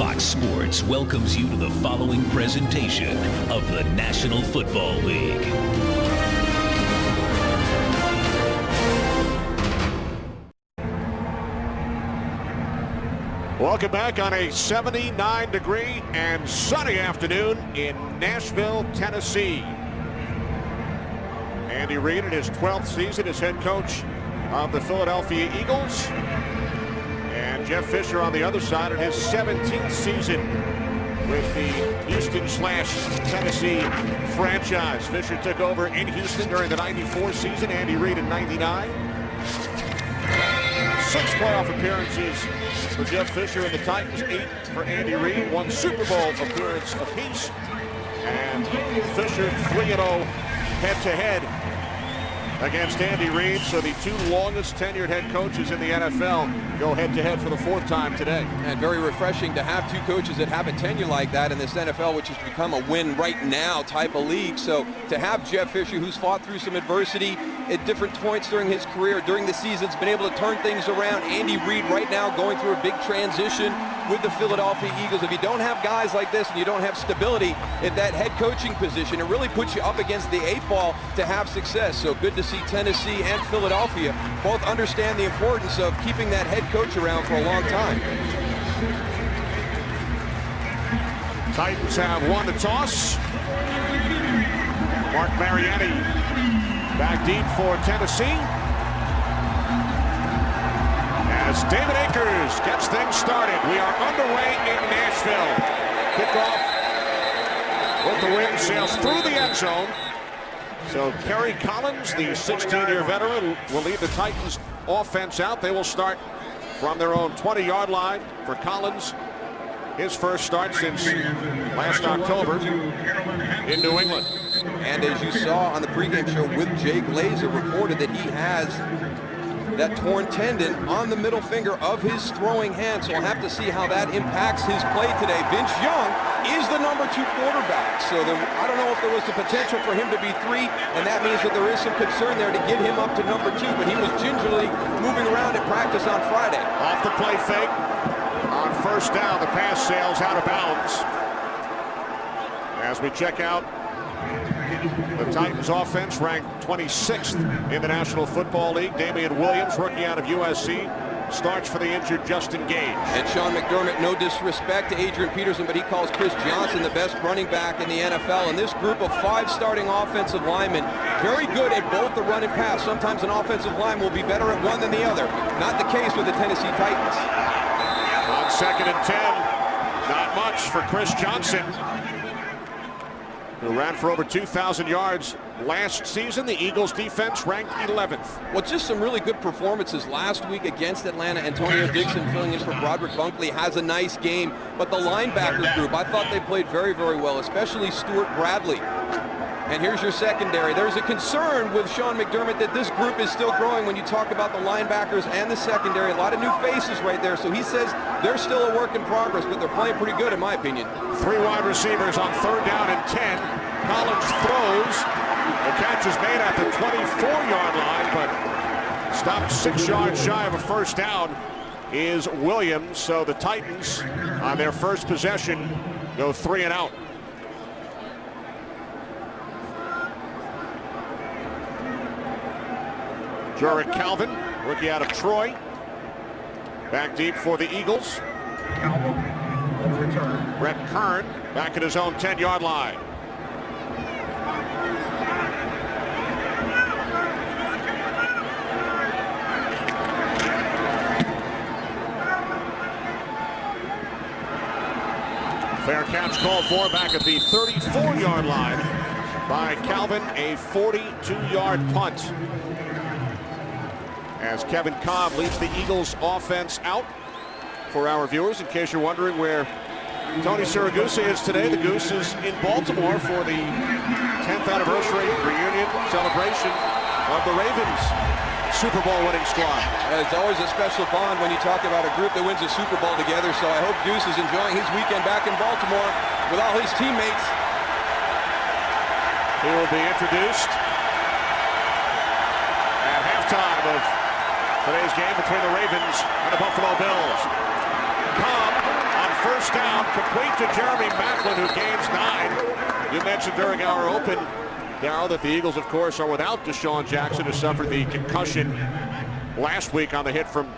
Fox Sports welcomes you to the following presentation of the National Football League. Welcome back on a 79-degree and sunny afternoon in Nashville, Tennessee. Andy Reid in his 12th season as head coach of the Philadelphia Eagles. And Jeff Fisher on the other side in his 17th season with the Houston/Tennessee franchise. Fisher took over in Houston during the 94 season, Andy Reid in 99. 6 playoff appearances for Jeff Fisher and the Titans, 8 for Andy Reid, 1 Super Bowl appearance apiece. And Fisher 3-0 head-to-head against Andy Reid. So the 2 longest tenured head coaches in the NFL go head-to-head for the 4th time today. And very refreshing to have 2 coaches that have a tenure like that in this NFL, which has become a win right now type of league. So to have Jeff Fisher, who's fought through some adversity at different points during his career, during the season's been able to turn things around. Andy Reid right now going through a big transition with the Philadelphia Eagles. If you don't have guys like this and you don't have stability at that head coaching position, it really puts you up against the 8 ball to have success. So good to see Tennessee and Philadelphia both understand the importance of keeping that head coach around for a long time. Titans have won the toss. Mark Mariani back deep for Tennessee. As David Akers gets things started, we are underway in Nashville. Kickoff with the wind, sails through the end zone. So Kerry Collins, the 16-year veteran, will lead the Titans offense out. They will start from their own 20-yard line for Collins. His first start since last October in New England. And as you saw on the pregame show with Jay Glazer, reported that he has that torn tendon on the middle finger of his throwing hand. So we'll have to see how that impacts his play today. Vince Young is the number 2 quarterback. So I don't know if there was the potential for him to be 3, and that means that there is some concern there to get him up to number 2. But he was gingerly moving around at practice on Friday. Off the play fake. On first down, the pass sails out of bounds. As we check out the Titans offense, ranked 26th in the National Football League. Damian Williams, rookie out of USC, starts for the injured Justin Gage. And Sean McDermott, no disrespect to Adrian Peterson, but he calls Chris Johnson the best running back in the NFL. And this group of 5 starting offensive linemen, very good at both the run and pass. Sometimes an offensive line will be better at one than the other. Not the case with the Tennessee Titans. On 2nd and 10, not much for Chris Johnson, who ran for over 2,000 yards last season. The Eagles defense ranked 11th. Well, just some really good performances last week against Atlanta. Antonio Dixon filling in for Broderick Bunkley has a nice game. But the linebacker group, I thought they played very, very well, especially Stuart Bradley. And here's your secondary. There's a concern with Sean McDermott that this group is still growing when you talk about the linebackers and the secondary. A lot of new faces right there. So he says they're still a work in progress, but they're playing pretty good in my opinion. 3 wide receivers on 3rd down and 10. Collins throws. The catch is made at the 24-yard line, but stopped 6 yards shy of a first down is Williams. So the Titans on their first possession go 3 and out. Jarek Calvin, rookie out of Troy, back deep for the Eagles. Brett Kern back at his own 10-yard line. Fair catch called for back at the 34-yard line by Calvin, a 42-yard punt. As Kevin Cobb leads the Eagles offense out. For our viewers, in case you're wondering where Tony Siragusa is today, the Goose is in Baltimore for the 10th anniversary reunion celebration of the Ravens Super Bowl winning squad. It's always a special bond when you talk about a group that wins a Super Bowl together, so I hope Goose is enjoying his weekend back in Baltimore with all his teammates. He will be introduced at halftime of today's game between the Ravens and the Buffalo Bills. Cobb on first down, complete to Jeremy Maclin, who gains 9. You mentioned during our open, Darryl, that the Eagles, of course, are without Deshaun Jackson, who suffered the concussion last week on the hit from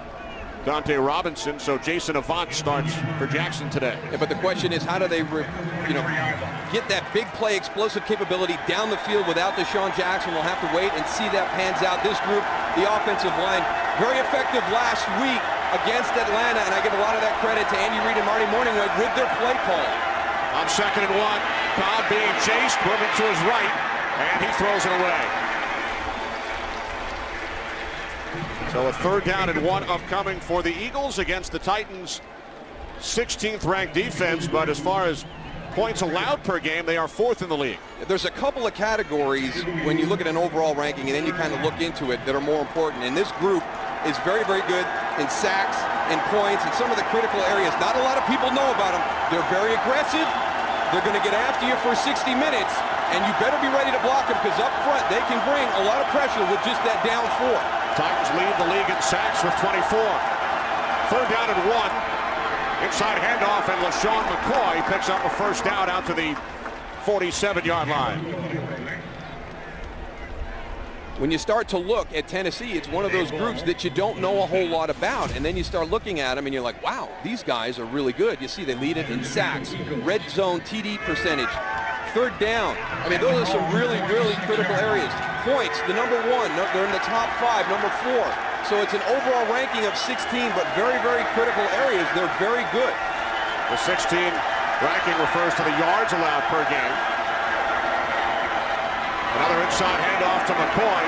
Dante Robinson. So Jason Avant starts for Jackson today. Yeah, but the question is, how do they, get that big play explosive capability down the field without Deshaun Jackson? We'll have to wait and see that pans out. This group, the offensive line, very effective last week against Atlanta, and I give a lot of that credit to Andy Reid and Marty Mornhinweg with their play call. On 2nd and 1, Cobb being chased, moving to his right, and he throws it away. So a 3rd down and 1 upcoming for the Eagles against the Titans' 16th ranked defense, but as far as points allowed per game, they are 4th in the league. There's a couple of categories when you look at an overall ranking and then you kind of look into it that are more important. And this group is very, very good in sacks, in points, and some of the critical areas. Not a lot of people know about them. They're very aggressive. They're going to get after you for 60 minutes, and you better be ready to block them because up front they can bring a lot of pressure with just that down 4. Titans lead the league in sacks with 24. 3rd down and 1. Inside handoff, and LaShawn McCoy picks up a first down out to the 47-yard line. When you start to look at Tennessee, it's one of those groups that you don't know a whole lot about, and then you start looking at them and you're like, wow, these guys are really good. You see they lead it in sacks, red zone TD percentage, 3rd down. I mean, those are some really, really critical areas. Points, the number 1, they're in the top 5, number 4. So it's an overall ranking of 16, but very, very critical areas. They're very good. The 16 ranking refers to the yards allowed per game. Another inside handoff to McCoy.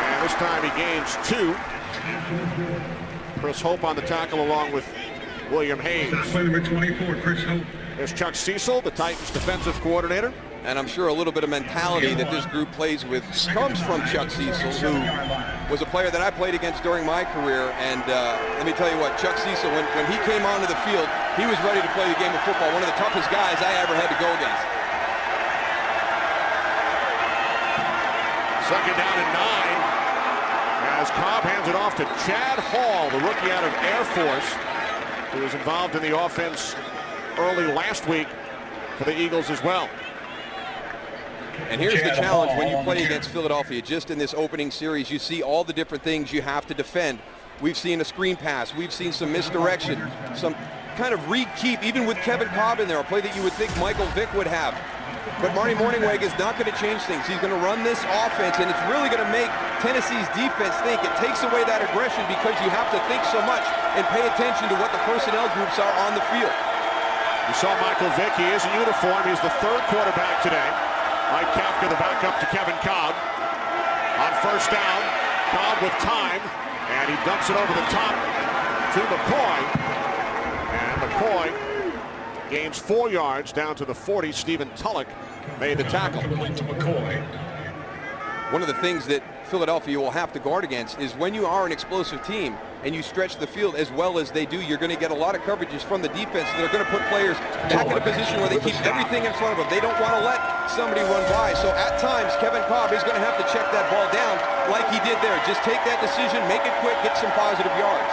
And this time he gains 2. Chris Hope on the tackle along with William Hayes. Number 24, Chris Hope. There's Chuck Cecil, the Titans defensive coordinator. And I'm sure a little bit of mentality that this group plays with comes from Chuck Cecil, who was a player that I played against during my career. And let me tell you what, Chuck Cecil, when he came onto the field, he was ready to play the game of football. One of the toughest guys I ever had to go against. 2nd down and 9 as Cobb hands it off to Chad Hall, the rookie out of Air Force, who was involved in the offense early last week for the Eagles as well. And here's the challenge when you play against Philadelphia. Just in this opening series, you see all the different things you have to defend. We've seen a screen pass. We've seen some misdirection, some kind of read keep, even with Kevin Cobb in there, a play that you would think Michael Vick would have. But Marty Mornhinweg is not going to change things. He's going to run this offense, and it's really going to make Tennessee's defense think. It takes away that aggression because you have to think so much and pay attention to what the personnel groups are on the field. You saw Michael Vick. He is in uniform. He's the 3rd quarterback today. Mike Kafka, the backup to Kevin Cobb. On 1st down, Cobb with time, and he dumps it over the top to McCoy. And McCoy gains 4 yards down to the 40. Stephen Tulloch made the tackle. One of the things that Philadelphia will have to guard against is when you are an explosive team and you stretch the field as well as they do, you're going to get a lot of coverages from the defense that are going to put players back in a position where they keep everything in front of them. They don't want to let somebody run by. So at times, Kevin Cobb is going to have to check that ball down like he did there. Just take that decision, make it quick, get some positive yards.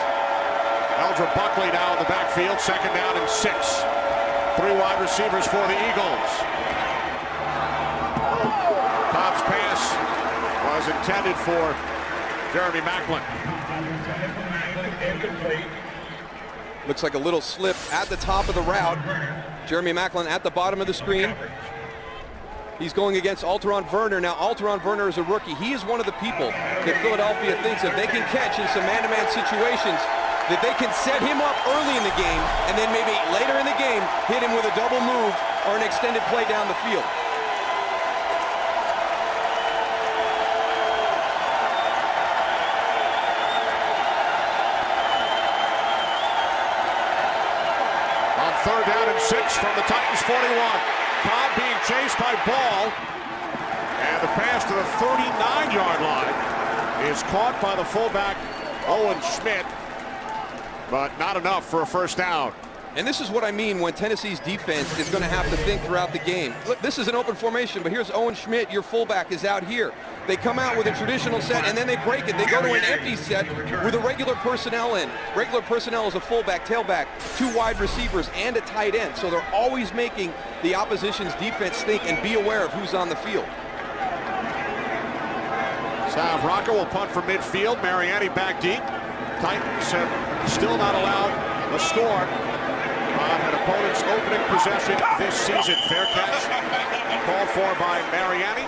Eldra Buckley now in the backfield, 2nd down and 6. 3 wide receivers for the Eagles. Cobb's pass was intended for Jeremy Maclin. Looks like a little slip at the top of the route. Jeremy Maclin at the bottom of the screen. He's going against Alteron Werner. Now, Alteron Werner is a rookie. He is one of the people that Philadelphia thinks if they can catch in some man-to-man situations, that they can set him up early in the game and then maybe later in the game hit him with a double move or an extended play down the field. On 3rd down and 6 from the Titans 41. Cobb being chased by Ball. And the pass to the 39-yard line is caught by the fullback Owen Schmidt, but not enough for a first down. And this is what I mean when Tennessee's defense is going to have to think throughout the game. Look, this is an open formation, but here's Owen Schmidt, your fullback, is out here. They come out with a traditional set, and then they break it. They go to an empty set with a regular personnel in. Regular personnel is a fullback, tailback, 2 wide receivers, and a tight end. So they're always making the opposition's defense think and be aware of who's on the field. Sav Rocca will punt from midfield. Mariani back deep. Titans have still not allowed a score on an opponent's opening possession this season. Fair catch called for by Mariani.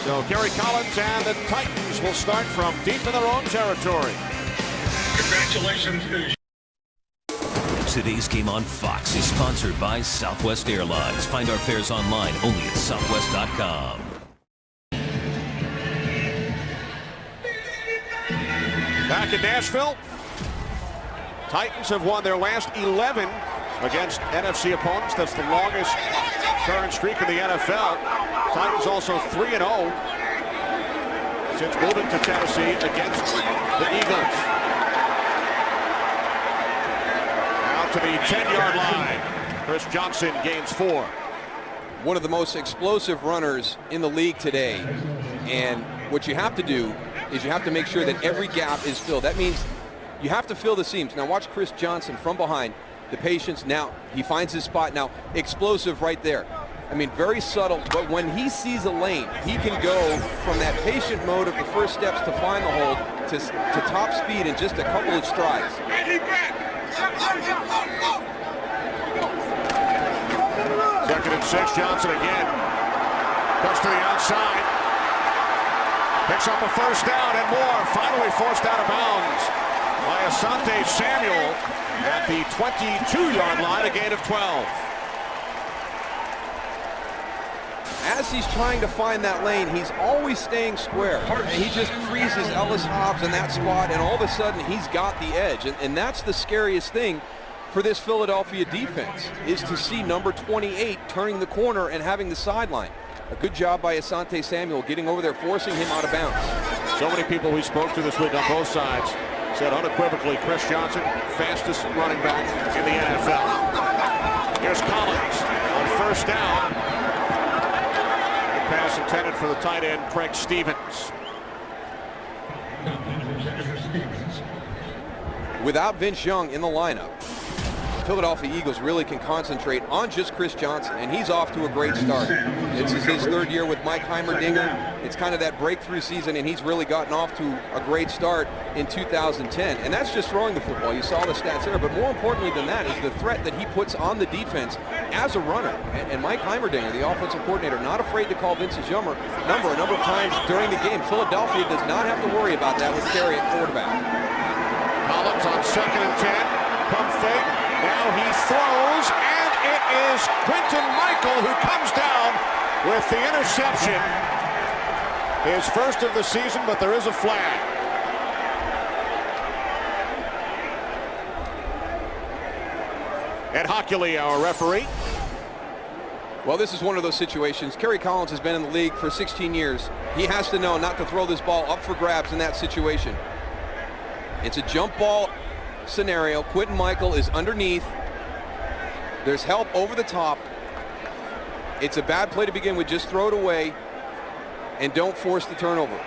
So Gary Collins and the Titans will start from deep in their own territory. Congratulations. Today's game on Fox is sponsored by Southwest Airlines. Find our fares online only at southwest.com. Back in Nashville, Titans have won their last 11 against NFC opponents. That's the longest current streak in the NFL. Titans also 3-0 since moving to Tennessee against the Eagles. Now to the 10-yard line. Chris Johnson gains 4. One of the most explosive runners in the league today. And what you have to do is you have to make sure that every gap is filled. That means you have to fill the seams. Now watch Chris Johnson from behind. The patience now, he finds his spot now. Explosive right there. I mean, very subtle, but when he sees a lane, he can go from that patient mode of the first steps to find the hold to top speed in just a couple of strides. Second and 6, Johnson again. Cuts to the outside. Picks up a first down and more. Finally forced out of bounds by Asante Samuel at the 22-yard line, a gain of 12. As he's trying to find that lane, he's always staying square. And he just freezes Ellis Hobbs in that spot, and all of a sudden he's got the edge. And that's the scariest thing for this Philadelphia defense, is to see number 28 turning the corner and having the sideline. A good job by Asante Samuel getting over there, forcing him out of bounds. So many people we spoke to this week on both sides said unequivocally Chris Johnson, fastest running back in the NFL. Here's Collins on first down. Pass intended for the tight end, Craig Stevens. Without Vince Young in the lineup, Philadelphia Eagles really can concentrate on just Chris Johnson, and he's off to a great start. This is his 3rd year with Mike Heimerdinger. It's kind of that breakthrough season, and he's really gotten off to a great start in 2010. And that's just throwing the football. You saw the stats there, but more importantly than that is the threat that he puts on the defense as a runner. And Mike Heimerdinger, the offensive coordinator, not afraid to call Vince's number a number of times during the game. Philadelphia does not have to worry about that with Terry at quarterback. Collins on 2nd and 10. Pump fake. Now he throws, and it is Quinton Michael who comes down with the interception. His first of the season, but there is a flag. Ed Hockley, our referee. Well, this is one of those situations. Kerry Collins has been in the league for 16 years. He has to know not to throw this ball up for grabs in that situation. It's a jump ball scenario. Quinton Michael is underneath. There's help over the top. It's a bad play to begin with. Just throw it away and don't force the turnover.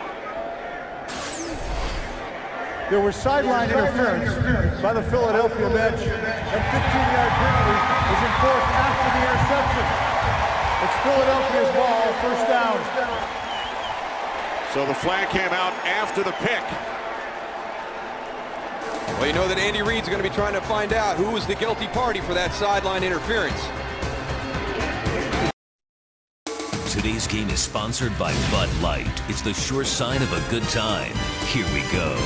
There was sideline interference by the Philadelphia bench, and 15-yard penalty is enforced after the interception. It's Philadelphia's ball, first down. So the flag came out after the pick. Well, you know that Andy Reid's going to be trying to find out who was the guilty party for that sideline interference. Today's game is sponsored by Bud Light. It's the sure sign of a good time. Here we go.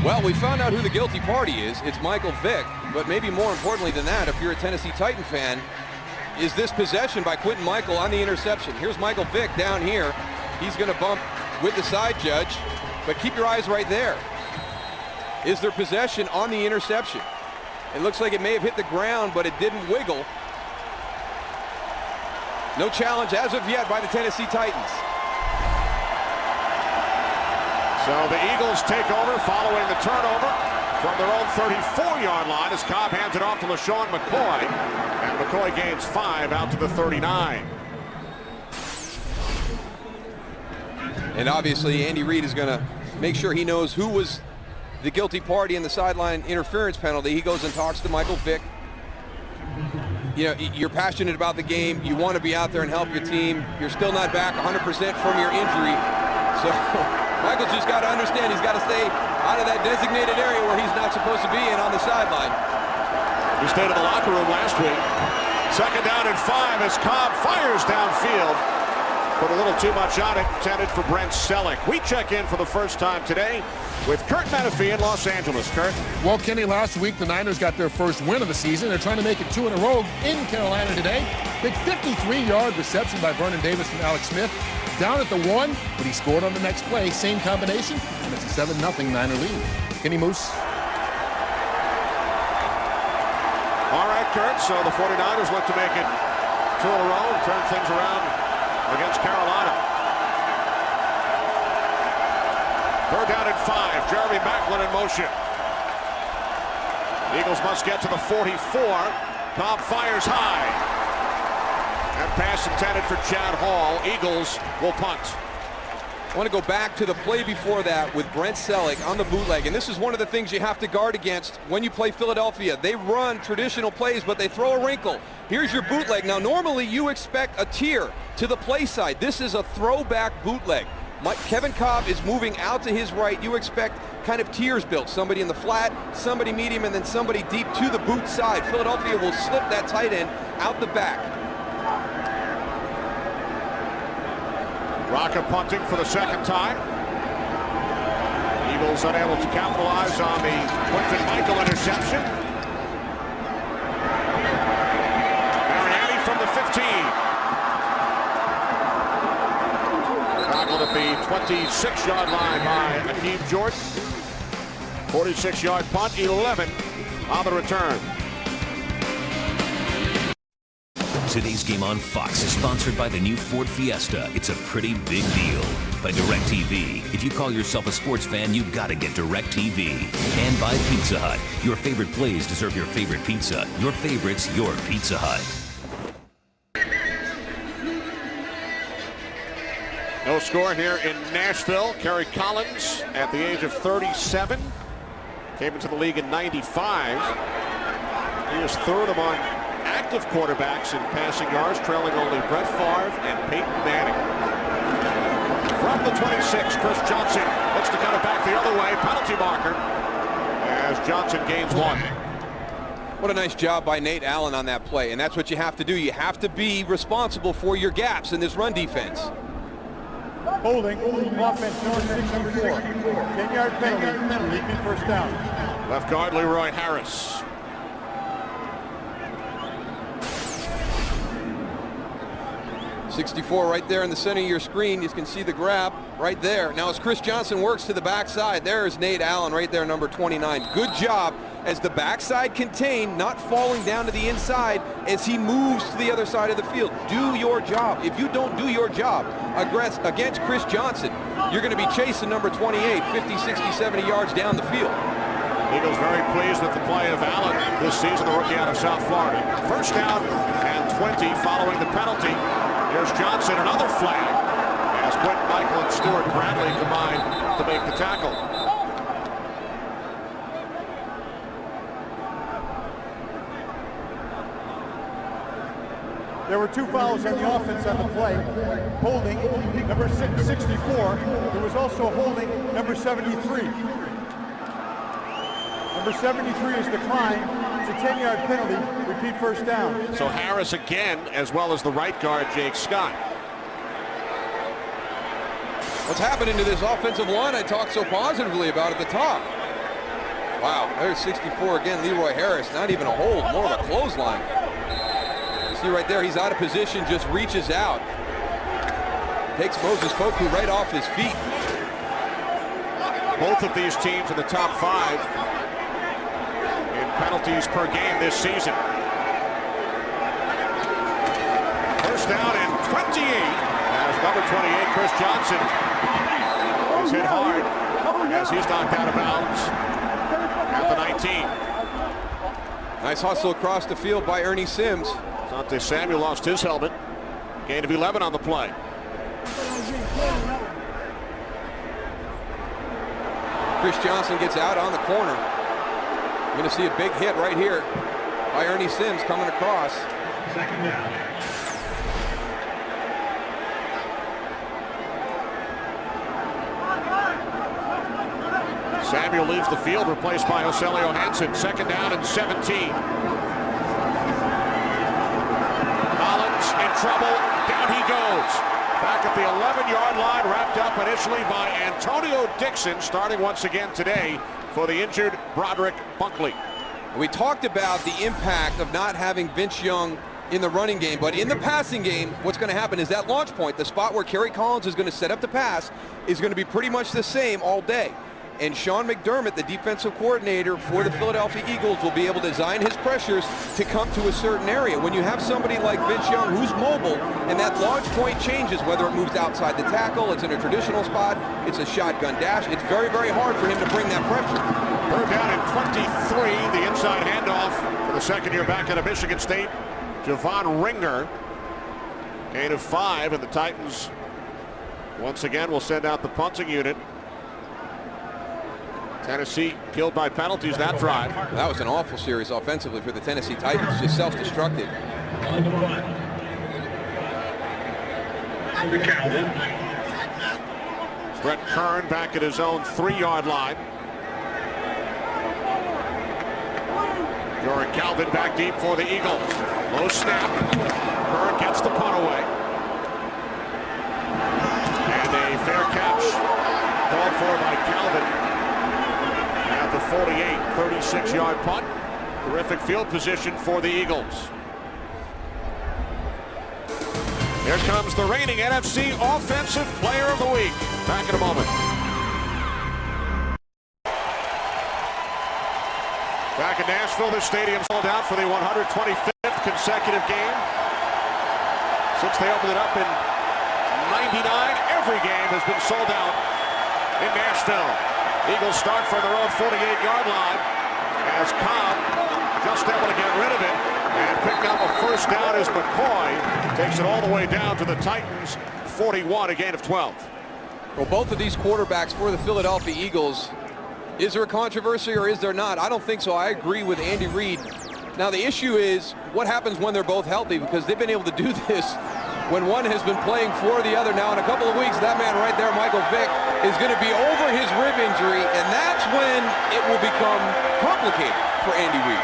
Well, we found out who the guilty party is. It's Michael Vick. But maybe more importantly than that, if you're a Tennessee Titan fan, is this possession by Quinton Michael on the interception. Here's Michael Vick down here. He's going to bump with the side judge, but keep your eyes right there. Is there possession on the interception? It looks like it may have hit the ground, but it didn't wiggle. No challenge as of yet by the Tennessee Titans. So So the Eagles take over following the turnover from their own 34-yard line as Cobb hands it off to LaShawn McCoy. And McCoy gains 5 out to the 39. And obviously Andy Reid is going to make sure he knows who was the guilty party in the sideline interference penalty. He goes and talks to Michael Vick. You know, you're passionate about the game. You want to be out there and help your team. You're still not back 100% from your injury. So Michael's just got to understand he's got to stay out of that designated area where he's not supposed to be in on the sideline. He stayed in the locker room last week. 2nd down and 5 as Cobb fires downfield. Put a little too much on it, intended for Brent Selleck. We check in for the first time today with Kurt Menefee in Los Angeles. Kurt? Well, Kenny, last week the Niners got their first win of the season. They're trying to make it 2 in a row in Carolina today. Big 53-yard reception by Vernon Davis from Alex Smith. Down at the 1, but he scored on the next play. Same combination, and it's a 7-0 Niner lead. Kenny Moose. All right, Kurt, so the 49ers look to make it 2 in a row and turn things around against Carolina. 3rd down and 5. Jeremy Maclin in motion. Eagles must get to the 44. Cobb fires high. And pass intended for Chad Hall. Eagles will punt. I want to go back to the play before that with Brent Selleck on the bootleg. And this is one of the things you have to guard against when you play Philadelphia. They run traditional plays, but they throw a wrinkle. Here's your bootleg. Now, normally you expect a tier to the play side. This is a throwback bootleg. Kevin Cobb is moving out to his right. You expect kind of tiers built. Somebody in the flat, somebody medium, and then somebody deep to the boot side. Philadelphia will slip that tight end out the back. Rocca punting for the 2nd time. Eagles unable to capitalize on the Quinton Michael interception. Mariani from the 15. Tackled at the 26-yard line by Akeem Jordan. 46-yard punt, 11 on the return. Today's game on Fox is sponsored by the new Ford Fiesta. It's a pretty big deal. By DirecTV. If you call yourself a sports fan, you gotta get DirecTV. And by Pizza Hut. Your favorite plays deserve your favorite pizza. Your favorites, your Pizza Hut. No score here in Nashville. Kerry Collins at the age of 37. Came into the league in 95. He is 3rd among active quarterbacks in passing yards, trailing only Brett Favre and Peyton Manning. From the 26, Chris Johnson looks to cut it back the other way. Penalty marker as Johnson gains 1. What a nice job by Nate Allen on that play, and that's what you have to do. You have to be responsible for your gaps in this run defense. Holding, offense number 4. 10-yard penalty, leaping 1st down. Left guard Leroy Harris. .64 right there in the center of your screen. You can see the grab right there. Now as Chris Johnson works to the backside, there's Nate Allen right there, number 29. Good job as the backside contained, not falling down to the inside as he moves to the other side of the field. Do your job. If you don't do your job against Chris Johnson, you're going to be chasing number 28, 50, 60, 70 yards down the field. Eagles very pleased with the play of Allen this season, the rookie out of South Florida. 1st down and 20 following the penalty. Here's Johnson, another flag, as Quinton Michael and Stuart Bradley combine to make the tackle. There were 2 fouls on the offense on the play. Holding, number 64. There was also holding, number 73. Number 73 is declined. It's a 10-yard penalty. Repeat 1st down. So Harris again, as well as the right guard, Jake Scott. What's happening to this offensive line I talked so positively about at the top? Wow, there's 64 again, Leroy Harris. Not even a hold, more of a clothesline. You see right there, he's out of position, just reaches out. Takes Moses Poku right off his feet. Both of these teams in the top 5 in penalties per game this season. 1st down and 28 as number 28, Chris Johnson, is hit hard. as he's knocked out of bounds at the 19. Nice hustle across the field by Ernie Sims. Asante Samuel lost his helmet. Gain of 11 on the play. Chris Johnson gets out on the corner. You're going to see a big hit right here by Ernie Sims coming across. Second down. Samuel leaves the field, replaced by Joselio Hansen. Second down and 17. Collins in trouble. Down he goes. Back at the 11-yard line, wrapped up initially by Antonio Dixon, starting once again today for the injured Broderick Bunkley. We talked about the impact of not having Vince Young in the running game, but in the passing game, what's going to happen is that launch point, the spot where Kerry Collins is going to set up the pass, is going to be pretty much the same all day. And Sean McDermott, the defensive coordinator for the Philadelphia Eagles, will be able to design his pressures to come to a certain area. When you have somebody like Vince Young who's mobile and that launch point changes, whether it moves outside the tackle, it's in a traditional spot, it's a shotgun dash, it's very, very hard for him to bring that pressure. Third down and 23, the inside handoff for the second year back out of Michigan State, Javon Ringer. Gain of 5, and the Titans once again will send out the punting unit. Tennessee killed by penalties that drive. That was an awful series offensively for the Tennessee Titans, just self-destructed. On the punt. Calvin. Brett Kern back at his own 3-yard line. Jordan Calvin back deep for the Eagles. Low snap. Kern gets the punt away. And a fair catch called for by Calvin. At the 48, 36-yard punt. Terrific field position for the Eagles. Here comes the reigning NFC Offensive Player of the Week. Back in a moment. Back in Nashville, this stadium sold out for the 125th consecutive game. Since they opened it up in '99, every game has been sold out in Nashville. Eagles start from their own 48-yard line as Cobb just able to get rid of it, and picking up a first down as McCoy takes it all the way down to the Titans 41, a gain of 12. Well, both of these quarterbacks for the Philadelphia Eagles, is there a controversy or is there not? I don't think so. I agree with Andy Reid. Now the issue is what happens when they're both healthy, because they've been able to do this when one has been playing for the other. Now in a couple of weeks, that man right there, Michael Vick, is going to be over his rib injury, and that's when it will become complicated for Andy Reid.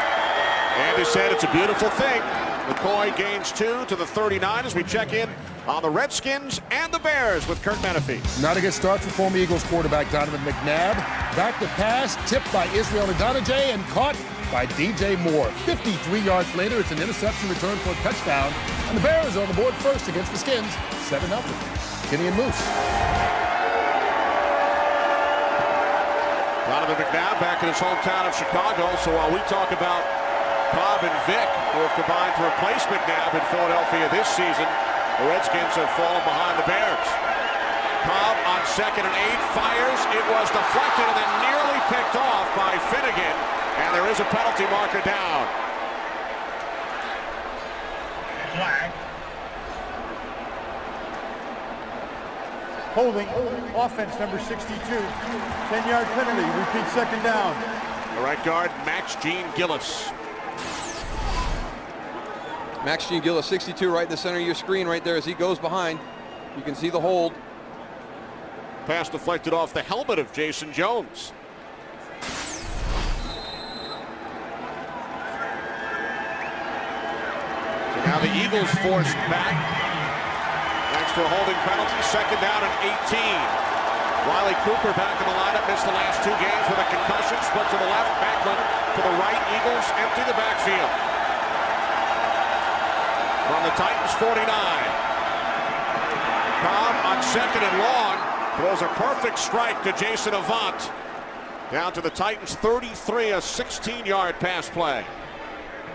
Andy said it's a beautiful thing. McCoy gains 2 to the 39 as we check in on the Redskins and the Bears with Kurt Menefee. Not a good start for former Eagles quarterback Donovan McNabb. Back to pass, tipped by Israel Adonijah and caught by DJ Moore. 53 yards later, it's an interception return for a touchdown, and the Bears are on the board first against the Skins, 7-0. Kenny and Moose. Donovan McNabb back in his hometown of Chicago. So while we talk about Cobb and Vick, who have combined to replace McNabb in Philadelphia this season, the Redskins have fallen behind the Bears. Cobb on 2nd and 8 fires. It was deflected and then nearly picked off by Finnegan. And there is a penalty marker down. Flag. Holding, offense number 62. 10-yard penalty, repeat second down. The right guard, Max Gene Gillis. Max Gene Gillis, 62, right in the center of your screen right there as he goes behind. You can see the hold. Pass deflected off the helmet of Jason Jones. So now the Eagles forced back. Thanks to a holding penalty, second down and 18. Riley Cooper back in the lineup, missed the last 2 games with a concussion. Split to the left, Backlund to the right. Eagles empty the backfield. From the Titans 49. Cobb on 2nd and long throws a perfect strike to Jason Avant. Down to the Titans 33, a 16-yard pass play.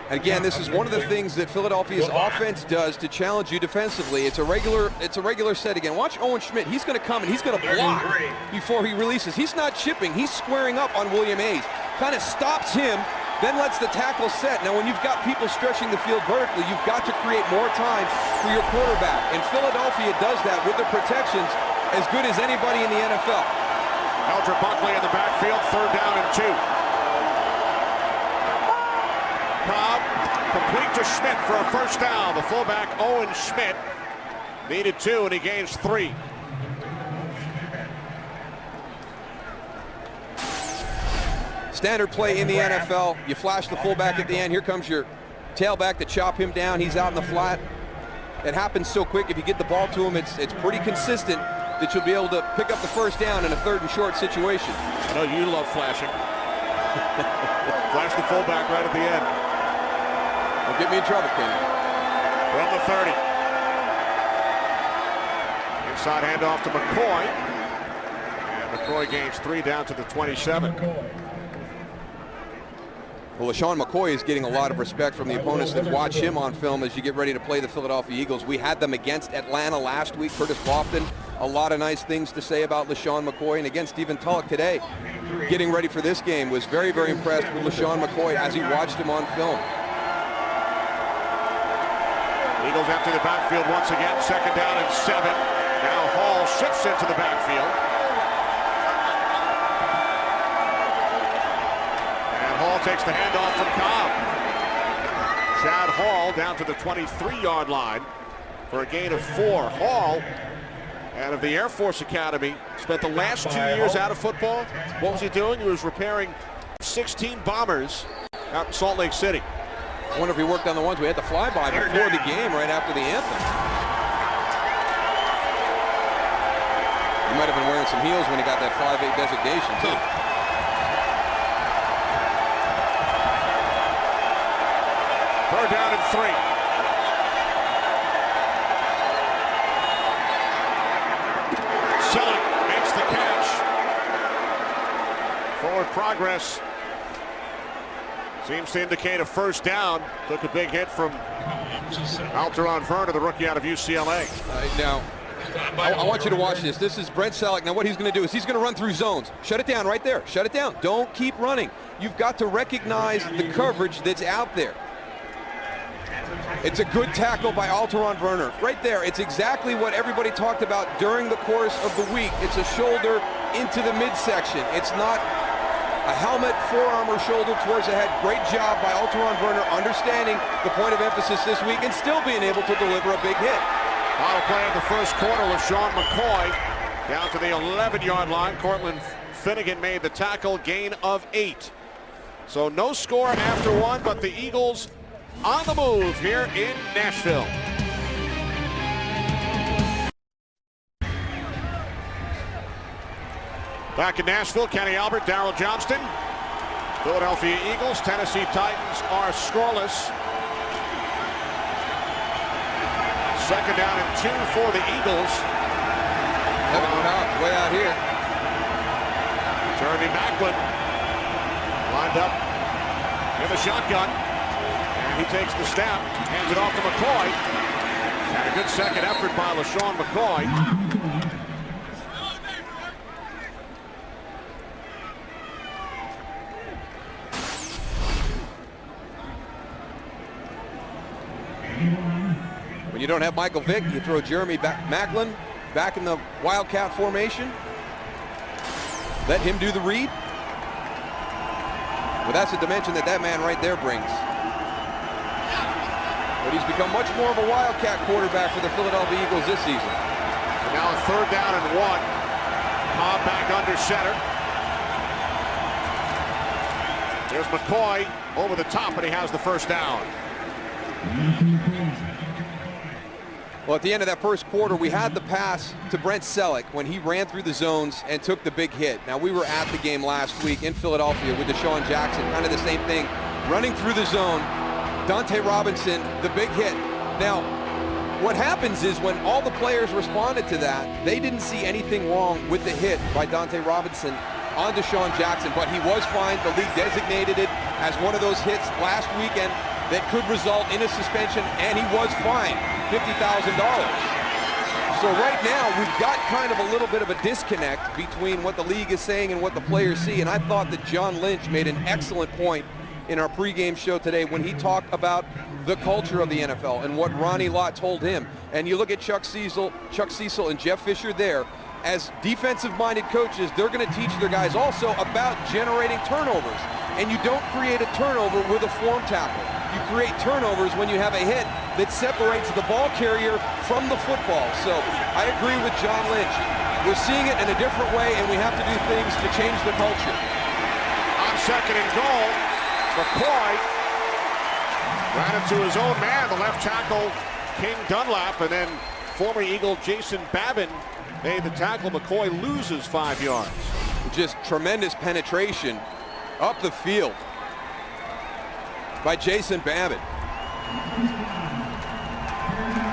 And again, this is one of the things that Philadelphia's offense does to challenge you defensively. It's a regular set again. Watch Owen Schmidt. He's going to come and he's going to block before he releases. He's not chipping. He's squaring up on William Hayes. Kind of stops him, then lets the tackle set. Now, when you've got people stretching the field vertically, you've got to create more time for your quarterback. And Philadelphia does that with the protections as good as anybody in the NFL. Elger Buckley in the backfield, 3rd down and 2. Cobb complete to Schmidt for a first down. The fullback, Owen Schmidt, needed 2, and he gains 3. Standard play in the NFL. You flash the fullback at the end. Here comes your tailback to chop him down. He's out in the flat. It happens so quick. If you get the ball to him, it's pretty consistent that you'll be able to pick up the first down in a 3rd and short situation. I know you love flashing. Flash the fullback right at the end. Don't get me in trouble, Kenny. From the 30. Inside handoff to McCoy. And McCoy gains 3 down to the 27. Well, LaShawn McCoy is getting a lot of respect from the opponents that watch him on film as you get ready to play the Philadelphia Eagles. We had them against Atlanta last week. Curtis Lofton, a lot of nice things to say about LaShawn McCoy. And again, Stephen Tulloch today, getting ready for this game, was very, very impressed with LaShawn McCoy as he watched him on film. Eagles empty the backfield once again. 2nd down and 7. Now Hall shifts into the backfield. Hall takes the handoff from Cobb. Chad Hall down to the 23-yard line for a gain of 4. Hall, out of the Air Force Academy, spent the last 2 years out of football. What was he doing? He was repairing 16 bombers out in Salt Lake City. I wonder if he worked on the ones we had to fly by before the game, right after the anthem. He might have been wearing some heels when he got that 5'8" designation, too. Third down and 3. Selleck makes the catch. Forward progress seems to indicate a first down. Took a big hit from Alteron Werner, the rookie out of UCLA. Now, I want you to watch this. This is Brent Selleck. Now, what he's going to do is he's going to run through zones. Shut it down right there. Shut it down. Don't keep running. You've got to recognize the coverage that's out there. It's a good tackle by Alteron Werner. Right there, it's exactly what everybody talked about during the course of the week. It's a shoulder into the midsection. It's not a helmet, forearm, or shoulder towards the head. Great job by Alteron Werner understanding the point of emphasis this week and still being able to deliver a big hit. Final play of the first quarter with LaShawn McCoy down to the 11-yard line. Cortland Finnegan made the tackle, gain of 8. So no score after 1, but the Eagles on the move here in Nashville. Back in Nashville, Kenny Albert, Darryl Johnston. Philadelphia Eagles, Tennessee Titans are scoreless. 2nd down and 2 for the Eagles. Evan Cobb way out here. Jeremy Maclin lined up in the shotgun. He takes the snap, hands it off to McCoy. And a good second effort by LaShawn McCoy. When you don't have Michael Vick, you throw Jeremy Maclin back in the Wildcat formation. Let him do the read. Well, that's a dimension that man right there brings. But he's become much more of a Wildcat quarterback for the Philadelphia Eagles this season. And now a 3rd down and 1. Cobb back under center. There's McCoy over the top, and he has the first down. Well, at the end of that first quarter, we had the pass to Brent Selleck when he ran through the zones and took the big hit. Now, we were at the game last week in Philadelphia with Deshaun Jackson, kind of the same thing, running through the zone. Dante Robinson, the big hit. Now, what happens is when all the players responded to that, they didn't see anything wrong with the hit by Dante Robinson on Deshaun Jackson, but he was fined. The league designated it as one of those hits last weekend. that could result in a suspension, and he was fined $50,000. So right now, we've got kind of a little bit of a disconnect between what the league is saying and what the players see, and I thought that John Lynch made an excellent point in our pregame show today when he talked about the culture of the NFL and what Ronnie Lott told him. And you look at Chuck Cecil and Jeff Fisher there. As defensive-minded coaches, they're going to teach their guys also about generating turnovers. And you don't create a turnover with a form tackle. You create turnovers when you have a hit that separates the ball carrier from the football. So I agree with John Lynch. We're seeing it in a different way, and we have to do things to change the culture. On second and goal, McCoy ran into his own man, the left tackle, King Dunlap, and then former Eagle Jason Babin made the tackle. McCoy loses 5 yards. Just tremendous penetration up the field by Jason Babin.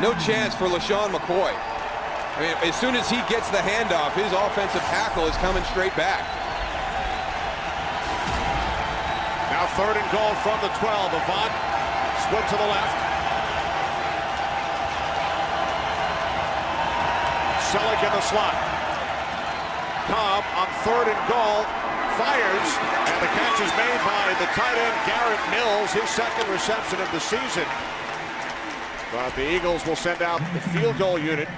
No chance for LaShawn McCoy. I mean, as soon as he gets the handoff, his offensive tackle is coming straight back. Now third and goal from the 12. Avant split to the left. Selleck in the slot. Cobb on third and goal fires, and the catch is made by the tight end Garrett Mills, his second reception of the season. But the Eagles will send out the field goal unit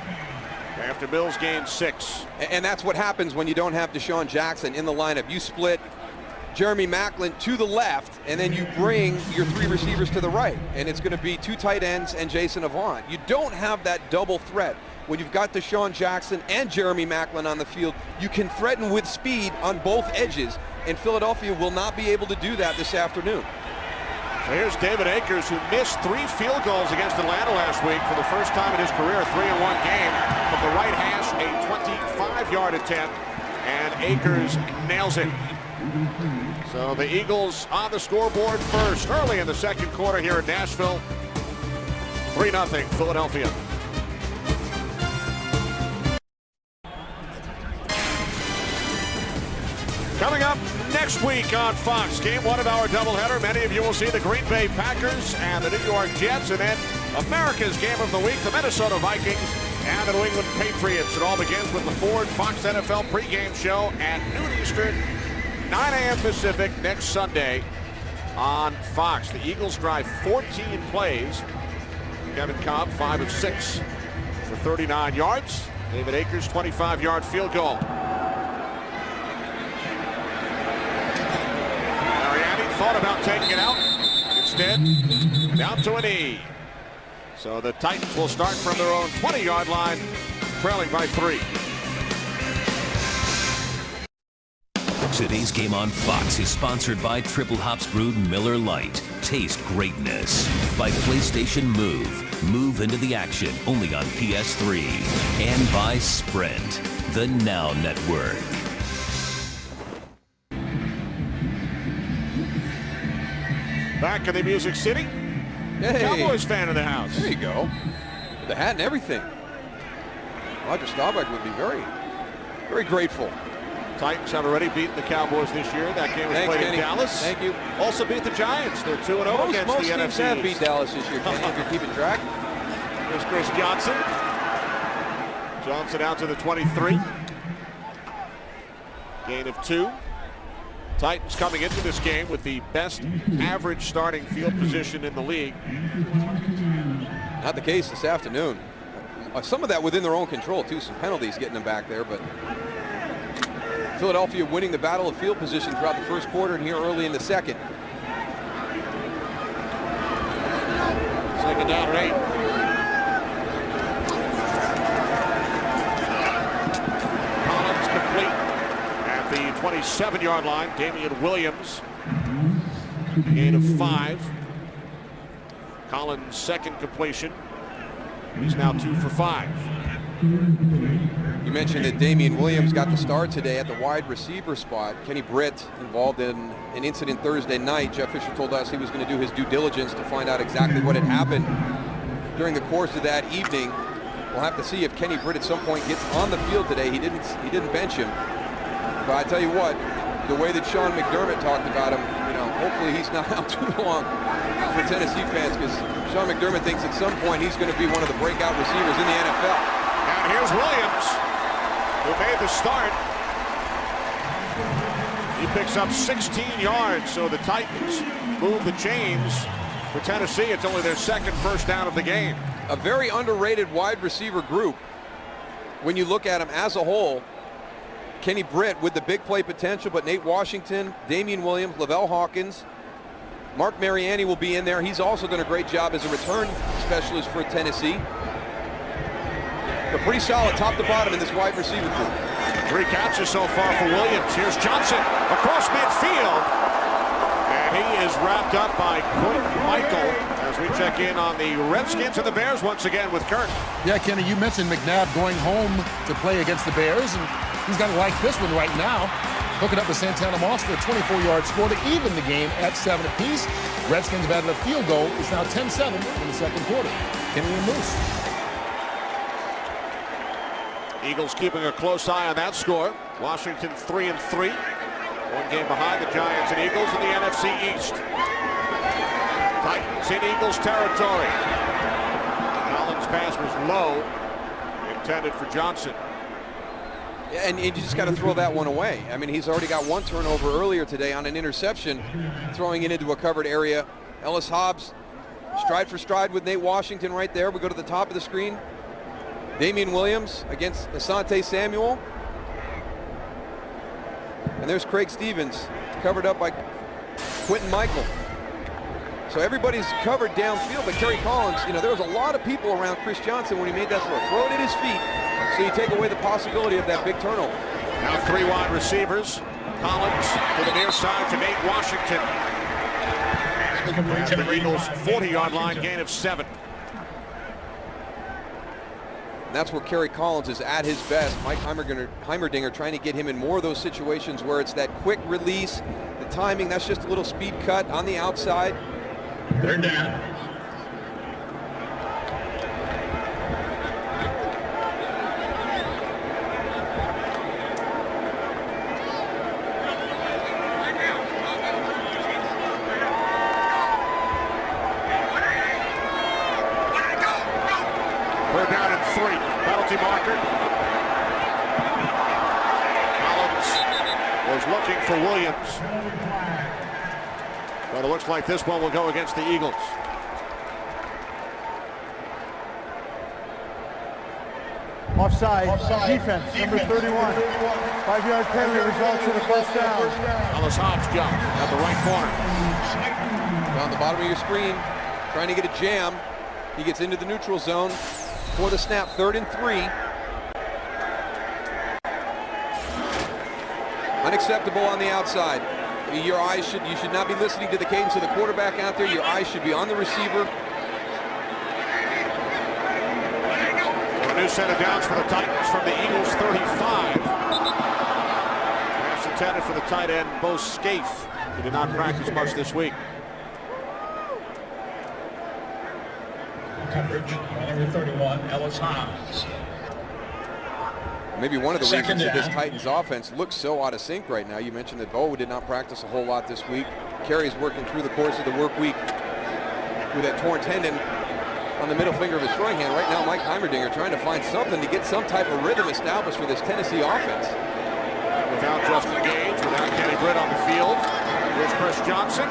after Mills gains 6. And that's what happens when you don't have Deshaun Jackson in the lineup. You split Jeremy Maclin to the left, and then you bring your 3 receivers to the right, and it's going to be 2 tight ends and Jason Avant. You don't have that double threat. When you've got Deshaun Jackson and Jeremy Maclin on the field, you can threaten with speed on both edges, and Philadelphia will not be able to do that this afternoon. So here's David Akers, who missed 3 field goals against Atlanta last week for the first time in his career, a 3-1 game. From the right hash, a 25-yard attempt, and Akers nails it. So the Eagles on the scoreboard first, early in the second quarter here in Nashville. 3-0 Philadelphia. Coming up next week on Fox, game 1 of our doubleheader. Many of you will see the Green Bay Packers and the New York Jets, and then America's game of the week, the Minnesota Vikings and the New England Patriots. It all begins with the Ford Fox NFL pregame show at noon Eastern, 9 a.m. Pacific next Sunday on Fox. The Eagles drive 14 plays. Kevin Cobb, 5 of 6 for 39 yards. David Akers, 25-yard field goal. Thought about taking it out. Instead, down to a knee. So the Titans will start from their own 20-yard line, trailing by 3. Today's game on Fox is sponsored by Triple Hops Brewed Miller Lite. Taste greatness. By PlayStation Move. Move into the action only on PS3. And by Sprint, the Now Network. Back in the Music City. Hey. Cowboys fan in the house. There you go. With the hat and everything. Roger Staubach would be very, very grateful. Titans have already beaten the Cowboys this year. That game was played Kenny. in Dallas. Thank you. Also beat the Giants. They're 2-0 against Most the teams NFC. have beat Dallas this year, Kenny, if you're keeping track. There's Chris Johnson. Johnson out to the 23. Gain of 2. Titans coming into this game with the best average starting field position in the league. Not the case this afternoon. Some of that within their own control, too. Some penalties getting them back there, but Philadelphia winning the battle of field position throughout the first quarter and here early in the second. Second down and 8. Collins complete at the 27-yard line. Damian Williams, gain of 5. Collins' second completion. He's now 2 for 5. You mentioned that Damian Williams got the start today at the wide receiver spot. Kenny Britt involved in an incident Thursday night. Jeff Fisher told us he was going to do his due diligence to find out exactly what had happened during the course of that evening. We'll have to see if Kenny Britt at some point gets on the field today. He didn't bench him. But I tell you what, the way that Sean McDermott talked about him, you know, hopefully he's not out too long for Tennessee fans, because Sean McDermott thinks at some point he's going to be one of the breakout receivers in the NFL. And here's Williams, who made the start. He picks up 16 yards, so the Titans move the chains. For Tennessee, it's only their second first down of the game. A very underrated wide receiver group when you look at them as a whole. Kenny Britt with the big play potential, but Nate Washington, Damian Williams, Lavelle Hawkins, Mark Mariani will be in there. He's also done a great job as a return specialist for Tennessee. But pretty solid top to bottom in this wide receiver group. 3 catches so far for Williams. Here's Johnson across midfield. And he is wrapped up by Quinton Michael as we check in on the Redskins and the Bears once again with Kirk. Yeah, Kenny, you mentioned McNabb going home to play against the Bears, and he's got to like this one right now. Hooking up with Santana Moss for a 24-yard score to even the game at 7 apiece. Redskins have added a field goal. It's now 10-7 in the second quarter. Kenny and Moose. Eagles keeping a close eye on that score. Washington 3-3. One game behind the Giants and Eagles in the NFC East. Titans in Eagles territory. Collins' pass was low, intended for Johnson. Yeah, and you just got to throw that one away. I mean, he's already got one turnover earlier today on an interception, throwing it into a covered area. Ellis Hobbs, stride for stride with Nate Washington right there. We go to the top of the screen. Damian Williams against Asante Samuel. And there's Craig Stevens, covered up by Quinton Michael. So everybody's covered downfield, but Kerry Collins, you know, there was a lot of people around Chris Johnson when he made that throw. Throw it at his feet, so you take away the possibility of that big turnover. Now 3 wide receivers. Collins to the near side to Nate Washington. At the Eagles' 40-yard line, gain of 7. And that's where Kerry Collins is at his best. Mike Heimerdinger trying to get him in more of those situations where it's that quick release, the timing, that's just a little speed cut on the outside. They're down. We're down in 3. Penalty marker. Collins was looking for Williams. But it looks like this one will go against the Eagles. Offside. Defense, number 31. 5-yard penalty results in a first down. Ellis Hobbs jump at the right corner. Down the bottom of your screen, trying to get a jam. He gets into the neutral zone for the snap, 3rd and 3. Unacceptable on the outside. Your eyes you should not be listening to the cadence of the quarterback out there. Your eyes should be on the receiver. A new set of downs for the Titans from the Eagles 35. Pass intended for the tight end, Bo Scaife, who did not practice much this week. Coverage, number 31, Ellis Hobbs. Maybe one of the Second reasons that this down. Titans offense looks so out of sync right now. You mentioned that Bo did not practice a whole lot this week. Kerry's working through the course of the work week with that torn tendon on the middle finger of his throwing hand. Right now, Mike Heimerdinger trying to find something to get some type of rhythm established for this Tennessee offense. Without Justin Gage, without Kenny Britt on the field, here's Chris Johnson.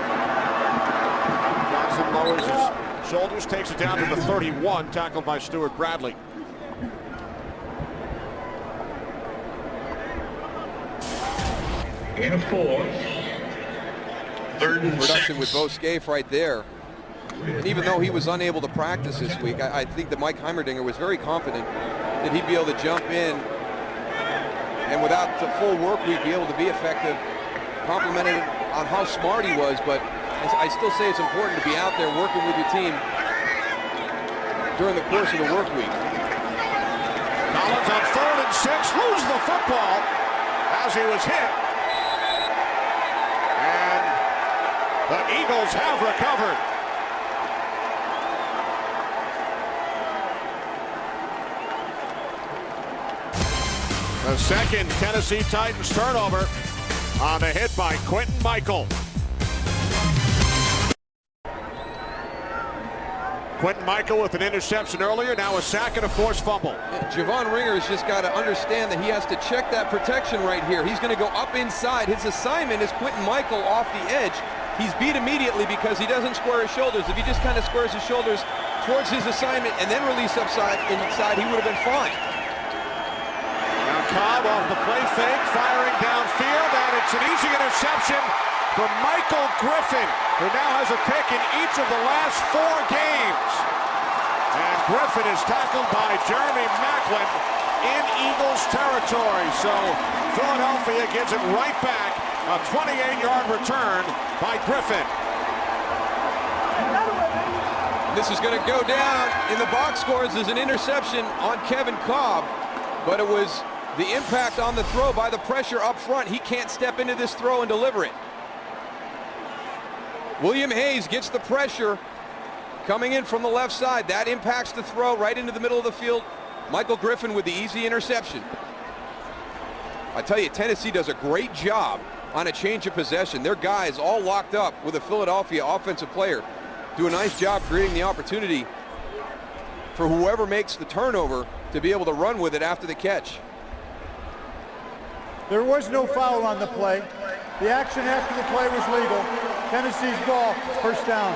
Johnson lowers his shoulders, takes it down to the 31, tackled by Stuart Bradley. Gain of 4. 3rd and 6. Production with Bo Scaife right there. And even though he was unable to practice this week, I think that Mike Heimerdinger was very confident that he'd be able to jump in and without the full work week be able to be effective. Complimented on how smart he was, but I still say it's important to be out there working with your team during the course of the work week. Collins on 3rd and 6, loses the football as he was hit. And the Eagles have recovered. The second Tennessee Titans turnover on the hit by Quinton Michael. Quentin Michael with an interception earlier, now a sack and a forced fumble. Javon Ringer has just got to understand that he has to check that protection right here. He's going to go up inside. His assignment is Quentin Michael off the edge. He's beat immediately because he doesn't square his shoulders. If he just kind of squares his shoulders towards his assignment and then release inside, he would have been fine. Now Cobb off the play fake, firing downfield, and it's an easy interception for Michael Griffin, who now has a pick in each of the last 4 games. And Griffin is tackled by Jeremy Maclin in Eagles territory. So Philadelphia gives it right back, a 28-yard return by Griffin. This is going to go down in the box scores as an interception on Kevin Cobb, but it was the impact on the throw by the pressure up front. He can't step into this throw and deliver it. William Hayes gets the pressure coming in from the left side. That impacts the throw right into the middle of the field. Michael Griffin with the easy interception. I tell you, Tennessee does a great job on a change of possession. Their guys all locked up with a Philadelphia offensive player. Do a nice job creating the opportunity for whoever makes the turnover to be able to run with it after the catch. There was no foul on the play. The action after the play was legal. Tennessee's ball, first down.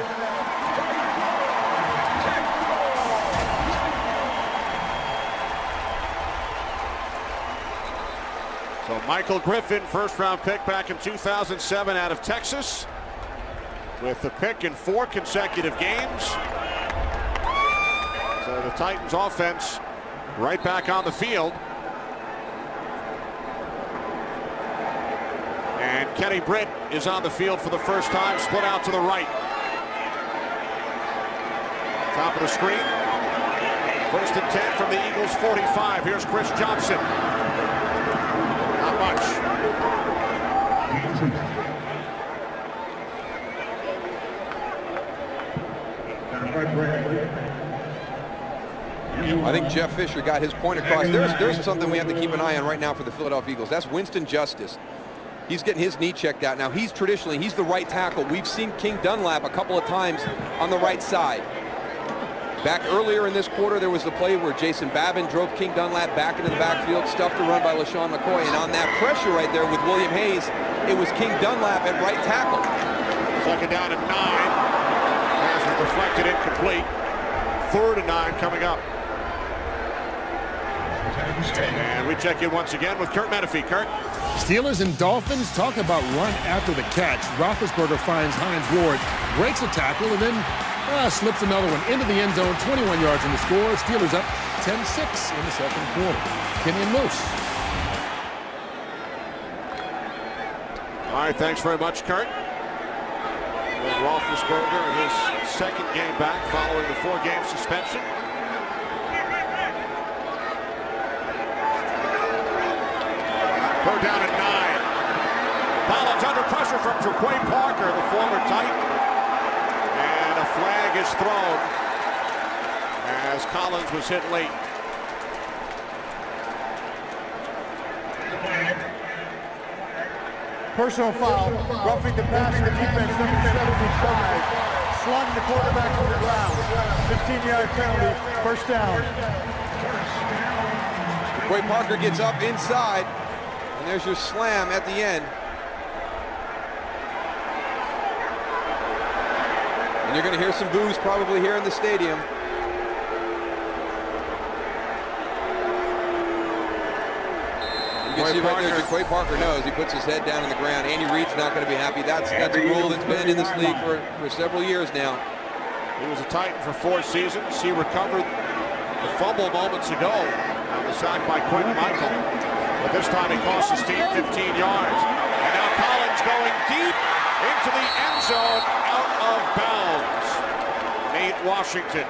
So Michael Griffin, first-round pick back in 2007 out of Texas, with the pick in 4 consecutive games. So the Titans offense right back on the field. And Kenny Britt is on the field for the first time, split out to the right. Top of the screen. First and 10 from the Eagles 45. Here's Chris Johnson. Not much. I think Jeff Fisher got his point across. There's something we have to keep an eye on right now for the Philadelphia Eagles. That's Winston Justice. He's getting his knee checked out. Now, he's the right tackle. We've seen King Dunlap a couple of times on the right side. Back earlier in this quarter, there was the play where Jason Babin drove King Dunlap back into the backfield, stuffed a run by LaShawn McCoy, and on that pressure right there with William Hayes, it was King Dunlap at right tackle. Second down and 9. Pass is deflected, incomplete. 3rd and 9 coming up. And we check in once again with Kurt Menefee. Kurt? Steelers and Dolphins, talk about run after the catch. Roethlisberger finds Hines Ward, breaks a tackle, and then slips another one into the end zone. 21 yards in the score. Steelers up 10-6 in the second quarter. Kenny and Moose. All right, thanks very much, Kurt. Roethlisberger in his second game back following the 4-game suspension. Third down at 9. Collins under pressure from Jaquay Parker, the former Titan. And a flag is thrown as Collins was hit late. Personal foul, roughing the passer, defense number 75. Slung the quarterback to the ground. 15-yard penalty, first down. Jaquay Parker gets up inside. And there's your slam at the end. And you're going to hear some boos probably here in the stadium. You can see right there, Jaquay Parker knows. He puts his head down on the ground. Andy Reid's not going to be happy. That's a rule that's been in this league for several years now. He was a Titan for 4 seasons. He recovered the fumble moments ago on the sack by Quentin Michael. But this time he cost his team 15 yards. And now Collins going deep into the end zone, out of bounds. Nate Washington.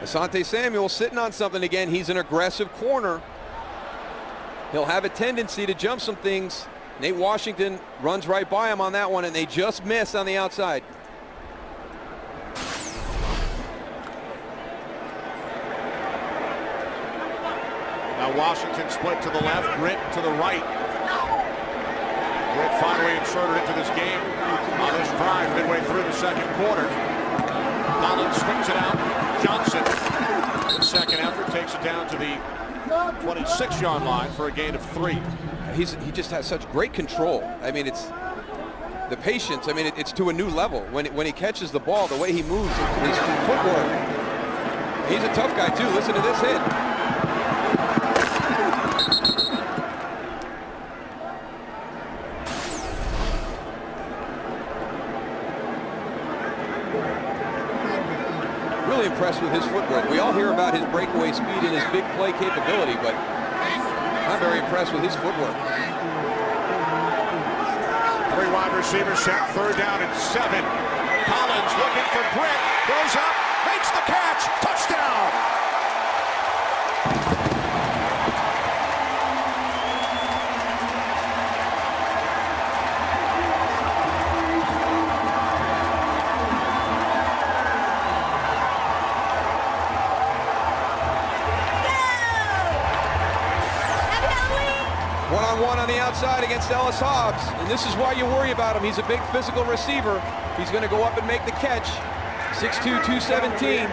Asante Samuel sitting on something again. He's an aggressive corner. He'll have a tendency to jump some things. Nate Washington runs right by him on that one, and they just miss on the outside. Now Washington split to the left, Britt to the right. reinserted into this game on this drive midway through the second quarter. Collins swings it out. Johnson, the second effort, takes it down to the 26-yard line for a gain of 3. He just has such great control. I mean, it's the patience. I mean, it's to a new level. When he catches the ball, the way he moves, his footwork. He's a tough guy, too. Listen to this hit. Really impressed with his footwork. We all hear about his breakaway speed and his big play capability, but I'm very impressed with his footwork. 3 wide receivers set, 3rd down and 7. Collins looking for Britt, goes up, makes the catch, touchdown! One-on-one on the outside against Ellis Hobbs, and this is why you worry about him. He's a big physical receiver. He's going to go up and make the catch. 6'2", 217.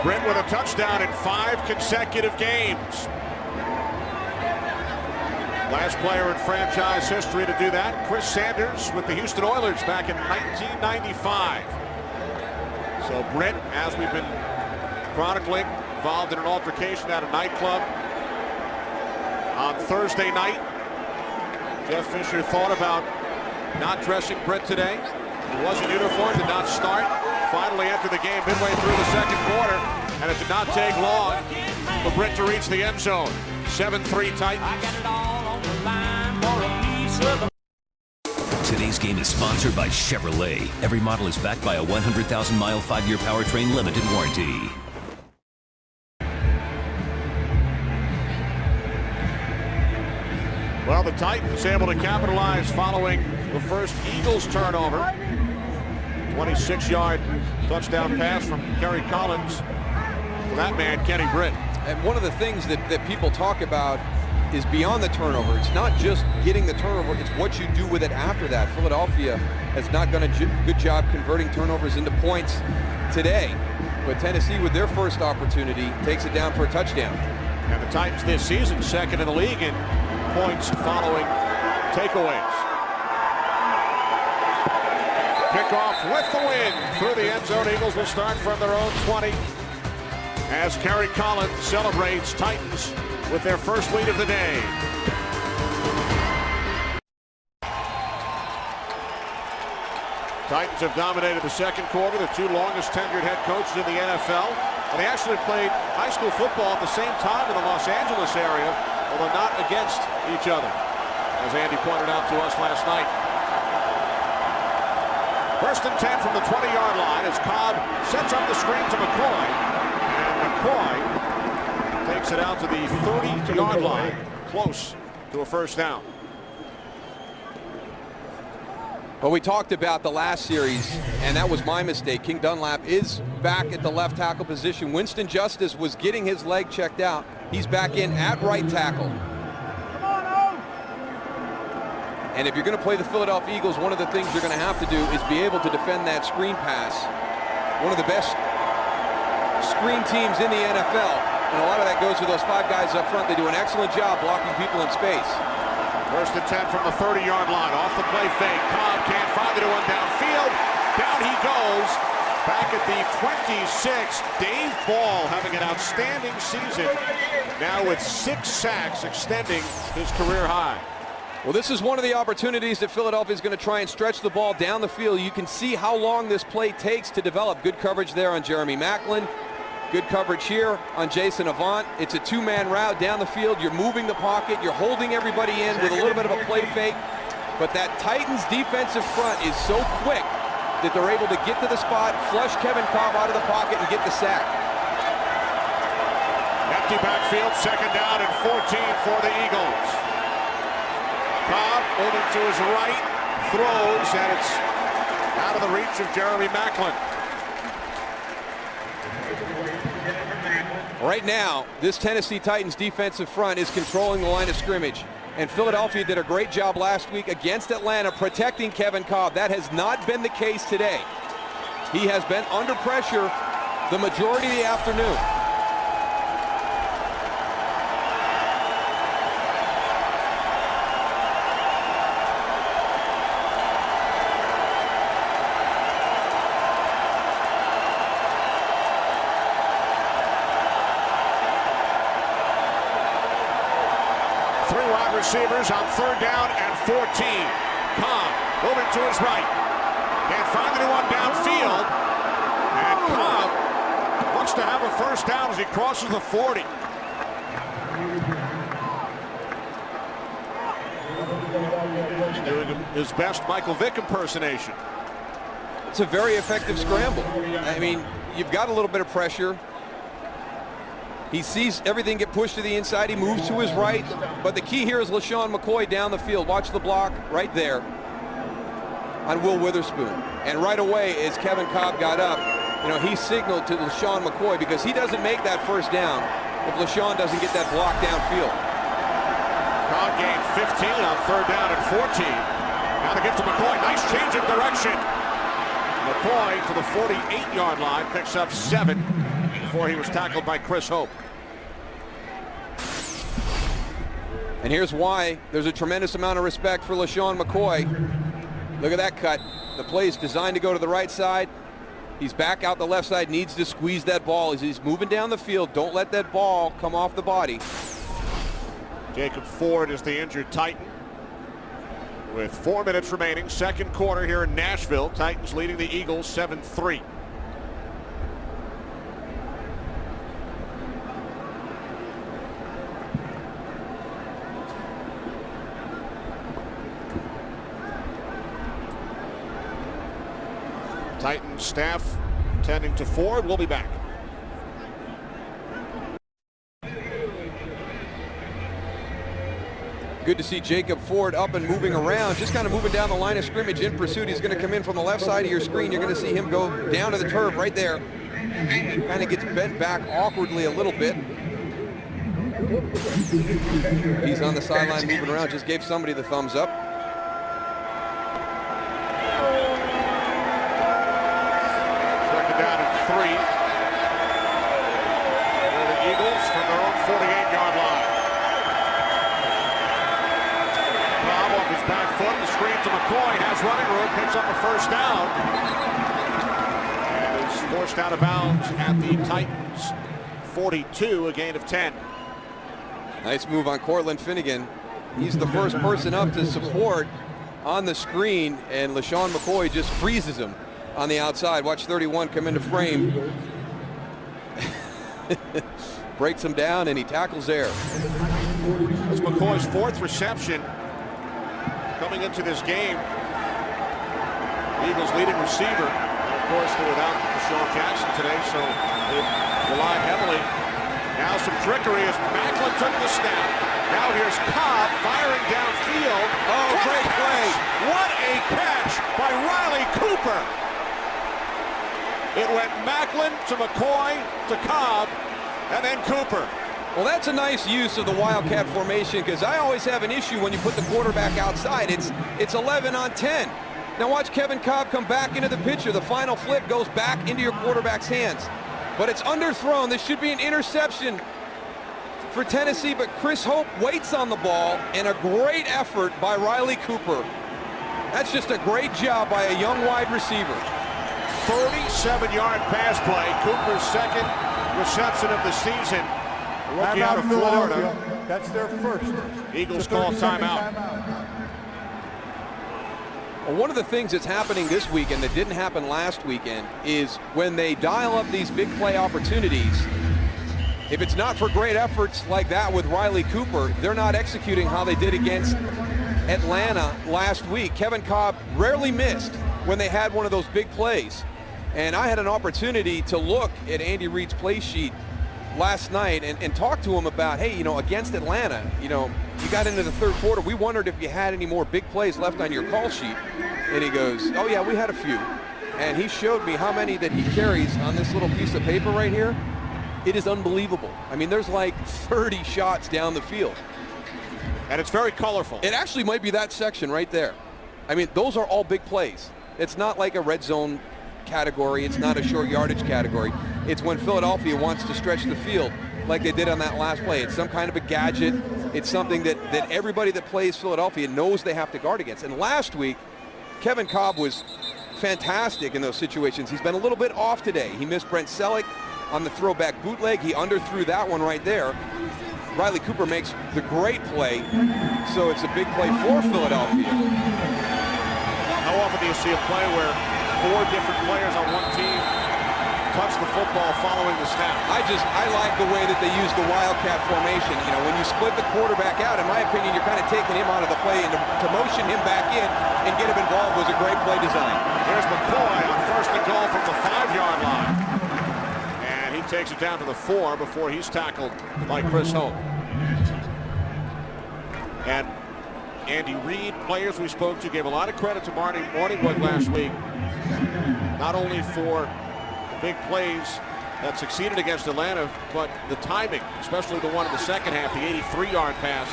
Britt with a touchdown in 5 consecutive games. Last player in franchise history to do that, Chris Sanders with the Houston Oilers back in 1995. So Britt, as we've been chronicling, involved in an altercation at a nightclub on Thursday night. Jeff Fisher thought about not dressing Britt today. He was in uniform, did not start. Finally entered the game midway through the second quarter, and it did not take long for Britt to reach the end zone. 7-3 Titans. Today's game is sponsored by Chevrolet. Every model is backed by a 100,000-mile 5-year powertrain limited warranty. Well, the Titans able to capitalize following the first Eagles turnover. 26-yard touchdown pass from Kerry Collins to that man, Kenny Britt. And one of the things that people talk about is beyond the turnover. It's not just getting the turnover, it's what you do with it after that. Philadelphia has not done a good job converting turnovers into points today. But Tennessee, with their first opportunity, takes it down for a touchdown. And the Titans this season, second in the league in points following takeaways. Kickoff with the win through the end zone. Eagles will start from their own 20 as Kerry Collins celebrates Titans with their first lead of the day. Titans have dominated the second quarter, the 2 longest tenured head coaches in the NFL. And they actually played high school football at the same time in the Los Angeles area, although not against each other, as Andy pointed out to us last night. 1st and 10 from the 20-yard line as Cobb sets up the screen to McCoy. And McCoy takes it out to the 30-yard line, close to a first down. Well, we talked about the last series, and that was my mistake. King Dunlap is back at the left tackle position. Winston Justice was getting his leg checked out. He's back in at right tackle. And if you're going to play the Philadelphia Eagles, one of the things you're going to have to do is be able to defend that screen pass. One of the best screen teams in the NFL. And a lot of that goes to those 5 guys up front. They do an excellent job blocking people in space. 1st and 10 from the 30-yard line. Off the play fake. Cobb can't find the one downfield. Down he goes. Back at the 26. Dave Ball having an outstanding season. Now with 6 sacks, extending his career high. Well, this is one of the opportunities that Philadelphia is going to try and stretch the ball down the field. You can see how long this play takes to develop. Good coverage there on Jeremy Maclin. Good coverage here on Jason Avant. It's a 2-man route down the field. You're moving the pocket. You're holding everybody in with a little bit of a play fake. But that Titans defensive front is so quick that they're able to get to the spot, flush Kevin Cobb out of the pocket, and get the sack. Empty backfield, 2nd down and 14 for the Eagles. Cobb moving to his right, throws, and it's out of the reach of Jeremy Maclin. Right now, this Tennessee Titans defensive front is controlling the line of scrimmage. And Philadelphia did a great job last week against Atlanta protecting Kevin Kolb. That has not been the case today. He has been under pressure the majority of the afternoon. Receivers on 3rd down and 14. Cobb moving to his right. Can't find anyone downfield. And Cobb looks to have a first down as he crosses the 40. Doing his best Michael Vick impersonation. It's a very effective scramble. I mean, you've got a little bit of pressure. He sees everything get pushed to the inside. He moves to his right. But the key here is LeSean McCoy down the field. Watch the block right there on Will Witherspoon. And right away, as Kevin Kolb got up, he signaled to LeSean McCoy because he doesn't make that first down if LeSean doesn't get that block downfield. Kolb gained 15 on 3rd down and 14. Now to get to McCoy. Nice change of direction. McCoy to the 48-yard line. Picks up 7 before he was tackled by Chris Hope. And here's why there's a tremendous amount of respect for LeSean McCoy. Look at that cut. The play is designed to go to the right side. He's back out the left side, needs to squeeze that ball as he's moving down the field. Don't let that ball come off the body. Jacob Ford is the injured Titan. With 4 minutes remaining, second quarter here in Nashville. Titans leading the Eagles 7-3. Titans staff tending to Ford. We'll be back. Good to see Jacob Ford up and moving around, just kind of moving down the line of scrimmage in pursuit. He's going to come in from the left side of your screen. You're going to see him go down to the turf right there. Kind of gets bent back awkwardly a little bit. He's on the sideline moving around, just gave somebody the thumbs up. Down at 3. For the Eagles from their own 48-yard line. Bob off his back foot. The screen to McCoy. Has running room. Picks up a first down. And is forced out of bounds at the Titans 42. A gain of 10. Nice move on Cortland Finnegan. He's the first person up to support on the screen. And LeSean McCoy just freezes him on the outside. Watch 31 come into frame. Breaks him down and he tackles there. That's McCoy's 4th reception coming into this game. Eagles leading receiver. Of course, they're without Deshaun Jackson today, so they relied heavily. Now some trickery as Maclin took the snap. Now here's Cobb firing downfield. Oh, great play. What a catch by Riley Cooper. It went Maclin to McCoy to Cobb and then Cooper. Well, that's a nice use of the Wildcat formation because I always have an issue when you put the quarterback outside. It's 11 on 10. Now watch Kevin Kolb come back into the picture. The final flip goes back into your quarterback's hands. But it's underthrown. This should be an interception for Tennessee, but Chris Hope waits on the ball, and a great effort by Riley Cooper. That's just a great job by a young wide receiver. 37-yard pass play. Cooper's 2nd reception of the season. Rookie out of Florida. That's their first. Eagles call timeout. Well, one of the things that's happening this weekend that didn't happen last weekend is when they dial up these big play opportunities, if it's not for great efforts like that with Riley Cooper, they're not executing how they did against Atlanta last week. Kevin Kolb rarely missed when they had one of those big plays. And I had an opportunity to look at Andy Reid's play sheet last night and talk to him about, hey, against Atlanta, you got into the 3rd quarter. We wondered if you had any more big plays left on your call sheet. And he goes, oh, yeah, we had a few. And he showed me how many that he carries on this little piece of paper right here. It is unbelievable. I mean, there's like 30 shots down the field. And it's very colorful. It actually might be that section right there. I mean, those are all big plays. It's not like a red zone category. It's not a short yardage category. It's when Philadelphia wants to stretch the field like they did on that last play. It's some kind of a gadget. It's something that everybody that plays Philadelphia knows they have to guard against. And last week, Kevin Kolb was fantastic in those situations. He's been a little bit off today. He missed Brent Selleck on the throwback bootleg. He underthrew that one right there. Riley Cooper makes the great play, so it's a big play for Philadelphia. How often do you see a play where 4 different players on one team touch the football following the snap? I like the way that they use the Wildcat formation. You know, when you split the quarterback out, in my opinion, you're kind of taking him out of the play, and to motion him back in and get him involved was a great play design. Here's McCoy on 1st and goal from the 5-yard line. And he takes it down to the 4 before he's tackled by Chris Hope. And Andy Reid, players we spoke to, gave a lot of credit to Marty Morningwood last week. Not only for big plays that succeeded against Atlanta, but the timing, especially the one in the second half, the 83-yard pass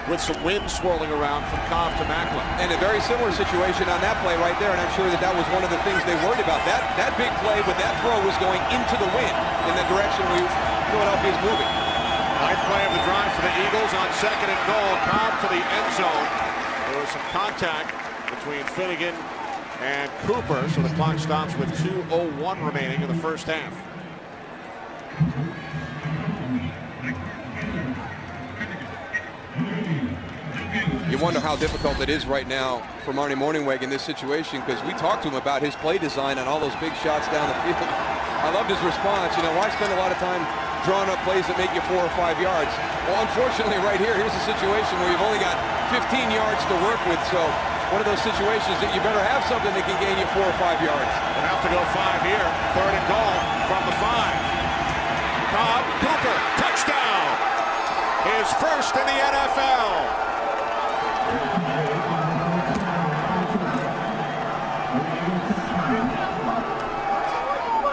with some wind swirling around from Cobb to Macklin. And a very similar situation on that play right there, and I'm sure that was one of the things they worried about. That big play with that throw was going into the wind in the direction Philadelphia is moving. 9th play of the drive for the Eagles on 2nd and goal. Cobb to the end zone. There was some contact between Finnegan and Cooper, so the clock stops with 2:01 remaining in the first half. You wonder how difficult it is right now for Marty Mornhinweg in this situation, because we talked to him about his play design on all those big shots down the field. I loved his response. You know, why spend a lot of time drawing up plays that make you 4 or 5 yards? Well, unfortunately, right here, here's a situation where you've only got 15 yards to work with, so one of those situations that you better have something that can gain you 4 or 5 yards. We'll have to go 5 here. 3rd and goal from the 5. Cobb, Cooper, touchdown! His first in the NFL.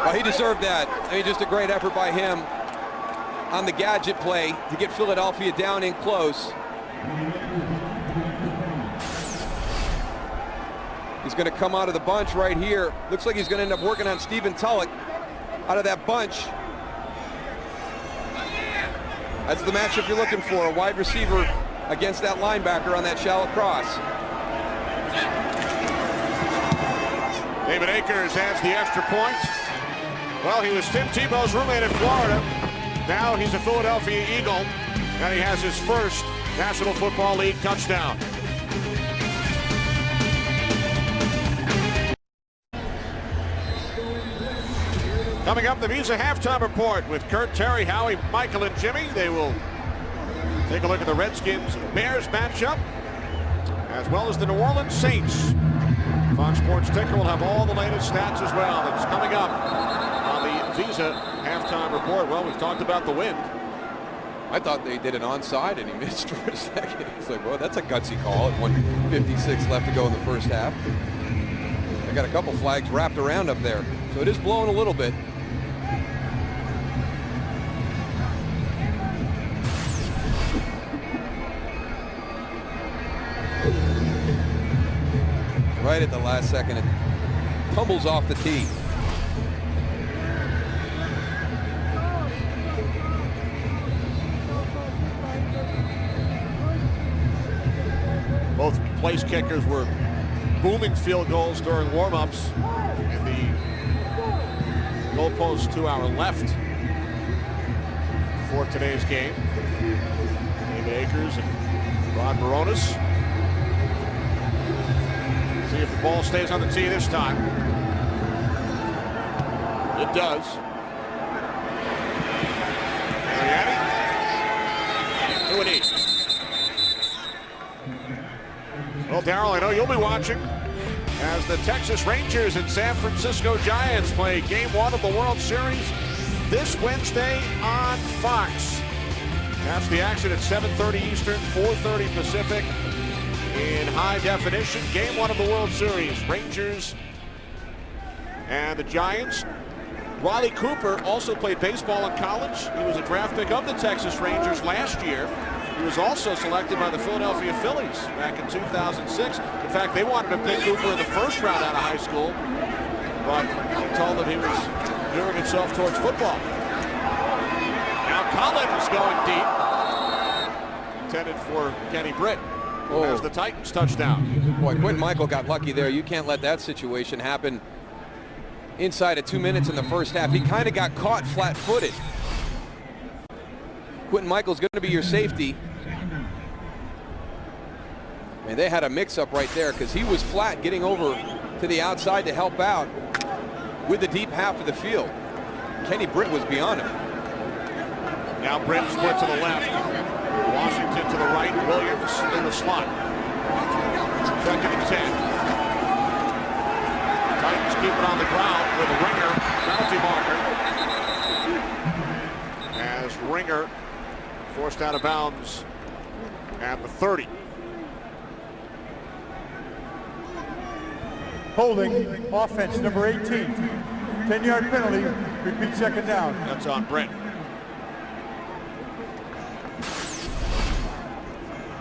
Well, he deserved that. I mean, just a great effort by him on the gadget play to get Philadelphia down in close. He's going to come out of the bunch right here. Looks like he's going to end up working on Stephen Tulloch out of that bunch. That's the matchup you're looking for, a wide receiver against that linebacker on that shallow cross. David Akers adds the extra point. Well, he was Tim Tebow's roommate in Florida. Now he's a Philadelphia Eagle, and he has his first National Football League touchdown. Coming up, the Visa Halftime Report with Kurt, Terry, Howie, Michael, and Jimmy. They will take a look at the Redskins-Bears matchup, as well as the New Orleans Saints. Fox Sports Ticker will have all the latest stats as well. That's coming up on the Visa Halftime Report. Well, we've talked about the wind. I thought they did an onside, and he missed for a second. It's like, well, that's a gutsy call at 1:56 left to go in the first half. I got a couple flags wrapped around up there, so it is blowing a little bit. Right at the last second, it tumbles off the tee. Both place kickers were booming field goals during warm-ups. And the goalpost to our left for today's game. David Akers and Rod Baronis. See if the ball stays on the tee this time. It does. Mariani. 2-8. Well, Darrell, I know you'll be watching as the Texas Rangers and San Francisco Giants play Game 1 of the World Series this Wednesday on Fox. That's the action at 7:30 Eastern, 4:30 Pacific. In high definition, Game 1 of the World Series. Rangers and the Giants. Riley Cooper also played baseball in college. He was a draft pick of the Texas Rangers last year. He was also selected by the Philadelphia Phillies back in 2006. In fact, they wanted to pick Cooper in the first round out of high school, but he told them he was gearing himself towards football. Now Collins going deep. Intended for Kenny Britt, who has the Titans touchdown. Boy, Quinton Michael got lucky there. You can't let that situation happen inside of 2 minutes in the first half. He kind of got caught flat-footed. Quinton Michael's going to be your safety. And they had a mix-up right there because he was flat getting over to the outside to help out with the deep half of the field. Kenny Britt was beyond him. Now Britt split to the left. Washington to the right. Williams in the slot. Second and 10. Titans keep it on the ground with Ringer, penalty marker. As Ringer forced out of bounds at the 30. Holding, offense number 18. 10-yard penalty, repeat second down. That's on Britt.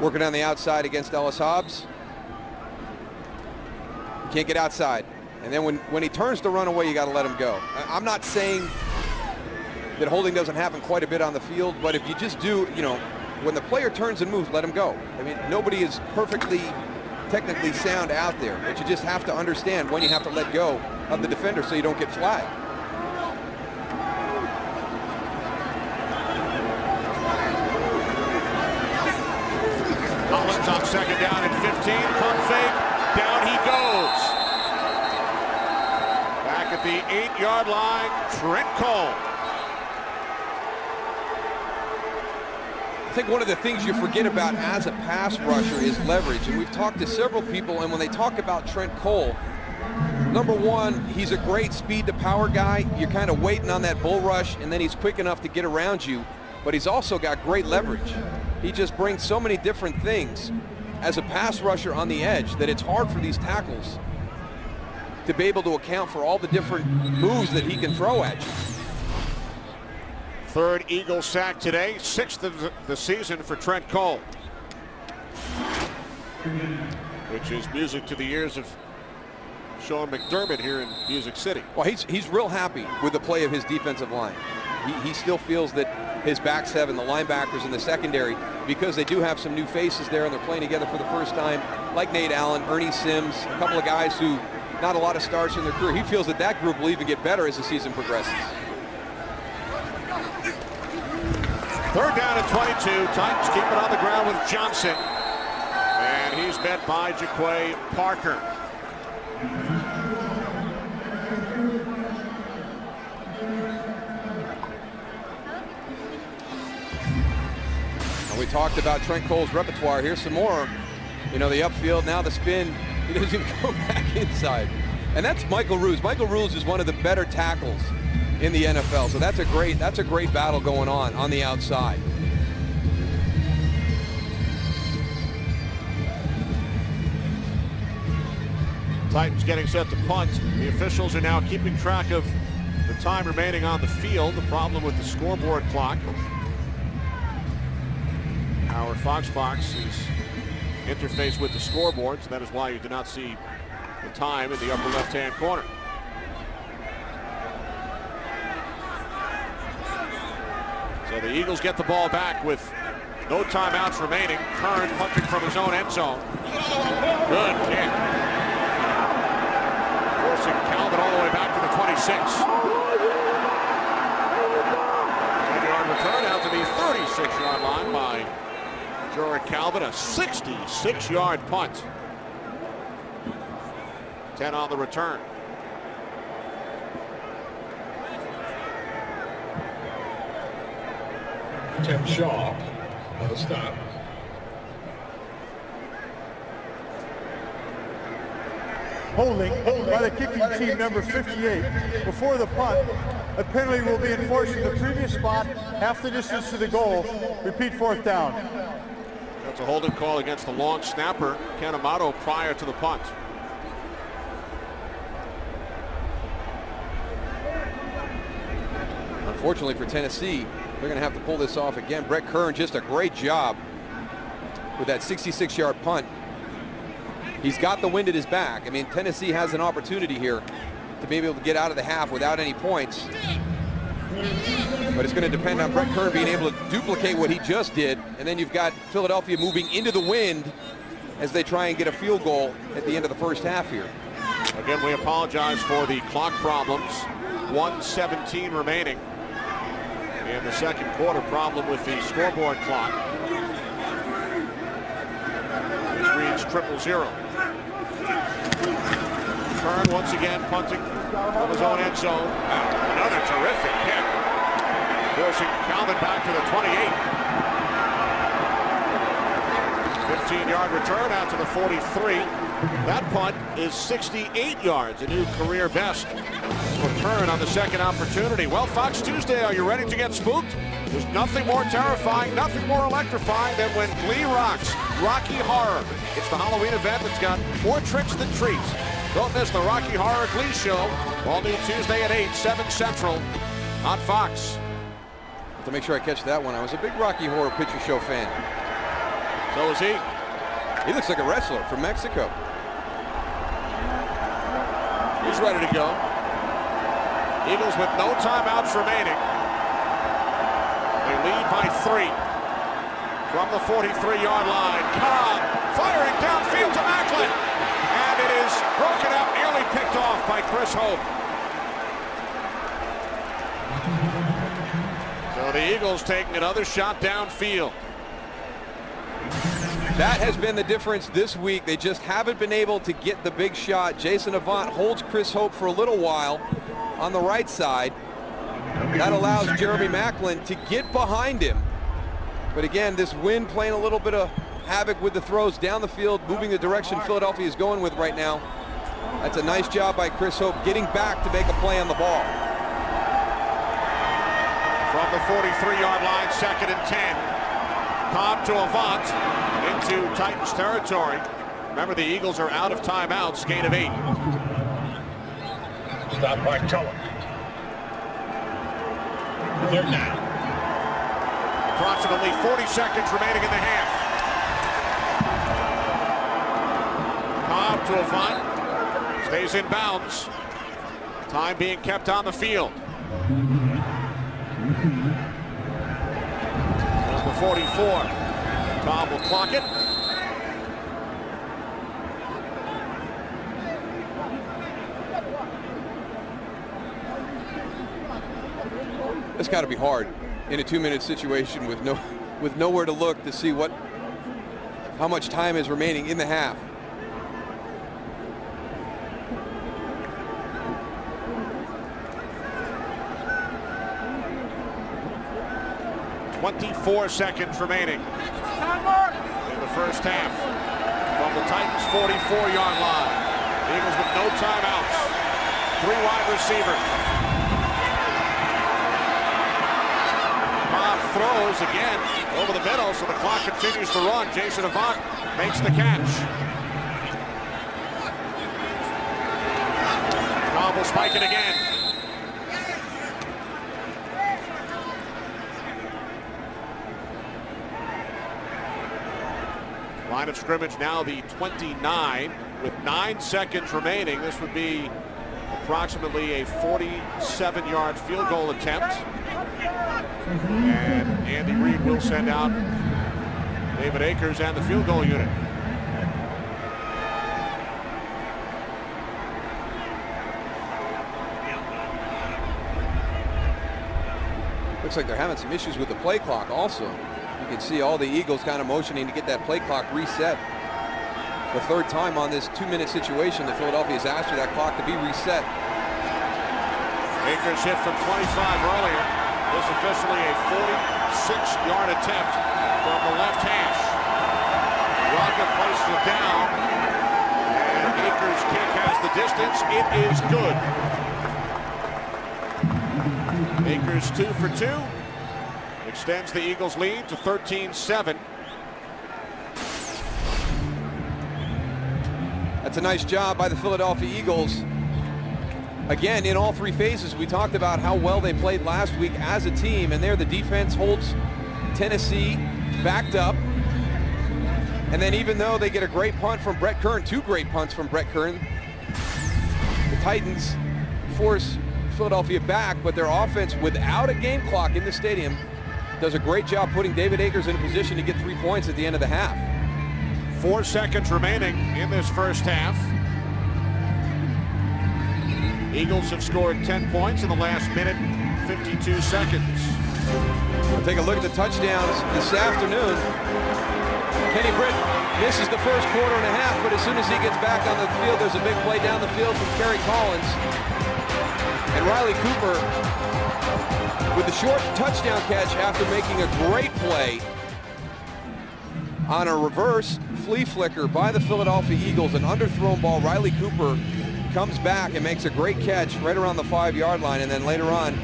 Working on the outside against Ellis Hobbs. You can't get outside. And then when he turns to run away, you got to let him go. I'm not saying that holding doesn't happen quite a bit on the field, but if you just do, you know, when the player turns and moves, let him go. I mean, nobody is perfectly technically sound out there, but you just have to understand when you have to let go of the defender so you don't get flagged. Collins on second down at 15. Pump fake. Down he goes. Back at the 8-yard line, Trent Cole. I think one of the things you forget about as a pass rusher is leverage. And we've talked to several people, and when they talk about Trent Cole, number one, he's a great speed to power guy. You're kind of waiting on that bull rush, and then he's quick enough to get around you. But he's also got great leverage. He just brings so many different things as a pass rusher on the edge that it's hard for these tackles to be able to account for all the different moves that he can throw at you. Third Eagle sack today, 6th of the season for Trent Cole, which is music to the ears of Sean McDermott here in Music City. Well, he's real happy with the play of his defensive line. He still feels that his back seven, the linebackers in the secondary, because they do have some new faces there and they're playing together for the first time, like Nate Allen, Ernie Sims, a couple of guys who not a lot of starts in their career. He feels that that group will even get better as the season progresses. Third down at 22. Titans keep it on the ground with Johnson. And he's met by Jaquay Parker. And we talked about Trent Cole's repertoire. Here's some more. You know, the upfield, now the spin. He doesn't even go back inside. And that's Michael Ruse. Michael Ruse is one of the better tackles in the NFL. So that's a great battle going on the outside. Titans getting set to punt. The officials are now keeping track of the time remaining on the field. The problem with the scoreboard clock. Our Fox box is interfaced with the scoreboard, so that is why you do not see the time in the upper left-hand corner. So the Eagles get the ball back with no timeouts remaining. Kern punching from his own end zone. Good kick. Forcing Calvin all the way back to the 26. 10-yard return out to the 36-yard line by Jordan Calvin. A 66-yard punt. 10 on the return. Tim Shaw on the stop. Holding by the kicking team, number 58. Before the punt, a penalty will be enforced in the previous spot, half the distance to the goal. Repeat, fourth down. That's a holding call against the long snapper, Ken Amato, prior to the punt. Fortunately for Tennessee, they're going to have to pull this off again. Brett Kern, just a great job with that 66-yard punt. He's got the wind at his back. I mean, Tennessee has an opportunity here to be able to get out of the half without any points. But it's going to depend on Brett Kern being able to duplicate what he just did. And then you've got Philadelphia moving into the wind as they try and get a field goal at the end of the first half here. Again, we apologize for the clock problems. 1:17 remaining in the second quarter. Problem with the scoreboard clock, which reads 0-0. Kern once again punting from his own end zone. Another terrific hit, forcing Calvin back to the 28. 15-yard return out to the 43. That punt is 68 yards, a new career best for Kern on the second opportunity. Well, Fox Tuesday, are you ready to get spooked? There's nothing more terrifying, nothing more electrifying than when Glee rocks Rocky Horror. It's the Halloween event that's got more tricks than treats. Don't miss the Rocky Horror Glee Show, all new Tuesday at 8, 7 Central on Fox. To make sure I catch that one, I was a big Rocky Horror Picture Show fan. So is he. He looks like a wrestler from Mexico. He's ready to go. Eagles with no timeouts remaining. They lead by 3 from the 43-yard line. Cobb firing downfield to Macklin. And it is broken up, nearly picked off by Chris Hope. So the Eagles taking another shot downfield. That has been the difference this week. They just haven't been able to get the big shot. Jason Avant holds Chris Hope for a little while on the right side. That allows Jeremy Macklin to get behind him. But again, this wind playing a little bit of havoc with the throws down the field, moving the direction Philadelphia is going with right now. That's a nice job by Chris Hope getting back to make a play on the ball. From the 43-yard line, 2nd and 10. Cobb to Avant into Titans territory. Remember, the Eagles are out of timeouts, gain of 8. Stop by Tulloch. They're now. Approximately 40 seconds remaining in the half. Cobb to Avant. Stays in bounds. Time being kept on the field. Number 44. Cobb will clock it. It's got to be hard in a 2-minute situation with nowhere to look to see how much time is remaining in the half. .24 seconds remaining in the first half from the Titans' 44-yard line. The Eagles with no timeouts. 3 wide receivers. Cobb throws again over the middle, so the clock continues to run. Jason Avant makes the catch. Cobb will spike it again. Line of scrimmage now the 29 with 9 seconds remaining. This would be approximately a 47-yard field goal attempt. And Andy Reid will send out David Akers and the field goal unit. Looks like they're having some issues with the play clock also. You can see all the Eagles kind of motioning to get that play clock reset. The 3rd time on this 2-minute situation that Philadelphia has asked for that clock to be reset. Akers hit from 25 earlier. This officially a 46-yard attempt from the left hash. Rocket places it down. And Akers' kick has the distance. It is good. Akers 2 for 2. Extends the Eagles' lead to 13-7. That's a nice job by the Philadelphia Eagles again, in all three phases, we talked about how well they played last week as a team, and there the defense holds Tennessee backed up. And then even though they get a great punt from Brett Kern, 2 great punts from Brett Kern, the Titans force Philadelphia back, but their offense, without a game clock in the stadium, does a great job putting David Akers in a position to get 3 points at the end of the half. 4 seconds remaining in this first half. Eagles have scored 10 points in the last minute, 52 seconds. We'll take a look at the touchdowns this afternoon. Kenny Britt misses the first quarter and a half, but as soon as he gets back on the field, there's a big play down the field from Kerry Collins. And Riley Cooper with the short touchdown catch after making a great play on a reverse flea flicker by the Philadelphia Eagles, an underthrown ball. Riley Cooper comes back and makes a great catch right around the 5-yard line, and then later on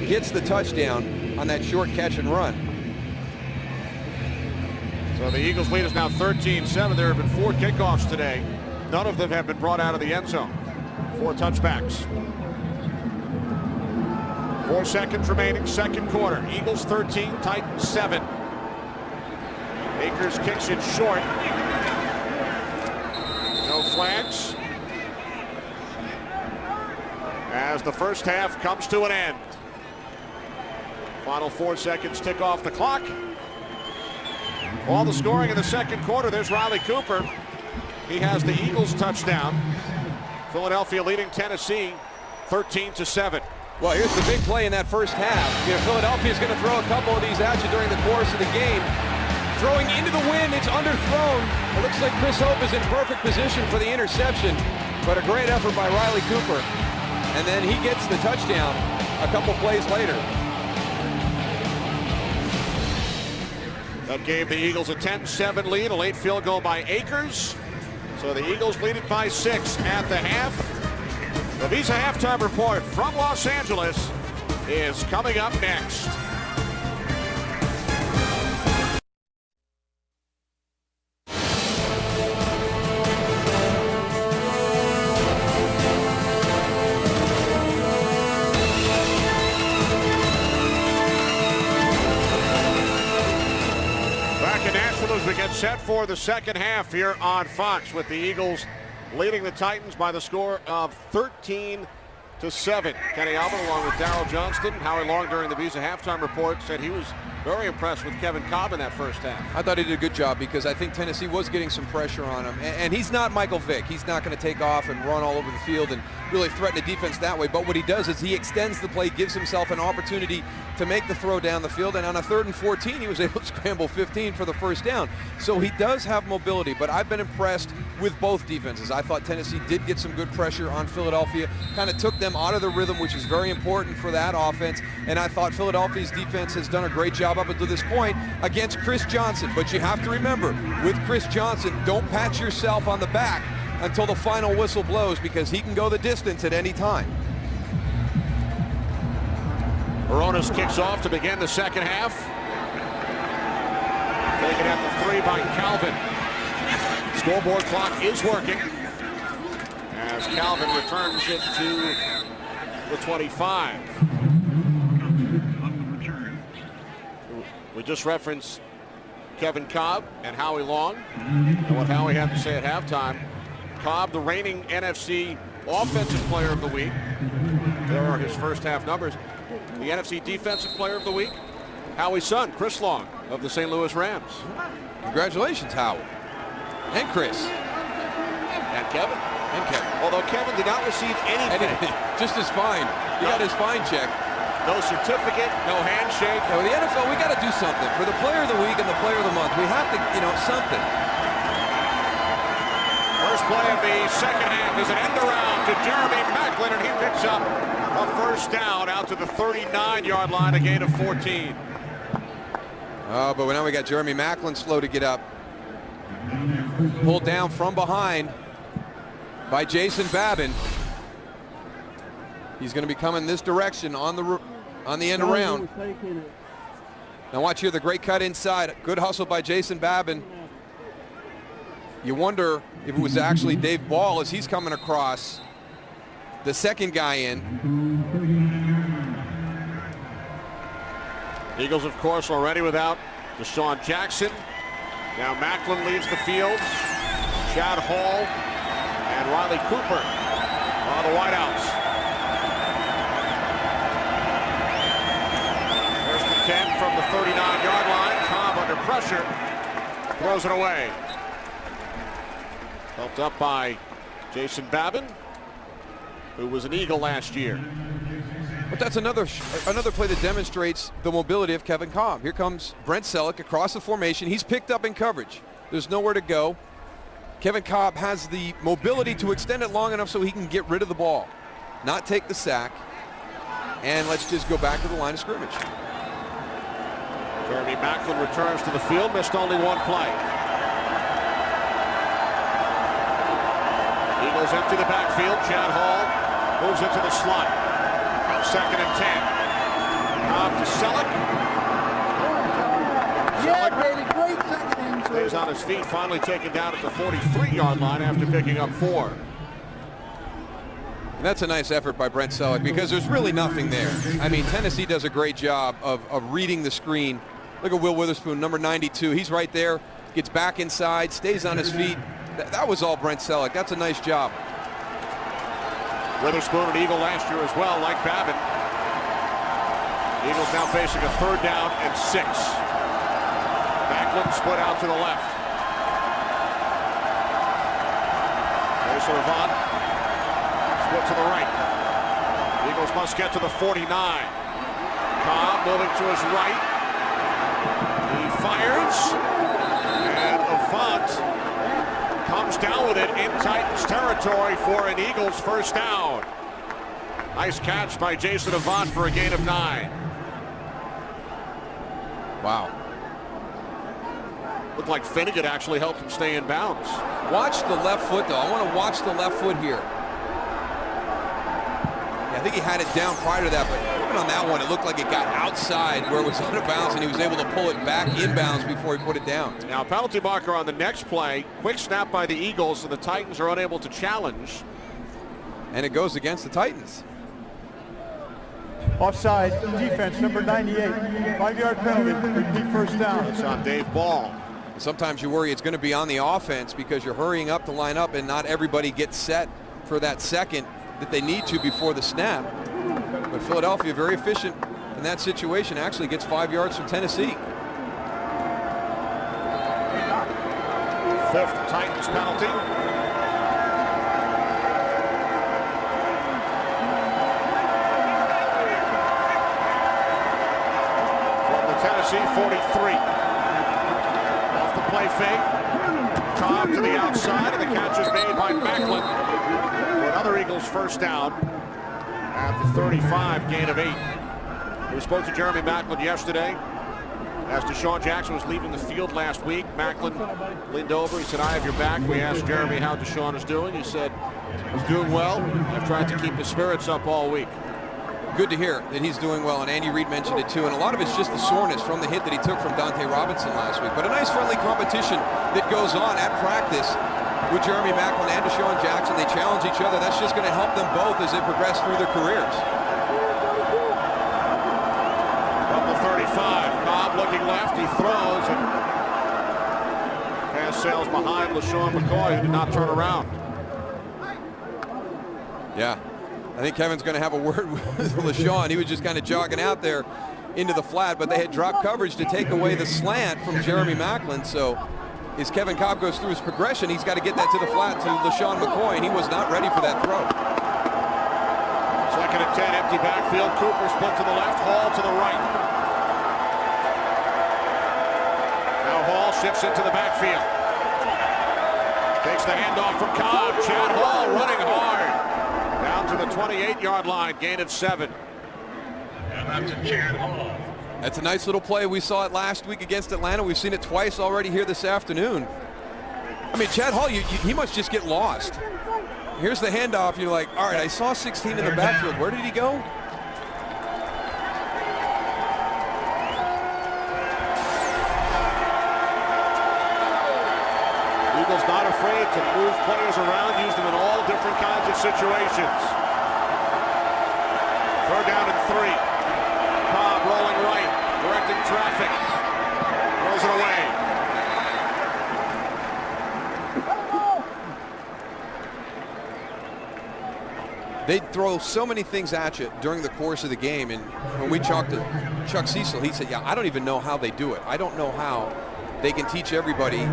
gets the touchdown on that short catch and run. So the Eagles lead is now 13-7. There have been 4 kickoffs today. None of them have been brought out of the end zone. 4 touchbacks. 4 seconds remaining, second quarter. Eagles 13, Titans 7. Akers kicks it short. No flags. As the first half comes to an end. Final 4 seconds tick off the clock. All the scoring in the second quarter. There's Riley Cooper. He has the Eagles touchdown. Philadelphia leading Tennessee 13-7. Well, here's the big play in that first half. You know, Philadelphia's going to throw a couple of these at you during the course of the game. Throwing into the wind, it's underthrown. It looks like Chris Hope is in perfect position for the interception, but a great effort by Riley Cooper. And then he gets the touchdown a couple plays later. That gave the Eagles a 10-7 lead, a late field goal by Akers. So the Eagles lead it by 6 at the half. The Visa Halftime Report from Los Angeles is coming up next. Back in Nashville as we get set for the second half here on Fox, with the Eagles leading the Titans by the score of 13-7. Kenny Albert along with Darryl Johnston. Howie Long during the Visa Halftime Report said he was very impressed with Kevin Cobb in that first half. I thought he did a good job because I think Tennessee was getting some pressure on him. And he's not Michael Vick. He's not going to take off and run all over the field and really threaten the defense that way. But what he does is he extends the play, gives himself an opportunity to make the throw down the field. And on a 3rd and 14, he was able to scramble 15 for the first down. So he does have mobility, but I've been impressed with both defenses. I thought Tennessee did get some good pressure on Philadelphia, kind of took them out of the rhythm, which is very important for that offense. And I thought Philadelphia's defense has done a great job up until this point against Chris Johnson. But you have to remember, with Chris Johnson, don't pat yourself on the back until the final whistle blows, because he can go the distance at any time. Barones kicks off to begin the second half. Taken at the 3 by Calvin. Scoreboard clock is working as Calvin returns it to the 25. We just referenced Kevin Cobb and Howie Long and what Howie had to say at halftime. Cobb, the reigning NFC Offensive Player of the Week. There are his first half numbers. The NFC Defensive Player of the Week, Howie's son, Chris Long of the St. Louis Rams. Congratulations, Howie. And Chris. And Kevin. And Kevin. Although Kevin did not receive anything. Just his fine. He got his fine check. No certificate, no handshake. Yeah, with the NFL, we got to do something. For the Player of the Week and the Player of the Month, we have to, something. First play of the second half is an end around to Jeremy Maclin, and he picks up a first down out to the 39-yard line, a gain of 14. Oh, but now we got Jeremy Maclin slow to get up. Pulled down from behind by Jason Babin. He's going to be coming this direction on the end around. Now watch here, the great cut inside. Good hustle by Jason Babin. You wonder if it was actually Dave Ball as he's coming across. the second guy in. Eagles, of course, already without DeSean Jackson. Now Macklin leads the field. Chad Hall and Riley Cooper are the wideouts. First and 10 from the 39-yard line. Cobb under pressure. Throws it away. Helped up by Jason Babin, who was an Eagle last year. But that's another play that demonstrates the mobility of Kevin Cobb. Here comes Brent Selleck across the formation. He's picked up in coverage. There's nowhere to go. Kevin Cobb has the mobility to extend it long enough so he can get rid of the ball, not take the sack, and let's just go back to the line of scrimmage. Jeremy Macklin returns to the field, missed only one play. Eagles empty the backfield. Chad Hall moves into the slot. Second and 10. Cobb to Selleck. Selleck stays on his feet, finally taken down at the 43-yard line after picking up 4. And that's a nice effort by Brent Selleck because there's really nothing there. I mean, Tennessee does a great job of reading the screen. Look at Will Witherspoon, number 92. He's right there, gets back inside, stays on his feet. That was all Brent Selleck. That's a nice job. Witherspoon, an Eagle last year as well, like Babin. Eagles now facing a 3rd down and 6. Macklin split out to the left. Jason Avant split to the right. Eagles must get to the 49. Cobb moving to his right. He fires. And Avant comes down with it in Titans territory for an Eagles first down. Nice catch by Jason Avant for a gain of 9. Wow. Looked like Finnegan actually helped him stay in bounds. Watch the left foot, though. I want to watch the left foot here. Yeah, I think he had it down prior to that, but even on that one, it looked like it got outside where it was out of bounds, and he was able to pull it back inbounds before he put it down. Now, penalty marker on the next play. Quick snap by the Eagles, and the Titans are unable to challenge. And it goes against the Titans. Offside defense, number 98. 5-yard penalty, repeat first down. It's on Dave Ball. Sometimes you worry it's going to be on the offense because you're hurrying up to line up and not everybody gets set for that second that they need to before the snap. But Philadelphia, very efficient in that situation, actually gets 5 yards from Tennessee. 5th Titans penalty. From the Tennessee 43. Off the play fake. Cobb to the outside, and the catch is made by Macklin. Another Eagles first down at the 35, gain of 8. We spoke to Jeremy Macklin yesterday. As DeSean Jackson was leaving the field last week, Macklin leaned over. He said, "I have your back." We asked Jeremy how DeSean is doing. He said, "He's doing well. I've tried to keep his spirits up all week." Good to hear that he's doing well, and Andy Reid mentioned it too. And a lot of it's just the soreness from the hit that he took from Dante Robinson last week. But a nice friendly competition that goes on at practice with Jeremy Macklin and DeSean Jackson. They challenge each other. That's just going to help them both as they progress through their careers. From the 35, Cobb looking left. He throws, and pass sails behind LaShawn McCoy, who did not turn around. Yeah, I think Kevin's going to have a word with LaShawn. He was just kind of jogging out there into the flat, but they had dropped coverage to take away the slant from Jeremy Macklin. So as Kevin Cobb goes through his progression, he's got to get that to the flat to LaShawn McCoy, and he was not ready for that throw. 2nd and 10, empty backfield. Cooper split to the left, Hall to the right. Now Hall shifts into the backfield. Takes the handoff from Cobb. Chad Hall running hard. Down to the 28-yard line, gain of 7. And that's a Chad Hall. That's a nice little play. We saw it last week against Atlanta. We've seen it twice already here this afternoon. I mean, Chad Hall, he must just get lost. Here's the handoff. You're like, all right, I saw 16 in the backfield. Where did he go? Eagles not afraid to move players around, use them in all different kinds of situations. Third down and 3. Cobb rolling right, directing traffic. Throws it away. They'd throw so many things at you during the course of the game, and when we talked to Chuck Cecil, he said, yeah, I don't even know how they do it. I don't know how they can teach everybody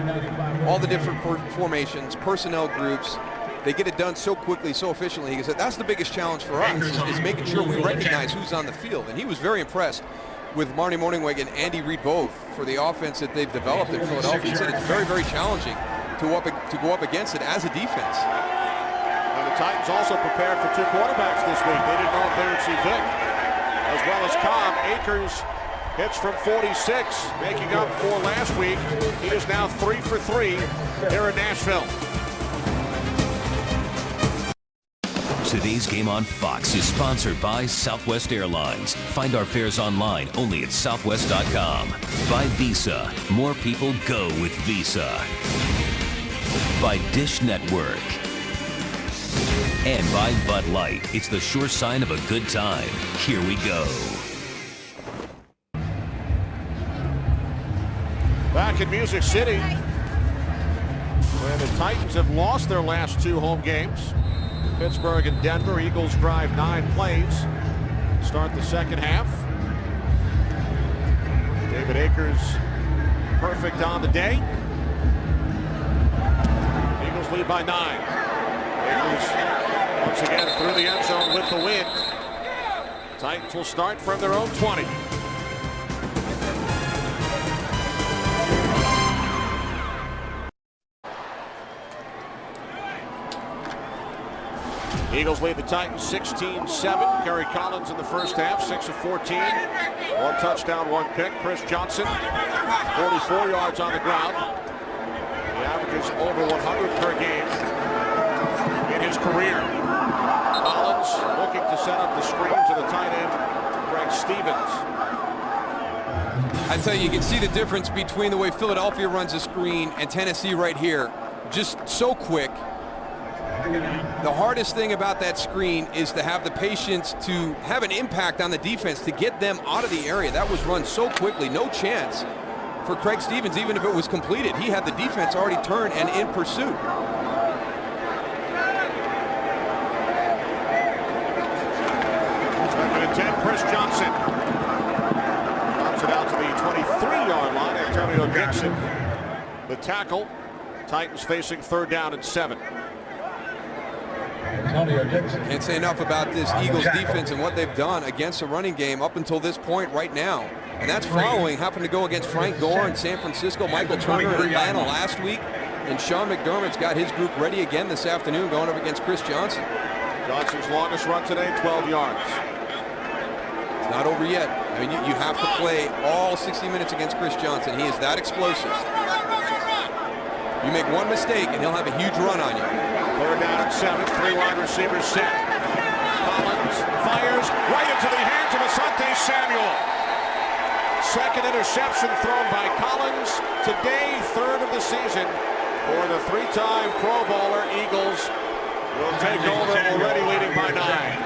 all the different formations, personnel groups. They get it done so quickly, so efficiently. He said, that's the biggest challenge for us, is making sure we recognize who's on the field. And he was very impressed with Marty Mornhinweg and Andy Reid both for the offense that they've developed in Philadelphia. He said it's very, very challenging to go up against it as a defense. And the Titans also prepared for 2 quarterbacks this week. They didn't know if they would see Vic as well as Cobb. Akers hits from 46, making up for last week. He is now 3 for 3 here in Nashville. Today's Game on Fox is sponsored by Southwest Airlines. Find our fares online only at southwest.com. By Visa. More people go with Visa. By Dish Network. And by Bud Light. It's the sure sign of a good time. Here we go. Back in Music City, where the Titans have lost their last 2 home games. Pittsburgh and Denver. Eagles drive 9 plays. Start the second half. David Akers perfect on the day. Eagles lead by 9. Akers once again through the end zone with the win. Titans will start from their own 20. Eagles lead the Titans 16-7. Gary Collins in the first half, 6 of 14. 1 touchdown, 1 pick. Chris Johnson, 44 yards on the ground. He averages over 100 per game in his career. Collins looking to set up the screen to the tight end, Greg Stevens. I tell you can see the difference between the way Philadelphia runs a screen and Tennessee right here. Just so quick. The hardest thing about that screen is to have the patience to have an impact on the defense, to get them out of the area. That was run so quickly, no chance for Craig Stevens, even if it was completed. He had the defense already turned and in pursuit. Second and 10, Chris Johnson. Drops it out to the 23-yard line. Antonio Dixon, the tackle. Titans facing 3rd down and 7. Can't say enough about this Eagles defense and what they've done against the running game up until this point right now. And that's following having to go against Frank Gore in San Francisco, Michael Turner in Atlanta last week. And Sean McDermott's got his group ready again this afternoon going up against Chris Johnson. Johnson's longest run today, 12 yards. It's not over yet. I mean, you have to play all 60 minutes against Chris Johnson. He is that explosive. You make one mistake and he'll have a huge run on you. 3rd down and 7, 3 wide receivers set. Collins fires right into the hands of Asante Samuel. Second interception thrown by Collins. Today, 3rd of the season for the 3-time Pro Bowler. Eagles will take over, already leading by 9.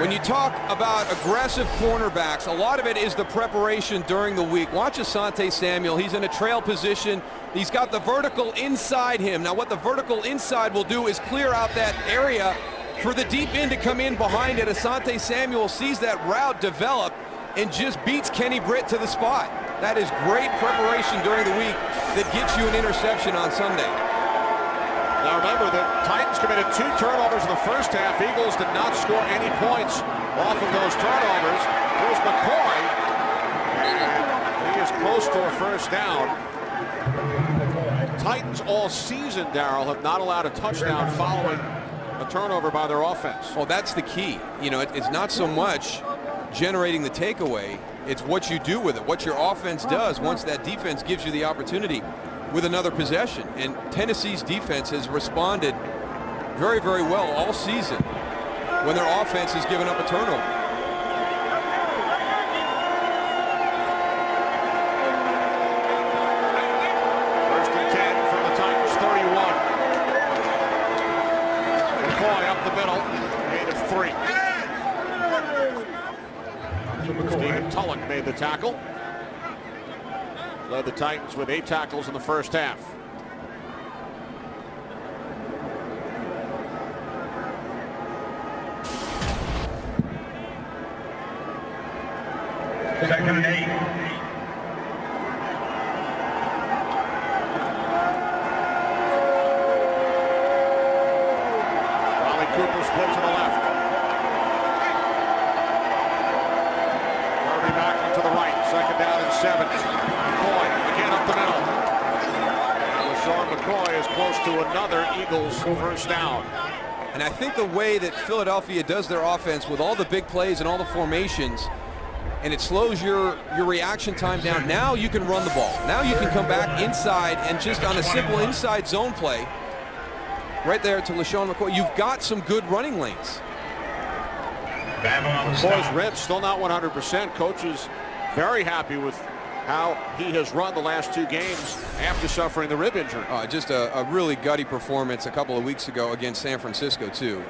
When you talk about aggressive cornerbacks, a lot of it is the preparation during the week. Watch Asante Samuel. He's in a trail position. He's got the vertical inside him. Now, what the vertical inside will do is clear out that area for the deep end to come in behind it. Asante Samuel sees that route develop and just beats Kenny Britt to the spot. That is great preparation during the week that gets you an interception on Sunday. Now remember, the Titans committed 2 turnovers in the first half. Eagles did not score any points off of those turnovers. Here's McCoy. He is close to a first down. Titans all season, Darryl, have not allowed a touchdown following a turnover by their offense. Well, that's the key. You know, it's not so much generating the takeaway. It's what you do with it, what your offense does once that defense gives you the opportunity with another possession. And Tennessee's defense has responded very, very well all season when their offense has given up a turnover. First and 10 from the Titans 31. McCoy up the middle, gain of 3. Pollock made the tackle. Led the Titans with 8 tackles in the first half. Second and 8. Riley Cooper split to the left. Murray back to the right. Second down and 7. McCoy again up the middle. And LaShawn McCoy is close to another Eagles first down. And I think the way that Philadelphia does their offense with all the big plays and all the formations, and it slows your reaction time down. Now you can run the ball. Now you can come back inside and just on a simple inside zone play, right there to LaShawn McCoy, you've got some good running lanes. McCoy's ribs still not 100%. Coach is very happy with how he has run the last 2 games after suffering the rib injury. Just a really gutty performance a couple of weeks ago against San Francisco too.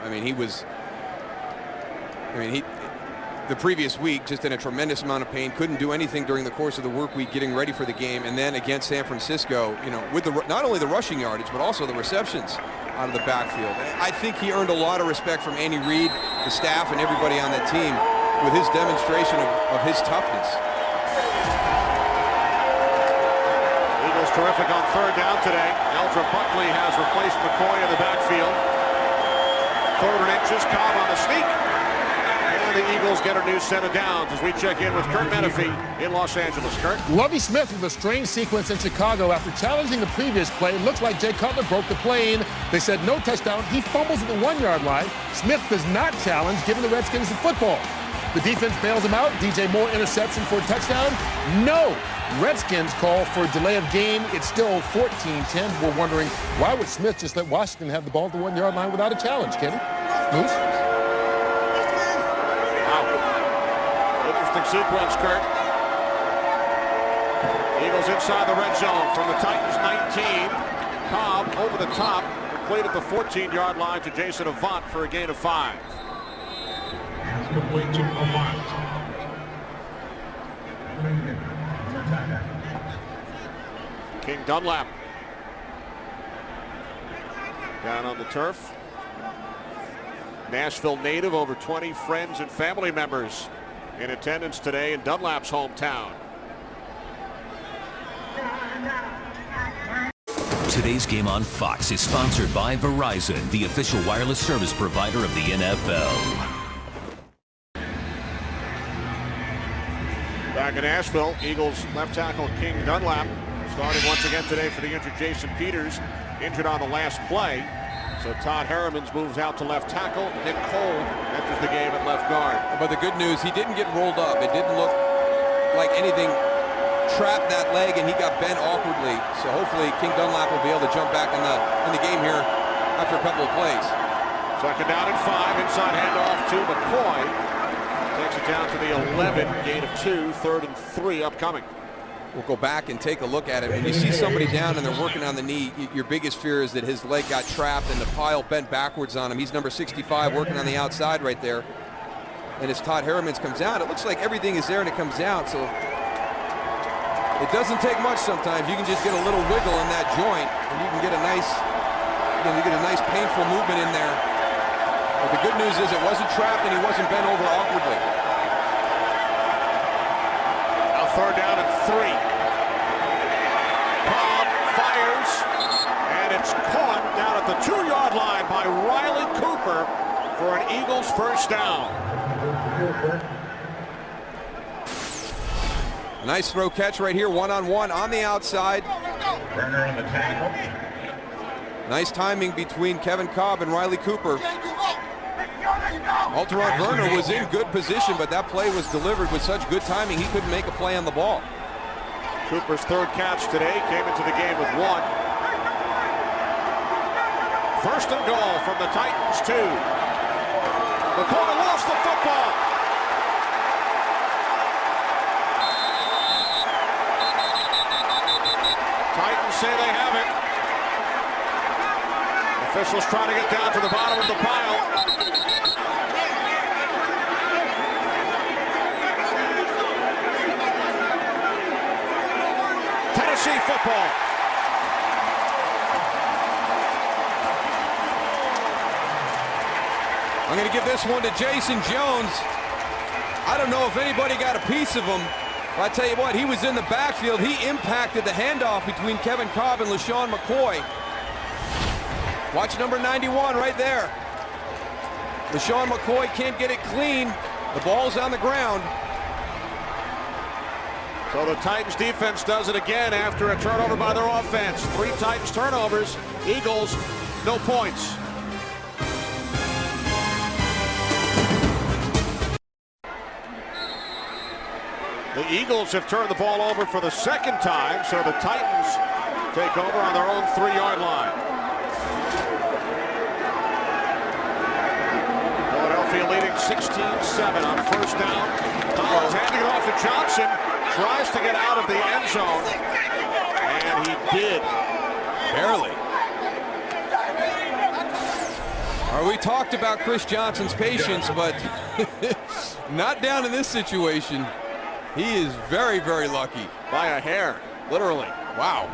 The previous week, just in a tremendous amount of pain, couldn't do anything during the course of the work week getting ready for the game, and then against San Francisco, with not only the rushing yardage, but also the receptions out of the backfield. I think he earned a lot of respect from Andy Reid, the staff, and everybody on that team with his demonstration of his toughness. Eagles terrific on third down today. Eldra Buckley has replaced McCoy in the backfield. 3rd and inches, Cobb on the sneak. And the Eagles get a new set of downs as we check in with Kurt Menefee in Los Angeles. Kurt? Lovie Smith with a strange sequence in Chicago after challenging the previous play. It looked like Jay Cutler broke the play in. They said no touchdown. He fumbles at the 1-yard line. Smith does not challenge, giving the Redskins the football. The defense bails him out. DJ Moore interception for a touchdown. No. Redskins call for delay of game. It's still 14-10. We're wondering, why would Smith just let Washington have the ball at the 1-yard line without a challenge, Kenny? Moose? Interesting sequence, Kurt. Eagles inside the red zone from the Titans 19. Cobb over the top, complete at the 14-yard line to Jason Avant for a gain of 5. Complete to Avant. King Dunlap down on the turf. Nashville native, over 20 friends and family members in attendance today in Dunlap's hometown. Today's game on Fox is sponsored by Verizon, the official wireless service provider of the NFL. Back in Nashville, Eagles left tackle King Dunlap starting once again today for the injured Jason Peters, injured on the last play. So Todd Herremans moves out to left tackle. Nick Cole enters the game at left guard. But the good news, he didn't get rolled up. It didn't look like anything trapped that leg, and he got bent awkwardly. So hopefully King Dunlap will be able to jump back in the game here after a couple of plays. Second down and 5. Inside handoff to McCoy. Takes it down to the 11. Gain of 2. 3rd and 3 upcoming. We'll go back and take a look at it. When you see somebody down and they're working on the knee, your biggest fear is that his leg got trapped and the pile bent backwards on him. He's number 65 working on the outside right there. And as Todd Herremans comes out, it looks like everything is there and it comes down. So it doesn't take much sometimes. You can just get a little wiggle in that joint and you can get a nice, painful movement in there. But the good news is it wasn't trapped and he wasn't bent over awkwardly. Now 3rd down and 3. Cobb fires, and it's caught down at the 2-yard line by Riley Cooper for an Eagles first down. Nice throw catch right here, one-on-one on the outside. Burner on the tackle. Nice timing between Kevin Cobb and Riley Cooper. Alteron Werner was in good position, but that play was delivered with such good timing he couldn't make a play on the ball. Cooper's 3rd catch today, came into the game with 1. 1st and goal from the Titans 2. McCoy lost the football. Titans say they have it. Officials trying to get down to the bottom of the pile. football. I'm going to give this one to Jason Jones. I don't know if anybody got a piece of him. But I tell you what, he was in the backfield. He impacted the handoff between Kevin Kolb and LeSean McCoy. Watch number 91 right there. LeSean McCoy can't get it clean. The ball's on the ground. So the Titans defense does it again after a turnover by their offense. 3 Titans turnovers. Eagles, no points. The Eagles have turned the ball over for the second time, so the Titans take over on their own 3-yard line. Philadelphia leading 16-7 on first down. Collins handing it off to Johnson. Tries to get out of the end zone, and he did. Barely. We talked about Chris Johnson's patience, but not down in this situation. He is very, very lucky. By a hair, literally. Wow.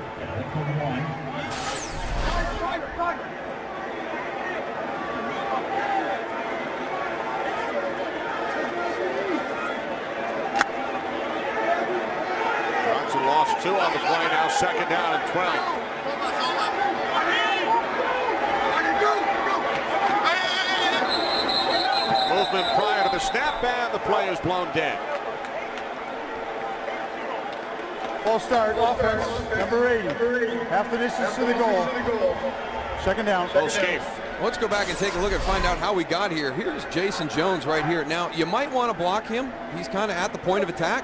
Johnson lost 2 on the play, now second down and 12. Movement prior to the snap, and the play is blown dead. False start, offense, number 80. Half the distance to the goal. Second down. Scaife. Let's go back and take a look and find out how we got here. Here's Jason Jones right here. Now, you might want to block him. He's kind of at the point of attack.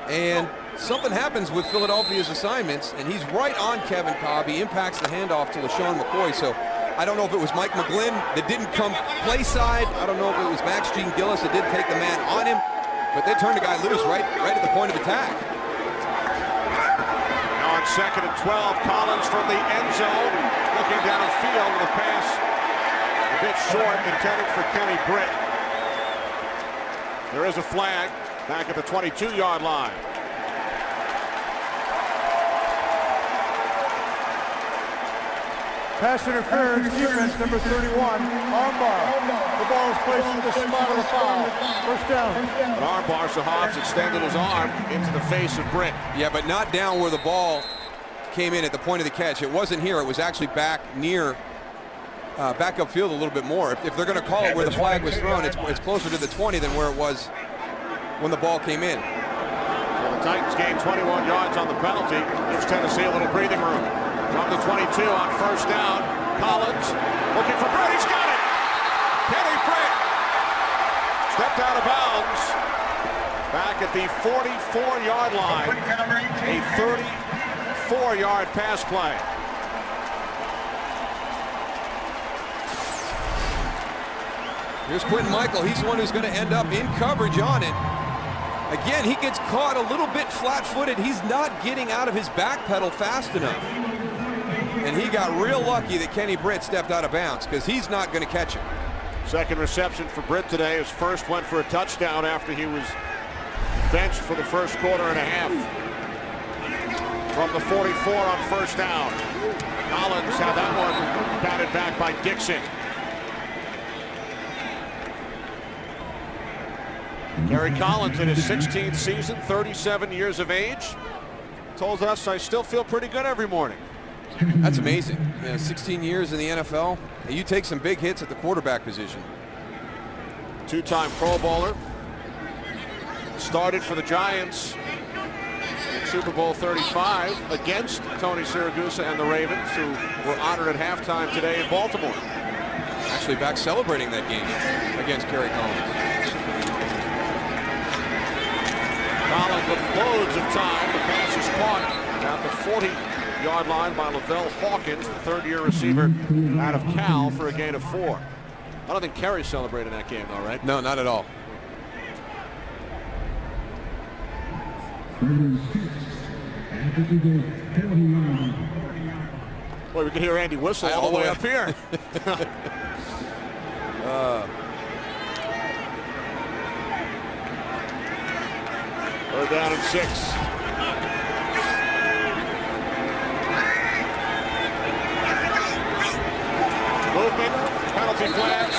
And something happens with Philadelphia's assignments, and he's right on Kevin Kolb. He impacts the handoff to LeSean McCoy. So I don't know if it was Mike McGlynn that didn't come play side. I don't know if it was Max Gene Gillis that didn't take the man on him. But they turned the guy loose right at the point of attack. On second and 12, Collins from the end zone, looking downfield with a pass a bit short, intended for Kenny Britt. There is a flag back at the 22-yard line. Pass interference, defense number 31, armbar. The ball is placed in the spot of the foul. First down. But armbar, so Hobbs extended his arm into the face of Britt. Yeah, but not down where the ball came in at the point of the catch. It wasn't here. It was actually back near, back upfield a little bit more. If they're going to call it where the flag was thrown, it's closer to the 20 than where it was when the ball came in. Well, the Titans gained 21 yards on the penalty. Gives Tennessee a little breathing room. From the 22 on first down, Collins looking for Britt. He's got it. Kenny Britt stepped out of bounds back at the 44-yard line. A 34-yard pass play. Here's Quentin Michael. He's the one who's going to end up in coverage on it. Again, he gets caught a little bit flat-footed. He's not getting out of his back pedal fast enough. And he got real lucky that Kenny Britt stepped out of bounds because he's not going to catch him. Second reception for Britt today. His first went for a touchdown after he was benched for the first quarter and a half. From the 44 on first down. Collins had that one batted back by Dixon. Gary Collins in his 16th season, 37 years of age, told us, "I still feel pretty good every morning." That's amazing. 16 years in the NFL. You take some big hits at the quarterback position. Two-time Pro Bowler. Started for the Giants in Super Bowl 35 against Tony Siragusa and the Ravens, who were honored at halftime today in Baltimore. Actually back celebrating that game against Kerry Collins. Collins with loads of time. The pass is caught at the 40-yard line by Lavelle Hawkins, the third-year receiver out of Cal, for a gain of 4. I don't think Kerry celebrated that game, though, right? No, not at all. Boy, we can hear Andy whistle all the way up here. Third down and 6. movement, penalty flags.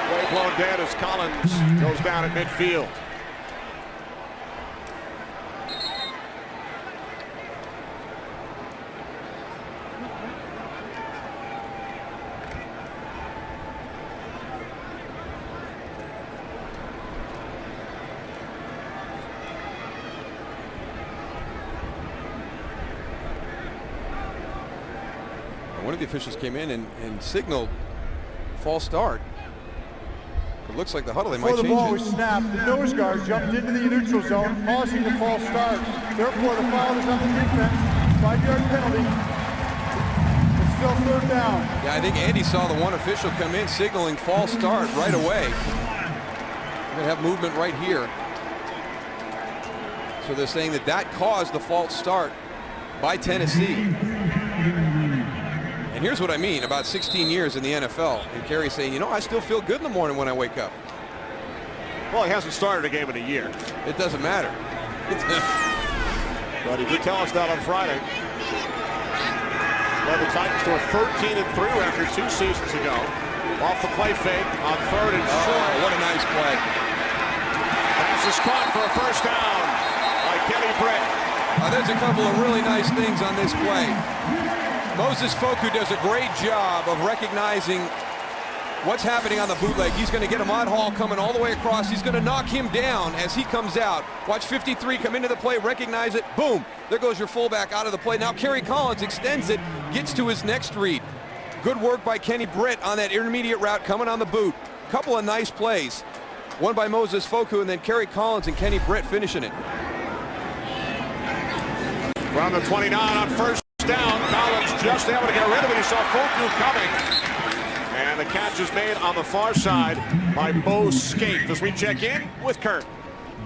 Play blown dead as Collins goes down at midfield. One of the officials came in and signaled false start. It looks like the huddle, they might Before change the ball it. was snapped, the nose guard jumped into the neutral zone, causing the false start. Therefore, the foul is on the defense. 5-yard penalty. It's still third down. Yeah, I think Andy saw the one official come in signaling false start right away. We're going to have movement right here. So they're saying that that caused the false start by Tennessee. And here's what I mean about 16 years in the NFL. And Kerry saying, you know, I still feel good in the morning when I wake up. Well, he hasn't started a game in a year. It doesn't matter. But he did tell us that on Friday. Led the Titans to a 13-3 record 2 seasons ago. Off the play fake on 3rd and short. What a nice play. Pass is caught for a first down by Kenny Britt. There's a couple of really nice things on this play. Moses Foku does a great job of recognizing what's happening on the bootleg. He's going to get Ahmad Hall coming all the way across. He's going to knock him down as he comes out. Watch 53 come into the play, recognize it, boom. There goes your fullback out of the play. Now Kerry Collins extends it, gets to his next read. Good work by Kenny Britt on that intermediate route coming on the boot. Couple of nice plays. One by Moses Foku and then Kerry Collins and Kenny Britt finishing it. From the 29 on first down, Collins just able to get rid of it. He saw Foku coming. And the catch is made on the far side by Bo Scaife as we check in with Kurt.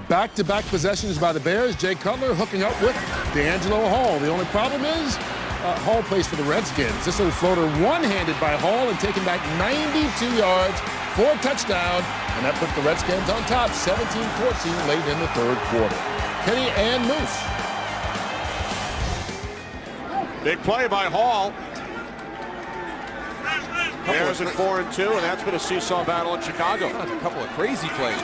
Back-to-back possessions by the Bears. Jay Cutler hooking up with D'Angelo Hall. The only problem is Hall plays for the Redskins. This little floater one-handed by Hall and taken back 92 yards for a touchdown. And that puts the Redskins on top, 17-14 late in the third quarter. Kenny and Moose. Big play by Hall. Bears at 4-2, and that's been a seesaw battle in Chicago. That's a couple of crazy plays.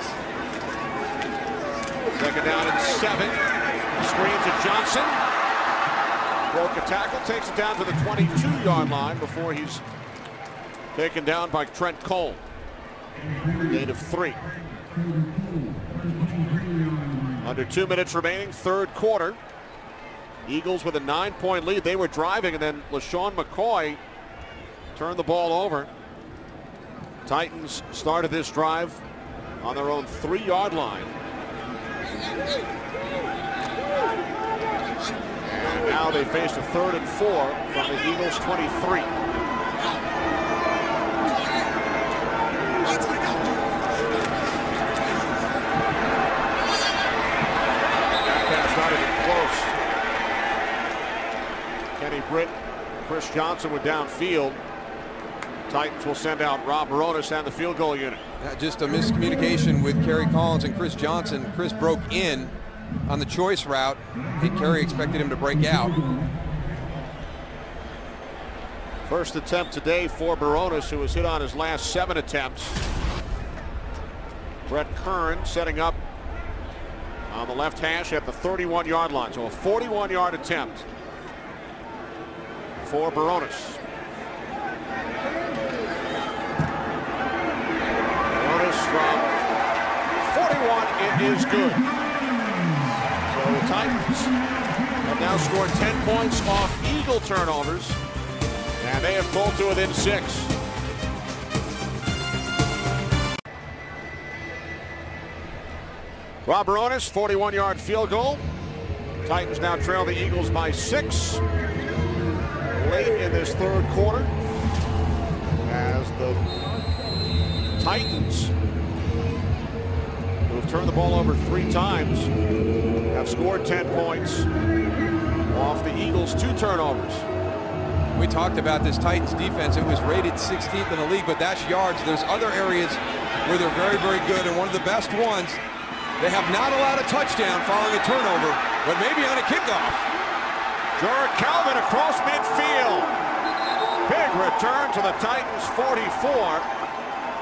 Second down and 7. Screen to Johnson. Broke a tackle, takes it down to the 22-yard line before he's taken down by Trent Cole. Gain of 3. Under 2 minutes remaining, third quarter. Eagles with a 9-point lead. They were driving, and then LaShawn McCoy turned the ball over. Titans started this drive on their own 3-yard line. And now they face a 3rd and 4 from the Eagles' 23. That pass not even close. Kenny Britt, Chris Johnson were downfield. Titans will send out Rob Baronis and the field goal unit. Just a miscommunication with Kerry Collins and Chris Johnson. Chris broke in on the choice route. And Kerry expected him to break out. First attempt today for Baronis, who was hit on his last 7 attempts. Brett Kern setting up on the left hash at the 31-yard line. So a 41-yard attempt for Baronis. Baronis from 41, it is good. So the Titans have now scored 10 points off Eagle turnovers, and they have pulled to within 6. Rob Baronis, 41-yard field goal. Titans now trail the Eagles by 6. Late in this third quarter, as the Titans, who have turned the ball over 3 times, have scored 10 points off the Eagles' 2 turnovers. We talked about this Titans defense. It was rated 16th in the league, but that's yards. There's other areas where they're very, very good, and one of the best ones, they have not allowed a touchdown following a turnover, but maybe on a kickoff. Jarrett Calvin across midfield. Big return to the Titans 44.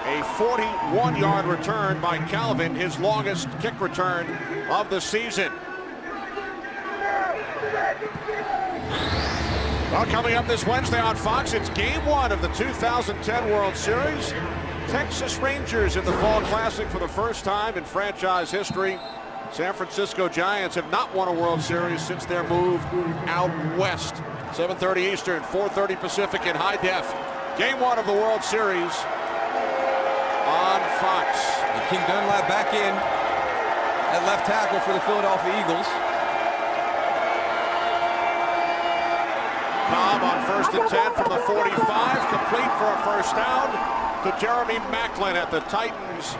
A 41-yard return by Calvin, his longest kick return of the season. Well, coming up this Wednesday on Fox, it's Game 1 of the 2010 World Series. Texas Rangers in the Fall Classic for the first time in franchise history. San Francisco Giants have not won a World Series since their move out west. 7:30 Eastern, 4:30 Pacific in high def. Game 1 of the World Series on Fox. And King Dunlap back in at left tackle for the Philadelphia Eagles. Cobb on 1st and 10 from the 45, complete for a first down to Jeremy Maclin at the Titans'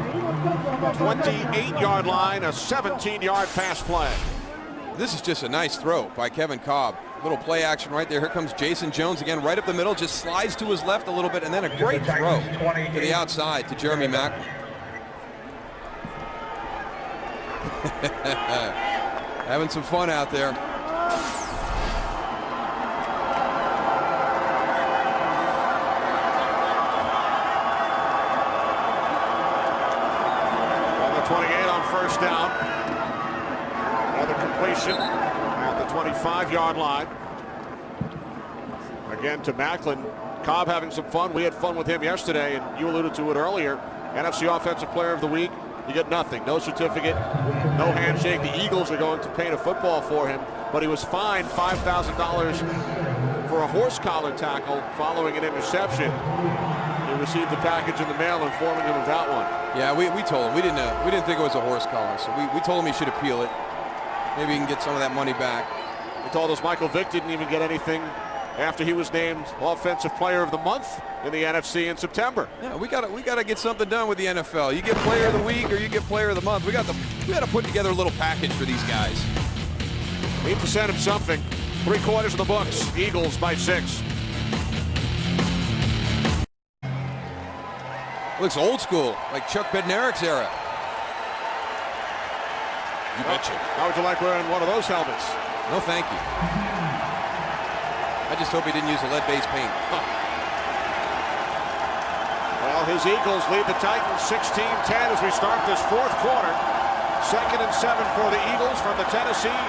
28-yard line, a 17-yard pass play. This is just a nice throw by Kevin Cobb. Little play action right there. Here comes Jason Jones again, right up the middle, just slides to his left a little bit, and then a great throw to the outside to Jeremy Maclin. Having some fun out there. On the 28 on first down. Another completion at the 25-yard line. Again to Maclin. Cobb having some fun. We had fun with him yesterday, and you alluded to it earlier. NFC Offensive Player of the Week. You get nothing. No certificate, no handshake. The Eagles are going to paint a football for him, but he was fined $5,000 for a horse collar tackle following an interception. He received the package in the mail informing him of that one. Yeah, we told him. We didn't think it was a horse collar, so we told him he should appeal it. Maybe he can get some of that money back. They told us Michael Vick didn't even get anything after he was named Offensive Player of the Month in the NFC in September. Yeah, we gotta get something done with the NFL. You get Player of the Week or you get Player of the Month. We got to put together a little package for these guys. Need to send him something. 3/4 of the books. Eagles by 6. Looks old school, like Chuck Bednarik's era. You betcha. How would you like wearing one of those helmets? No, thank you. I just hope he didn't use a lead-based paint. Well, his Eagles lead the Titans 16-10 as we start this fourth quarter. 2nd and 7 for the Eagles from the Tennessee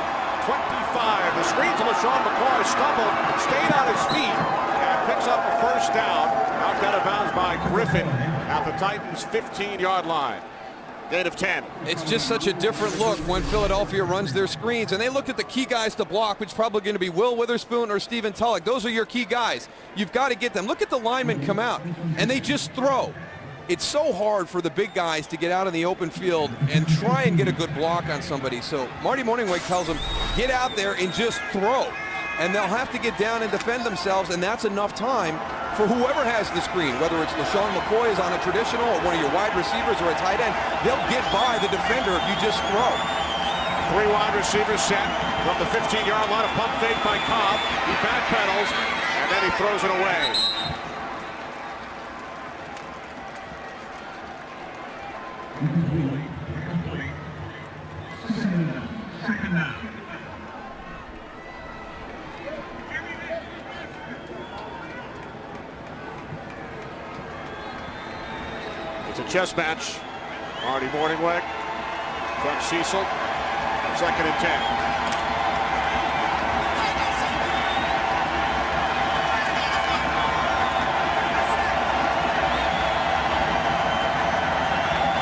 25. The screen to LaShawn McCoy, stumbled, stayed on his feet, and picks up a first down. Knocked out of bounds by Griffin at the Titans' 15-yard line. Gain of 10. It's just such a different look when Philadelphia runs their screens, and they look at the key guys to block, which is probably going to be Will Witherspoon or Stephen Tulloch. Those are your key guys. You've got to get them. Look at the linemen come out, and they just throw. It's so hard for the big guys to get out in the open field and try and get a good block on somebody. So Marty Mornhinweg tells them, get out there and just throw. And they'll have to get down and defend themselves, and that's enough time for whoever has the screen, whether it's LaShawn McCoy is on a traditional or one of your wide receivers or a tight end. They'll get by the defender if you just throw. 3 wide receivers set from the 15-yard line. A pump fake by Cobb. He backpedals, and then he throws it away. Second down. It's a chess match. Marty Mornhinweg, Chuck Cecil, 2nd and 10.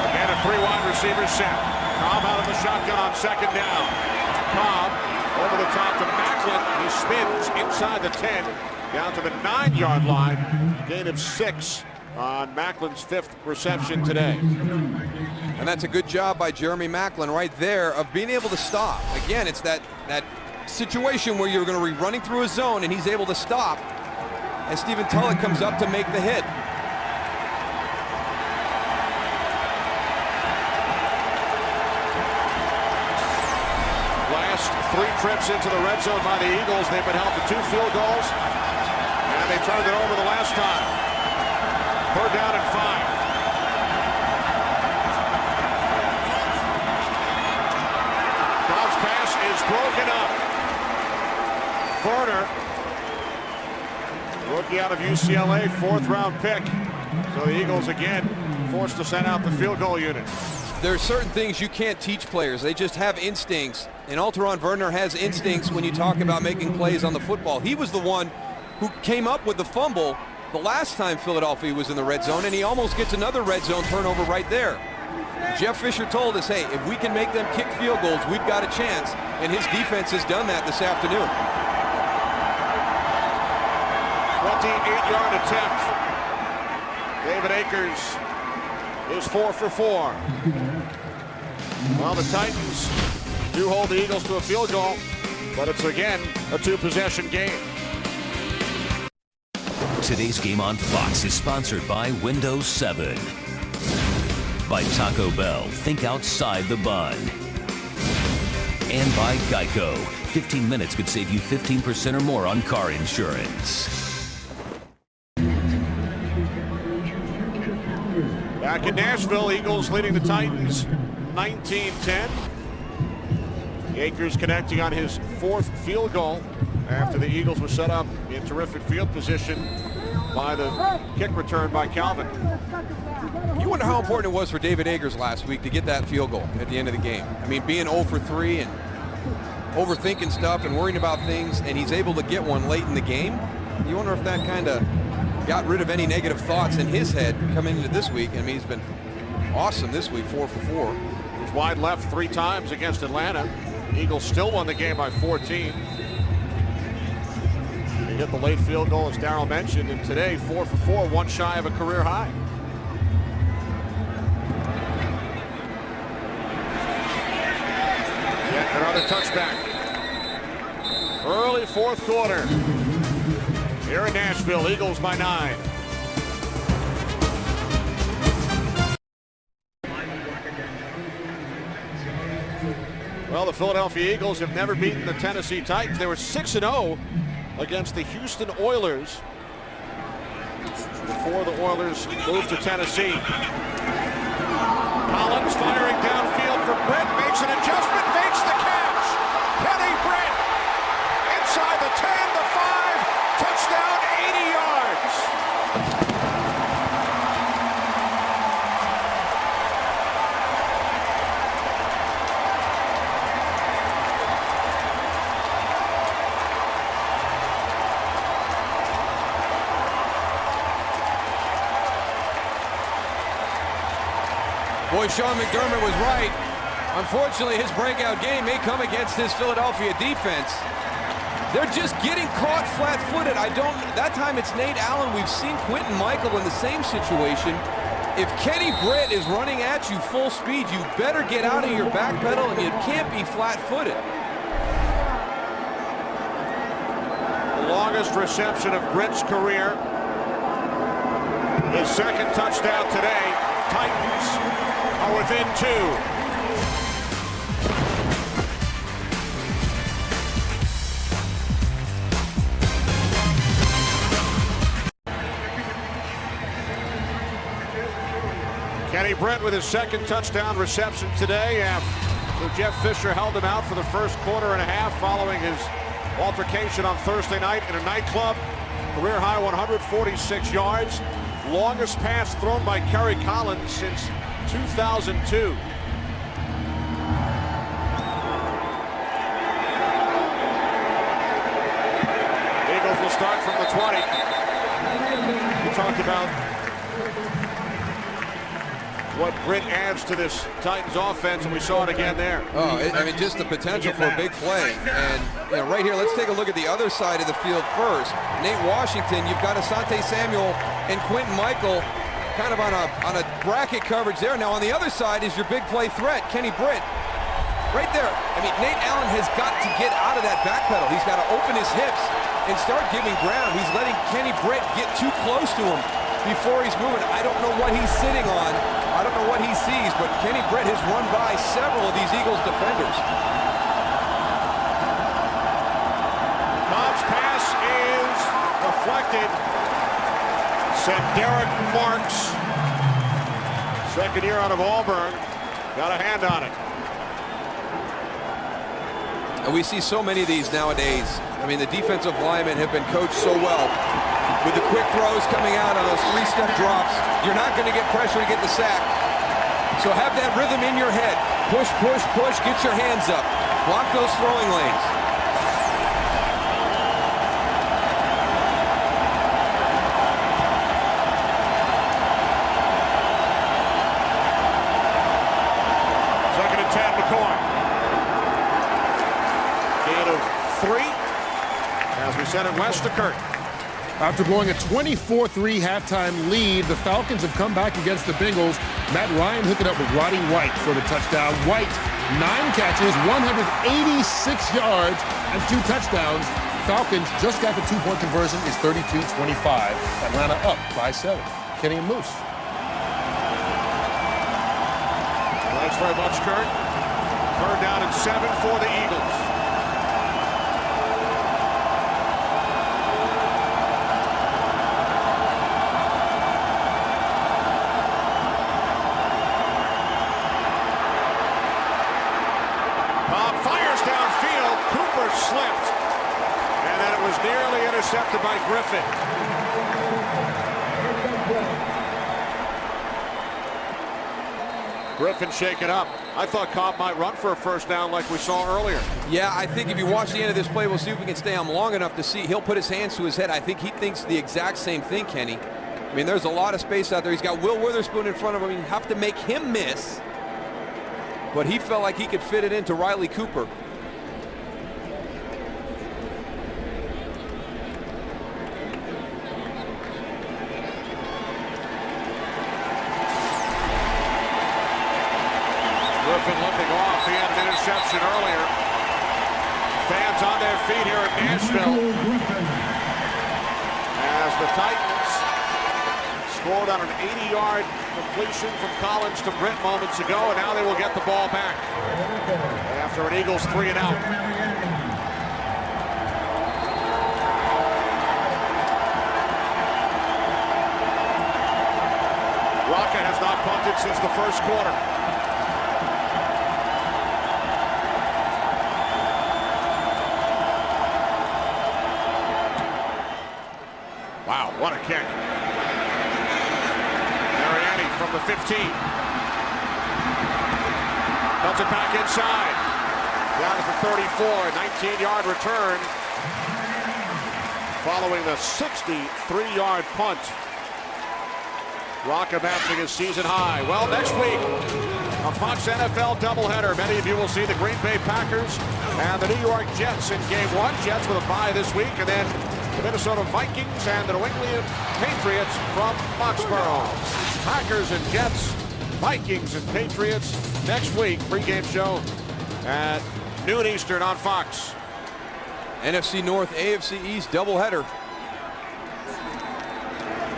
Again, a 3 wide receiver set. Cobb out of the shotgun on 2nd down. Cobb over the top to Maclin. He spins inside the 10, down to the 9-yard line. Gain of 6. On Macklin's 5th reception today. And that's a good job by Jeremy Maclin right there of being able to stop. Again, it's that situation where you're going to be running through a zone and he's able to stop. And Stephen Tulloch comes up to make the hit. Last 3 trips into the red zone by the Eagles. They've been held to 2 field goals. And they turned it over the last time. 3rd down and 5. Cobb's pass is broken up. Verner, Safety out of UCLA, 4th-round pick. So the Eagles again forced to send out the field goal unit. There are certain things you can't teach players. They just have instincts. And Alteron Werner has instincts when you talk about making plays on the football. He was the one who came up with the fumble the last time Philadelphia was in the red zone, and he almost gets another red zone turnover right there. Jeff Fisher told us, hey, if we can make them kick field goals, we've got a chance. And his defense has done that this afternoon. 28-yard attempt. David Akers is 4 for 4. Well, the Titans do hold the Eagles to a field goal, but it's again a 2-possession game. Today's game on Fox is sponsored by Windows 7. By Taco Bell, think outside the bun. And by Geico. 15 minutes could save you 15% or more on car insurance. Back in Nashville, Eagles leading the Titans 19-10. Akers connecting on his 4th field goal after the Eagles were set up in terrific field position by the kick return by Calvin. You wonder how important it was for David Akers last week to get that field goal at the end of the game. I mean, being 0 for 3 and overthinking stuff and worrying about things, and he's able to get one late in the game. You wonder if that kind of got rid of any negative thoughts in his head coming into this week. I mean, he's been awesome this week, 4 for 4. He was wide left 3 times against Atlanta. Eagles still won the game by 14. He hit the late field goal, as Darryl mentioned, and today 4 for 4, 1 shy of a career high. Yet another touchback. Early 4th quarter. Here in Nashville, Eagles by 9. Well, the Philadelphia Eagles have never beaten the Tennessee Titans. They were 6-0 against the Houston Oilers before the Oilers moved to Tennessee. Collins firing downfield for Britt, makes an adjustment, makes the catch. Kenny Britt inside the 10, the 5, touchdown, 80 yards. Boy, Sean McDermott was right. Unfortunately, his breakout game may come against this Philadelphia defense. They're just getting caught flat-footed. That time it's Nate Allen. We've seen Quentin Michael in the same situation. If Kenny Britt is running at you full speed, you better get out of your back pedal, and you can't be flat-footed. The longest reception of Britt's career. His 2nd touchdown today. Titans are within 2. Kenny Britt with his 2nd touchdown reception today. So Jeff Fisher held him out for the first quarter and a half following his altercation on Thursday night in a nightclub. Career high 146 yards. Longest pass thrown by Kerry Collins since 2002. Eagles will start from the 20. We talked about what Britt adds to this Titans offense, and we saw it again there. Oh, I mean, just the potential for a big play. And you know, right here, let's take a look at the other side of the field first. Nate Washington, you've got Asante Samuel and Quentin Michael kind of on a bracket coverage there. Now on the other side is your big play threat, Kenny Britt. Right there. I mean, Nate Allen has got to get out of that back pedal. He's got to open his hips and start giving ground. He's letting Kenny Britt get too close to him before he's moving. I don't know what he's sitting on. I don't know what he sees, but Kenny Britt has run by several of these Eagles defenders. Cobb's pass is deflected. Sent Derek Marks, 2nd year out of Auburn, got a hand on it. And we see so many of these nowadays. I mean, the defensive linemen have been coached so well. with the quick throws coming out on those three-step drops, you're not going to get pressure to get the sack. So have that rhythm in your head. Push, push, push, get your hands up. Block those throwing lanes. Second and 10, McCoy. Gain of 3. As we said, it west to Kurt. After blowing a 24-3 halftime lead, the Falcons have come back against the Bengals. Matt Ryan hooked it up with Roddy White for the touchdown. White, 9 catches, 186 yards, and 2 touchdowns. Falcons just got the 2-point conversion. Is 32-25. Atlanta up by 7. Kenny and Moose. Thanks very much, Kurt. 3rd down and 7 for the Eagles. Fires downfield. Cooper slipped. And then it was nearly intercepted by Griffin. Griffin shaken up. I thought Cobb might run for a first down like we saw earlier. Yeah, I think if you watch the end of this play, we'll see if we can stay on long enough to see. He'll put his hands to his head. I think he thinks the exact same thing, Kenny. I mean, there's a lot of space out there. He's got Will Witherspoon in front of him. You have to make him miss. But he felt like he could fit it into Riley Cooper. Griffin looking off. He had an interception earlier. Fans on their feet here at Nashville. As the Titans scored on an 80-yard completion from Collins to Britt moments ago, and now they will get the ball back after an Eagles 3-and-out. Rocket has not punted since the first quarter. Wow, what a kick. Mariani from the 15. Cuts it back inside. Down to the 34, 19-yard return. Following the 63-yard punt. Rock matching his season high. Well, next week, a Fox NFL doubleheader. Many of you will see the Green Bay Packers and the New York Jets in Game 1. Jets with a bye this week, and then the Minnesota Vikings and the New England Patriots from Foxborough. Packers and Jets, Vikings and Patriots next week. Pre-game show at noon Eastern on Fox. NFC North, AFC East doubleheader.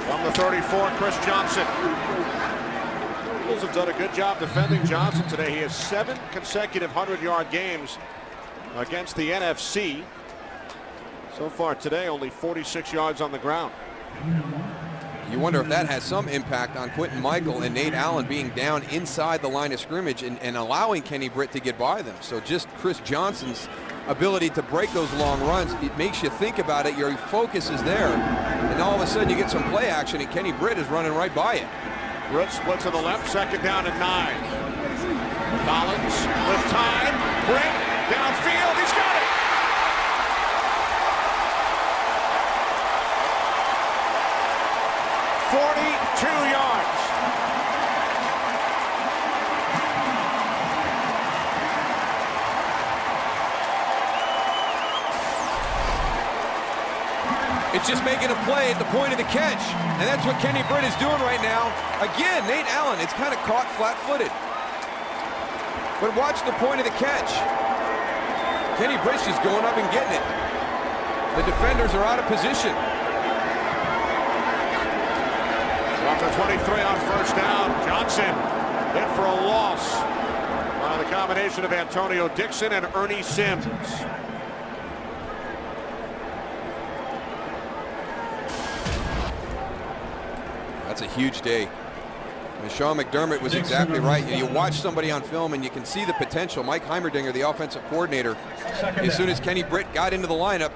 From the 34, Chris Johnson. Eagles have done a good job defending Johnson today. He has 7 consecutive 100-yard games against the NFC. So far today, only 46 yards on the ground. You wonder if that has some impact on Quentin Michael and Nate Allen being down inside the line of scrimmage and allowing Kenny Britt to get by them. So just Chris Johnson's ability to break those long runs, it makes you think about it. Your focus is there, and all of a sudden you get some play action, and Kenny Britt is running right by it. Britt splits to the left, 2nd down and 9. Collins with time. Britt downfield. He's got it. 42 yards. It's just making a play at the point of the catch, and that's what Kenny Britt is doing right now. Again, Nate Allen, it's kind of caught flat-footed. But watch the point of the catch. Kenny Britt's just going up and getting it. The defenders are out of position. Off the 23 on first down. Johnson hit for a loss by the combination of Antonio Dixon and Ernie Sims. That's a huge day. And Sean McDermott was exactly right. You watch somebody on film and you can see the potential. Mike Heimerdinger, the offensive coordinator, as soon as Kenny Britt got into the lineup,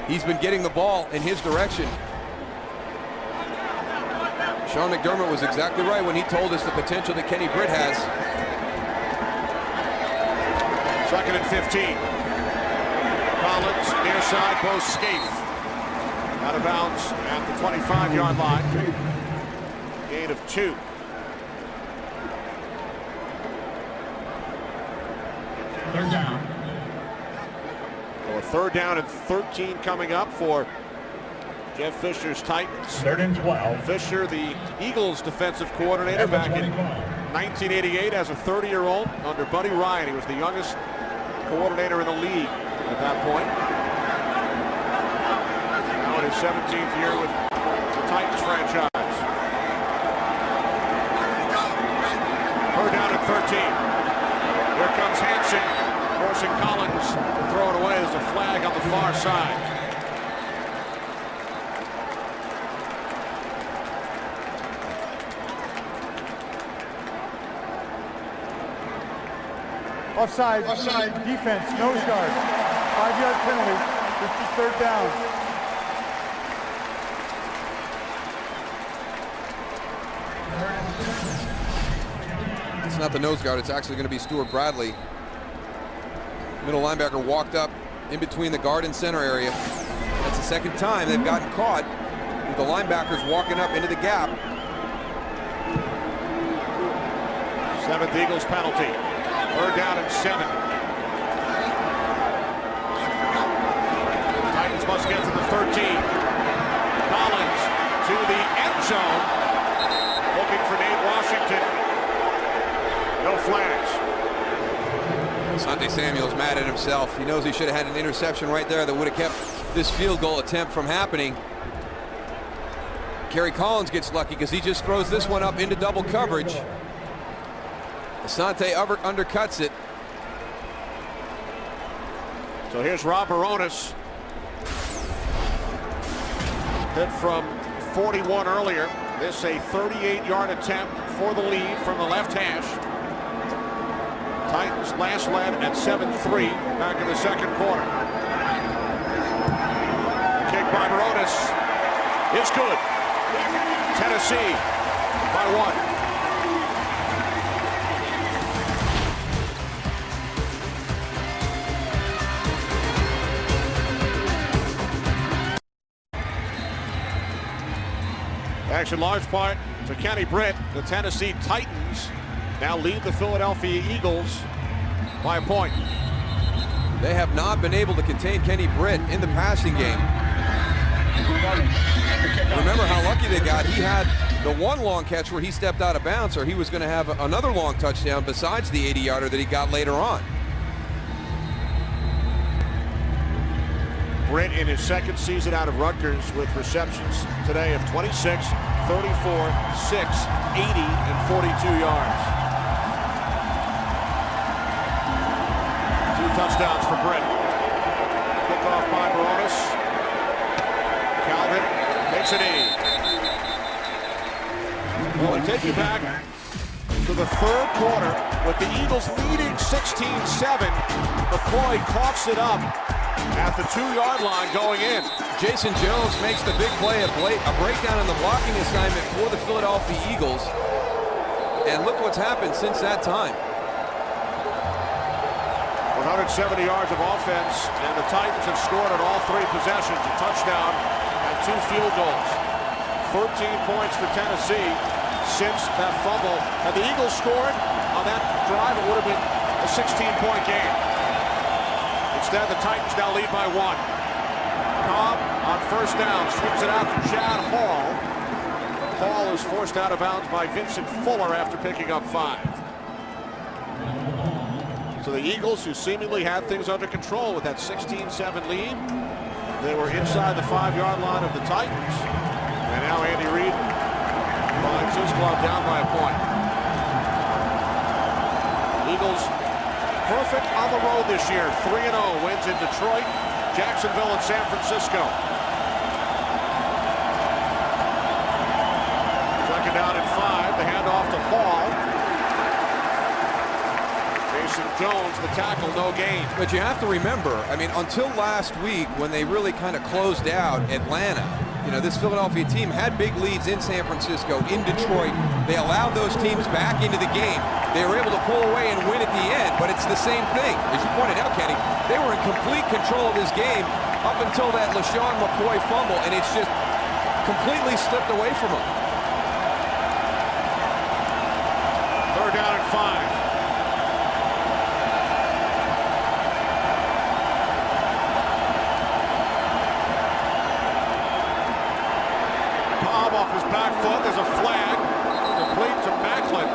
he's been getting the ball in his direction. Sean McDermott was exactly right when he told us the potential that Kenny Britt has. Second and 15. Collins, near side, Bo Scaife. Out of bounds at the 25-yard line. Gain of 2. Third down. Well, a third down and 13 coming up for Jeff Fisher's Titans. 3rd and 12. Fisher, the Eagles defensive coordinator back in 1988 as a 30-year-old under Buddy Ryan. He was the youngest coordinator in the league at that point. Now in his 17th year with the Titans franchise. Third down at 13. Here comes Hansen, forcing Collins to throw it away. There's a flag on the far side. Offside defense, nose guard. 5-yard penalty. This is third down. It's not the nose guard. It's actually going to be Stuart Bradley. Middle linebacker walked up in between the guard and center area. That's the second time they've gotten caught with the linebackers walking up into the gap. 7th Eagles penalty. Third down and 7. Titans must get to the 13. Collins to the end zone. Looking for Nate Washington. No flags. Asante Samuel's mad at himself. He knows he should have had an interception right there that would have kept this field goal attempt from happening. Kerry Collins gets lucky because he just throws this one up into double coverage. Asante undercuts it. So here's Rob Baronis. Hit from 41 earlier. This a 38-yard attempt for the lead from the left hash. Titans last led at 7-3 back in the second quarter. Kick by Baronis is good. Tennessee by 1. Thanks in large part to Kenny Britt. The Tennessee Titans now lead the Philadelphia Eagles by a point. They have not been able to contain Kenny Britt in the passing game. Remember how lucky they got. He had the one long catch where he stepped out of bounds, or he was going to have another long touchdown besides the 80-yarder that he got later on. Britt in his second season out of Rutgers with receptions today of 26, 34, 6, 80, and 42 yards. 2 touchdowns for Britt. Kickoff by Baronis. Calvin makes an aid. Well, I take you back to the third quarter with the Eagles leading 16-7. McCoy coughs it up at the 2-yard line going in. Jason Jones makes the big play, a breakdown in the blocking assignment for the Philadelphia Eagles. And look what's happened since that time. 170 yards of offense, and the Titans have scored on all 3 possessions, a touchdown and 2 field goals. 13 points for Tennessee since that fumble. Had the Eagles scored on that drive, it would have been a 16-point game. Instead, the Titans now lead by 1. Cobb on first down swings it out to Chad Hall. Hall is forced out of bounds by Vincent Fuller after picking up 5. So the Eagles, who seemingly had things under control with that 16-7 lead, they were inside the 5-yard line of the Titans. And now Andy Reid finds his club down by a point. Eagles perfect on the road this year. 3-0 wins in Detroit, Jacksonville, and San Francisco. Second down and 5. The handoff to Hall. Jason Jones, the tackle, no gain. But you have to remember, I mean, until last week when they really kind of closed out Atlanta, You know, this Philadelphia team had big leads in San Francisco, in Detroit. They allowed those teams back into the game. They were able to pull away and win at the end, but it's the same thing. As you pointed out, Kenny, they were in complete control of this game up until that LaShawn McCoy fumble, and it's just completely slipped away from them. 3rd down and 5. Cobb off his back foot. There's a flag. Complete to Macklin.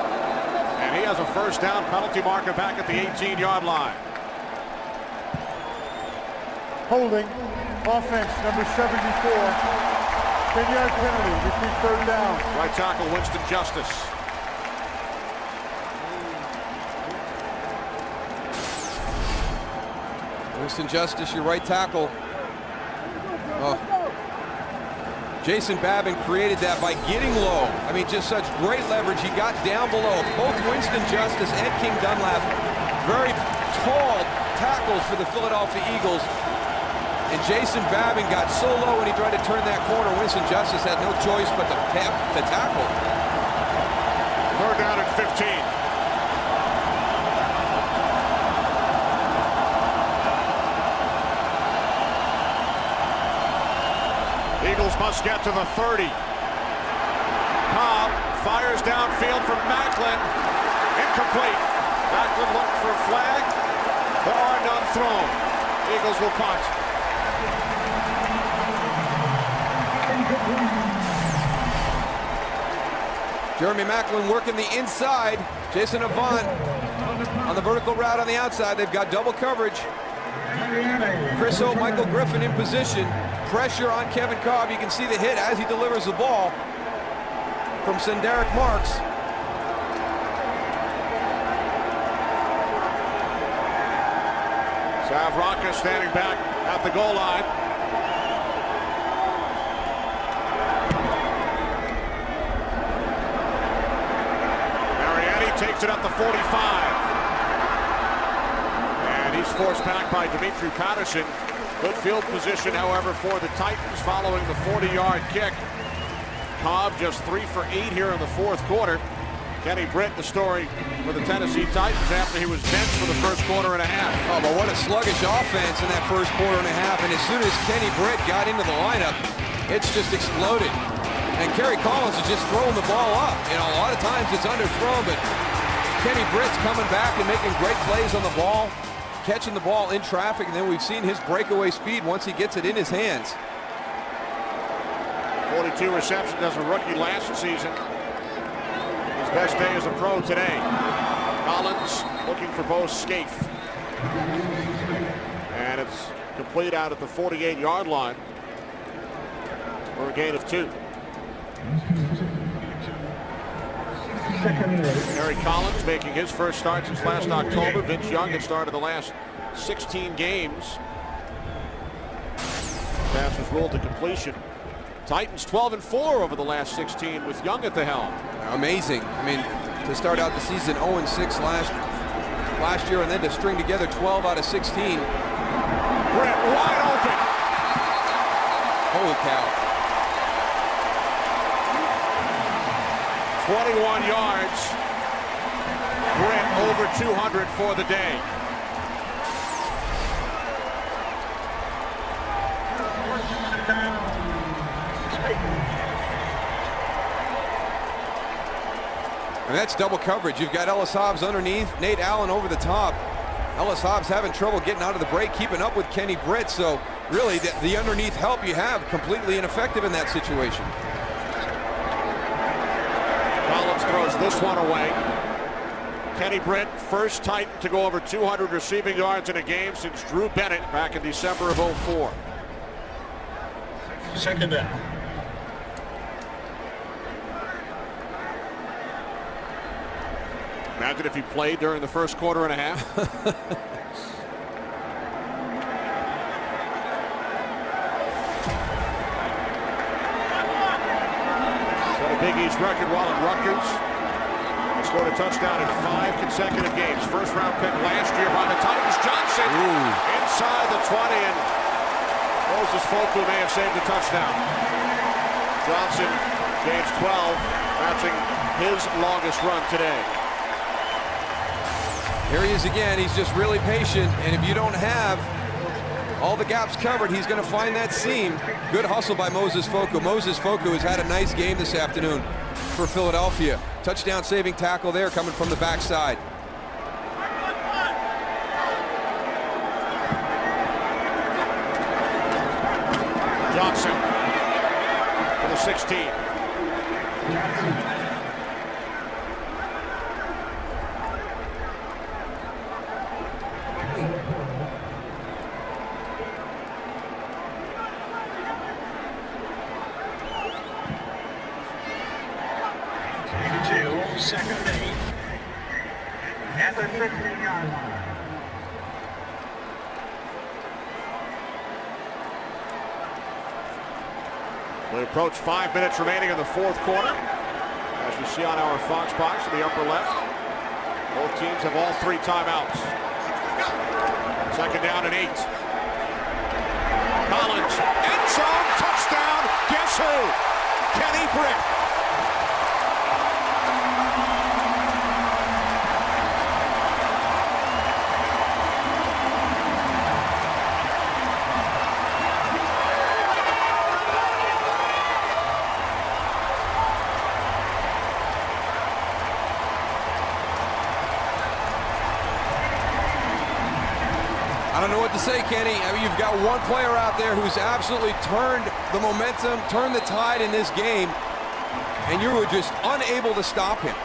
And he has a 1st down, penalty marker back at the 18-yard line. Holding, offense, number 74. 10-yard penalty, repeat 3rd down. Right tackle Winston Justice. Winston Justice, your right tackle. Oh. Jason Babin created that by getting low. I mean, just such great leverage. He got down below. Both Winston Justice and King Dunlap, very tall tackles for the Philadelphia Eagles. And Jason Babin got so low when he tried to turn that corner. Winston Justice had no choice but to tackle. 3rd down and 15. Eagles must get to the 30. Cobb fires downfield from Macklin. Incomplete. Macklin looking for a flag. There are none thrown. Eagles will punt. Jeremy Macklin working the inside. Jason Avant on the vertical route on the outside. They've got double coverage. Chris Hope, Michael Griffin in position. Pressure on Kevin Cobb. You can see the hit as he delivers the ball from Senderick Marks. Savranka standing back at the goal line. Mariani takes it up the 45. And he's forced back by Dimitri Patterson. Good field position, however, for the Titans following the 40-yard kick. Cobb just 3 for 8 here in the 4th quarter. Kenny Britt, the story for the Tennessee Titans after he was benched for the 1st quarter and a half. Oh, but what a sluggish offense in that 1st quarter and a half. And as soon as Kenny Britt got into the lineup, it's just exploded. And Kerry Collins is just throwing the ball up. You know, a lot of times it's underthrown, but Kenny Britt's coming back and making great plays on the ball, catching the ball in traffic, and then we've seen his breakaway speed once he gets it in his hands. 42 receptions as a rookie last season. His best day as a pro today. Collins looking for both Scaife. And it's complete out at the 48-yard line for a gain of 2. Harry Collins making his first start since last October. Vince Young had started the last 16 games. Pass was ruled to completion. Titans 12-4 over the last 16 with Young at the helm. Amazing. I mean, to start out the season 0-6 last year and then to string together 12 out of 16. Britt wide open. Holy cow. 21 yards. Britt over 200 for the day. And that's double coverage. You've got Ellis Hobbs underneath, Nate Allen over the top. Ellis Hobbs having trouble getting out of the break, keeping up with Kenny Britt. So really the underneath help you have completely ineffective in that situation. Collins throws this one away. Kenny Britt, first Titan to go over 200 receiving yards in a game since Drew Bennett back in December of 04. 2nd down. Imagine if he played during the first quarter and a half. Set a Big East record while in Rutgers. He scored a touchdown in 5 consecutive games. First round pick last year by the Titans. Johnson inside the 20, and Moses Foku may have saved the touchdown. Johnson gains 12, matching his longest run today. Here he is again. He's just really patient, and if you don't have all the gaps covered, he's going to find that seam. Good hustle by Moses Foku. Moses Foku has had a nice game this afternoon for Philadelphia. Touchdown saving tackle there coming from the backside. Johnson for the 16. Second and 8 at the 15-yard line. We approach 5 minutes remaining in the fourth quarter. As you see on our Fox box in the upper left, both teams have all 3 timeouts. Second down and 8. Collins, end zone, touchdown. Guess who? Kenny Britt. I don't know what to say, Kenny. I mean, you've got one player out there who's absolutely turned the momentum, turned the tide in this game, and you were just unable to stop him.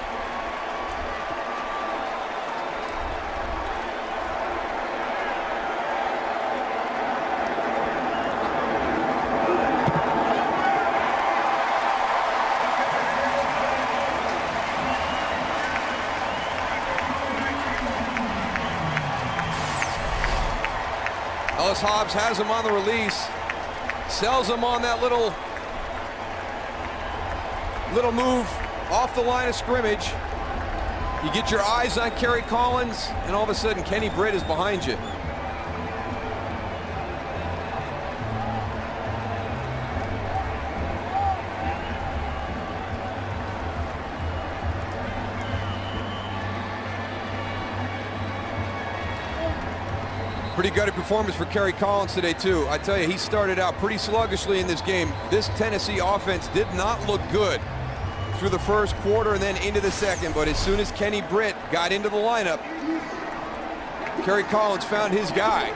Ellis Hobbs has him on the release, sells him on that little move off the line of scrimmage. You get your eyes on Kerry Collins, and all of a sudden Kenny Britt is behind you. Pretty good performance for Kerry Collins today, too. I tell you, he started out pretty sluggishly in this game. This Tennessee offense did not look good through the first quarter and then into the second, but as soon as Kenny Britt got into the lineup, Kerry Collins found his guy.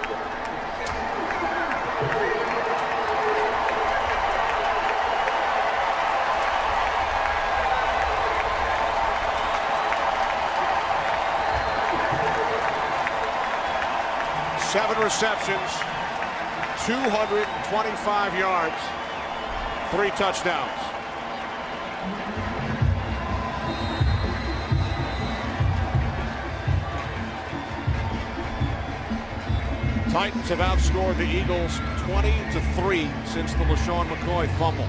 Seven receptions, 225 yards, 3 touchdowns. Titans have outscored the Eagles 20-3 since the LeSean McCoy fumble.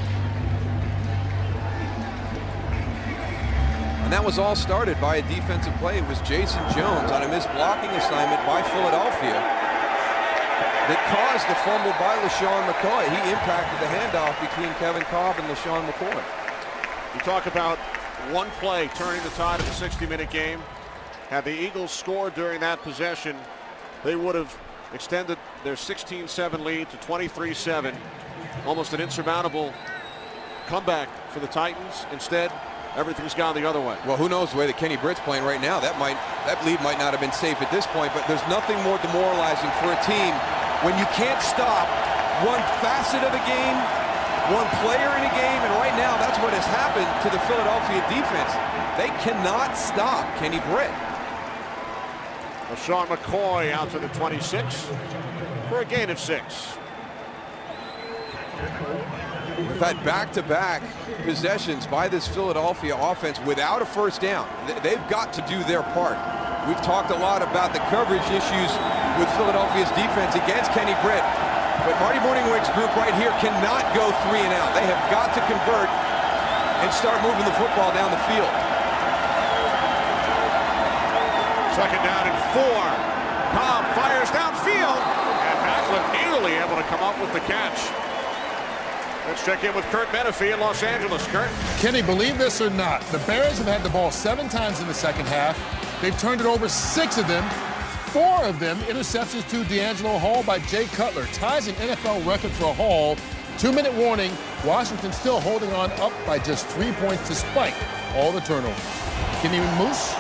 And that was all started by a defensive play. It was Jason Jones on a missed blocking assignment by Philadelphia that caused the fumble by LeSean McCoy. He impacted the handoff between Kevin Kolb and LeSean McCoy. You talk about one play turning the tide of the 60-minute game. Had the Eagles scored during that possession, they would have extended their 16-7 lead to 23-7. Almost an insurmountable comeback for the Titans. Instead, everything's gone the other way. Well, who knows the way that Kenny Britt's playing right now. That lead might not have been safe at this point, but there's nothing more demoralizing for a team when you can't stop one facet of a game, one player in a game, and right now that's what has happened to the Philadelphia defense. They cannot stop Kenny Britt. LeSean McCoy out to the 26 for a gain of 6. We've had back-to-back possessions by this Philadelphia offense without a first down. They've got to do their part. We've talked a lot about the coverage issues with Philadelphia's defense against Kenny Britt, but Marty Morningwig's group right here cannot go 3 and out. They have got to convert and start moving the football down the field. Second down and 4. Cobb fires downfield, and Maclin nearly able to come up with the catch. Let's check in with Kurt Menefee in Los Angeles. Kurt? Kenny, believe this or not, the Bears have had the ball 7 times in the second half. They've turned it over 6 of them. 4 of them interceptions to D'Angelo Hall by Jay Cutler. Ties an NFL record for Hall. 2-minute warning. Washington still holding on up by just 3 points despite all the turnovers. Kenny Moose?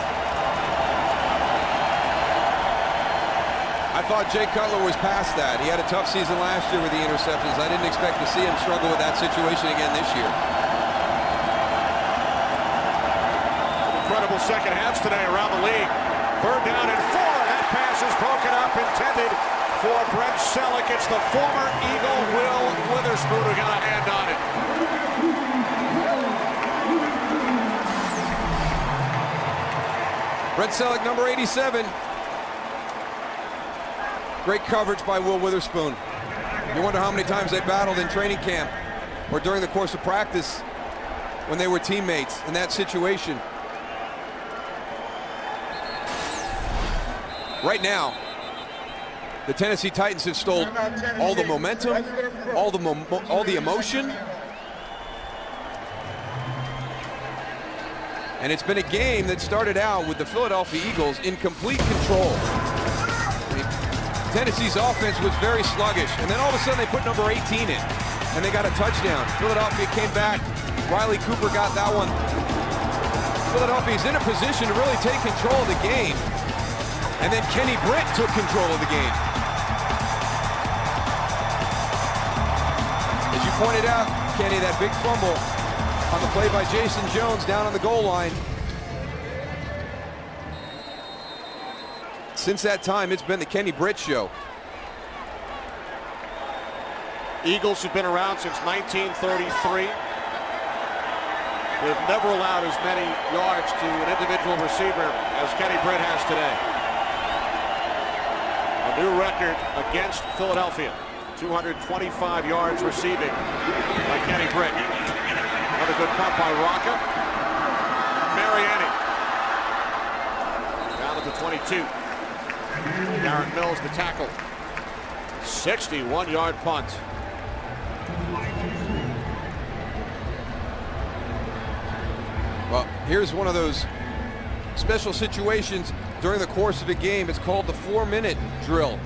I thought Jay Cutler was past that. He had a tough season last year with the interceptions. I didn't expect to see him struggle with that situation again this year. Incredible second halves today around the league. 3rd down and 4. That pass is broken up, intended for Brent Selleck. It's the former Eagle Will Witherspoon who got a hand on it. Brent Selleck, number 87. Great coverage by Will Witherspoon. You wonder how many times they battled in training camp or during the course of practice when they were teammates in that situation. Right now, the Tennessee Titans have stole all the momentum, all the emotion. And it's been a game that started out with the Philadelphia Eagles in complete control. Tennessee's offense was very sluggish, and then all of a sudden they put number 18 in, and they got a touchdown. Philadelphia came back. Riley Cooper got that one. Philadelphia's in a position to really take control of the game, and then Kenny Britt took control of the game. As you pointed out, Kenny, that big fumble on the play by Jason Jones down on the goal line. Since that time, it's been the Kenny Britt show. Eagles have been around since 1933. They've never allowed as many yards to an individual receiver as Kenny Britt has today. A new record against Philadelphia. 225 yards receiving by Kenny Britt. Another good punt by Rocca. Mariani. Down at the 22. Darren Mills, the tackle. 61-yard punt. Well, here's one of those special situations during the course of a game. It's called the 4-minute drill.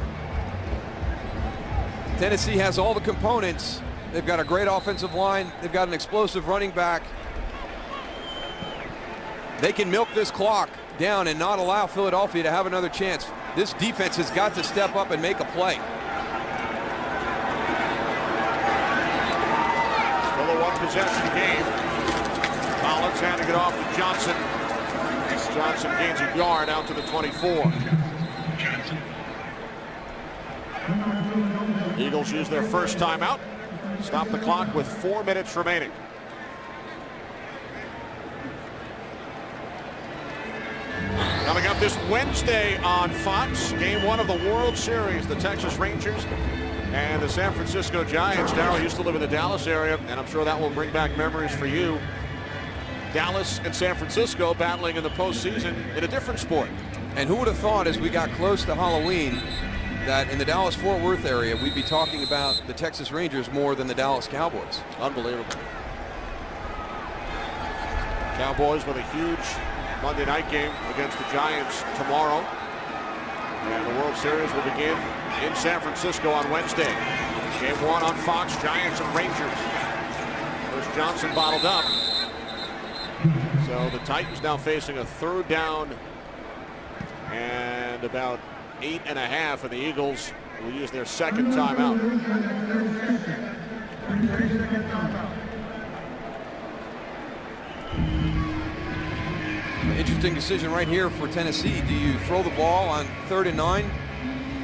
Tennessee has all the components. They've got a great offensive line. They've got an explosive running back. They can milk this clock down and not allow Philadelphia to have another chance. This defense has got to step up and make a play. Still a one-possession game. Collins handing it off to Johnson. Johnson gains a yard out to the 24. Eagles use their first timeout. Stop the clock with 4 minutes remaining. Coming up this Wednesday on Fox, Game 1 of the World Series, the Texas Rangers and the San Francisco Giants. Darryl used to live in the Dallas area, and I'm sure that will bring back memories for you. Dallas and San Francisco battling in the postseason in a different sport. And who would have thought as we got close to Halloween that in the Dallas-Fort Worth area we'd be talking about the Texas Rangers more than the Dallas Cowboys. Unbelievable. Cowboys with a huge Monday night game against the Giants tomorrow. And the World Series will begin in San Francisco on Wednesday. Game 1 on Fox, Giants and Rangers. First Johnson bottled up. So the Titans now facing a 3rd down and about 8.5, and the Eagles will use their second timeout. Interesting decision right here for Tennessee. Do you throw the ball on 3rd and 9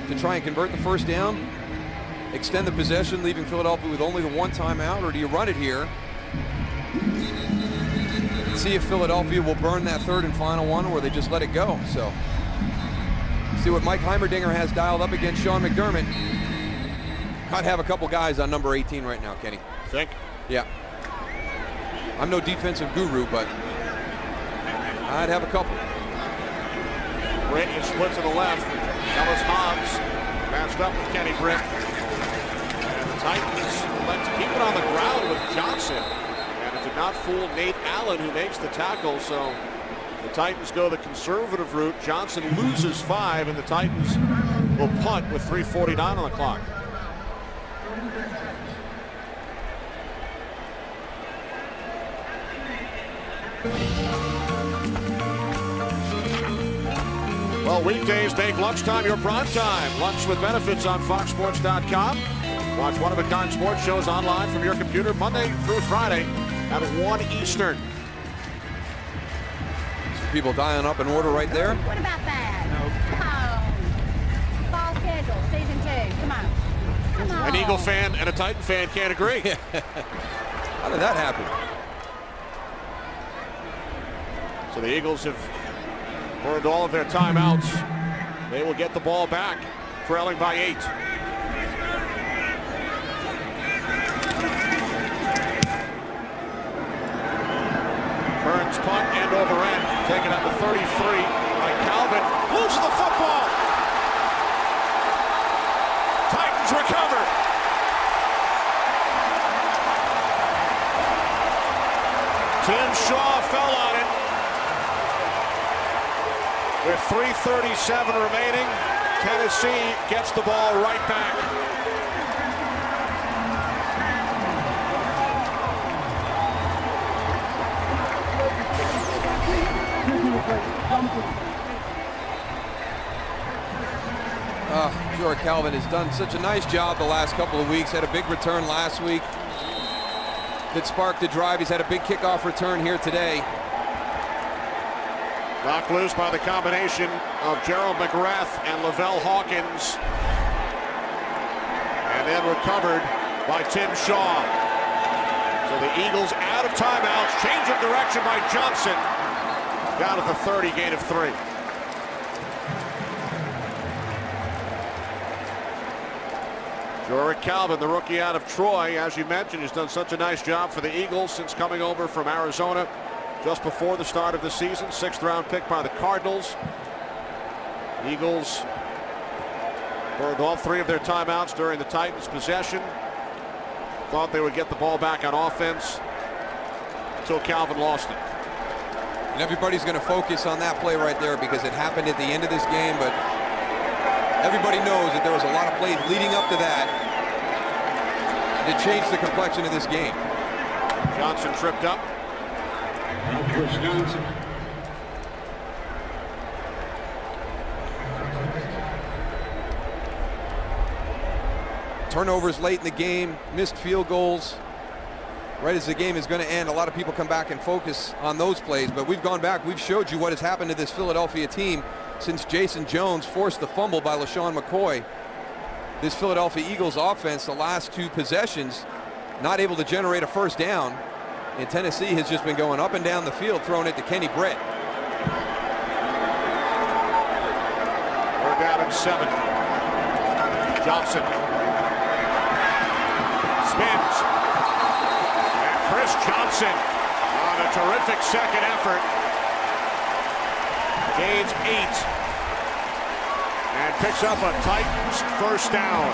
to try and convert the first down, extend the possession, leaving Philadelphia with only the 1 timeout, or do you run it here, see if Philadelphia will burn that 3rd and final one, or they just let it go? So see what Mike Heimerdinger has dialed up against Sean McDermott. I'd have a couple guys on number 18 right now, Kenny. Think? Yeah. I'm no defensive guru, but I'd have a couple. Britt is split to the left. Ellis Hobbs matched up with Kenny Britt. And the Titans elect to keep it on the ground with Johnson. And it did not fool Nate Allen, who makes the tackle. So the Titans go the conservative route. Johnson loses 5, and the Titans will punt with 3:49 on the clock. Well, weekdays make lunchtime your prime time. Lunch with benefits on FoxSports.com. Watch one-of-a-kind sports shows online from your computer Monday through Friday at 1 Eastern. Some people dialing up in order right there. What about that? No. Fall schedule, season 2. Come on. Come on. An Eagle fan and a Titan fan can't agree. How did that happen? So the Eagles have burned all of their timeouts. They will get the ball back, trailing by 8. Burns punt end over end, taken at the 33 by Calvin. Loses the football. Titans recover. Tim Shaw fell on it. With 3:37 remaining, Tennessee gets the ball right back. Jorah Calvin has done such a nice job the last couple of weeks. Had a big return last week that sparked a drive. He's had a big kickoff return here today. Knocked loose by the combination of Gerald McGrath and Lavelle Hawkins. And then recovered by Tim Shaw. So the Eagles out of timeouts. Change of direction by Johnson. Down at the 30, gain of 3. Jorah Calvin, the rookie out of Troy, as you mentioned, has done such a nice job for the Eagles since coming over from Arizona just before the start of the season. 6th-round pick by the Cardinals. Eagles burned all 3 of their timeouts during the Titans' possession. Thought they would get the ball back on offense until Calvin lost it. And everybody's going to focus on that play right there because it happened at the end of this game, but everybody knows that there was a lot of plays leading up to that that changed the complexion of this game. Johnson tripped up. Chris Johnson. Turnovers late in the game, missed field goals. Right as the game is going to end, a lot of people come back and focus on those plays, but we've gone back. We've showed you what has happened to this Philadelphia team since Jason Jones forced the fumble by LaShawn McCoy. This Philadelphia Eagles offense, the last 2 possessions, not able to generate a first down. And Tennessee has just been going up and down the field, throwing it to Kenny Britt. We're down at 7. Johnson spins. And Chris Johnson on a terrific second effort. Gains 8. And picks up a Titans first down.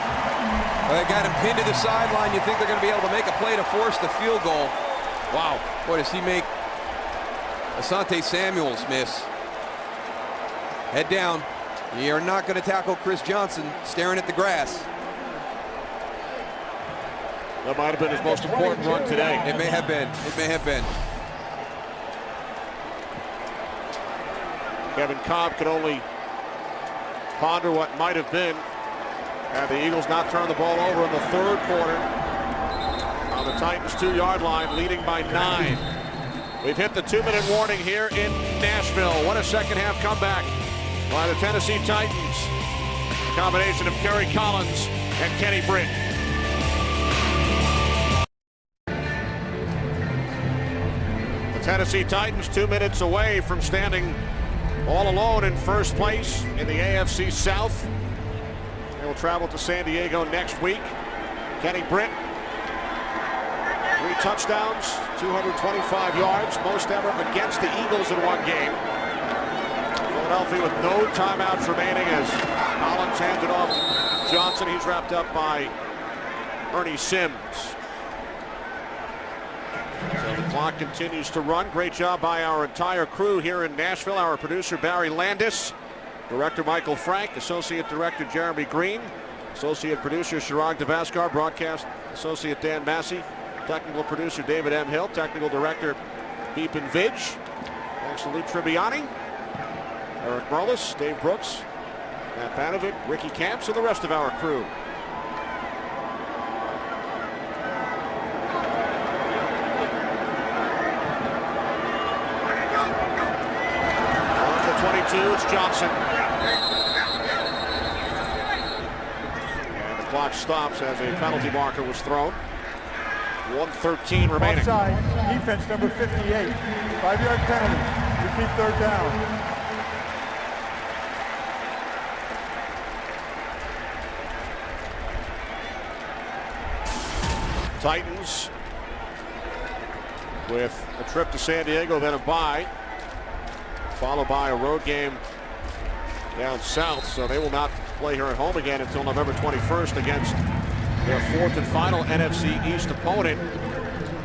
Well, they got him pinned to the sideline. You think they're going to be able to make a play to force the field goal. Wow. Boy, does he make Asante Samuels miss. Head down. You're not going to tackle Chris Johnson staring at the grass. That might have been his most important run today. It may have been. It may have been. Kevin Cobb could only ponder what might have been had the Eagles not turned the ball over in the 3rd quarter. On the Titans' 2-yard line, leading by 9. We've hit the 2-minute warning here in Nashville. What a second-half comeback by the Tennessee Titans. A combination of Kerry Collins and Kenny Britt. The Tennessee Titans 2 minutes away from standing all alone in first place in the AFC South. They will travel to San Diego next week. Kenny Britt, 3 touchdowns, 225 yards, most ever against the Eagles in one game. Philadelphia with no timeouts remaining as Collins hands it off to Johnson. He's wrapped up by Ernie Sims. So the clock continues to run. Great job by our entire crew here in Nashville. Our producer Barry Landis, director Michael Frank, associate director Jeremy Green, associate producer Chirag Devaskar, broadcast associate Dan Massey, technical producer David M. Hill, technical director Beepin Vidge, thanks to Lou Tribbiani, Eric Merlis, Dave Brooks, Matt Banovic, Ricky Camps, and the rest of our crew. On the 22, it's Johnson. And the clock stops as a penalty marker was thrown. 1:13 remaining. Offside, defense number 58. 5-yard penalty. Repeat third down. Titans with a trip to San Diego, then a bye, followed by a road game down south. So they will not play here at home again until November 21st against their fourth and final NFC East opponent.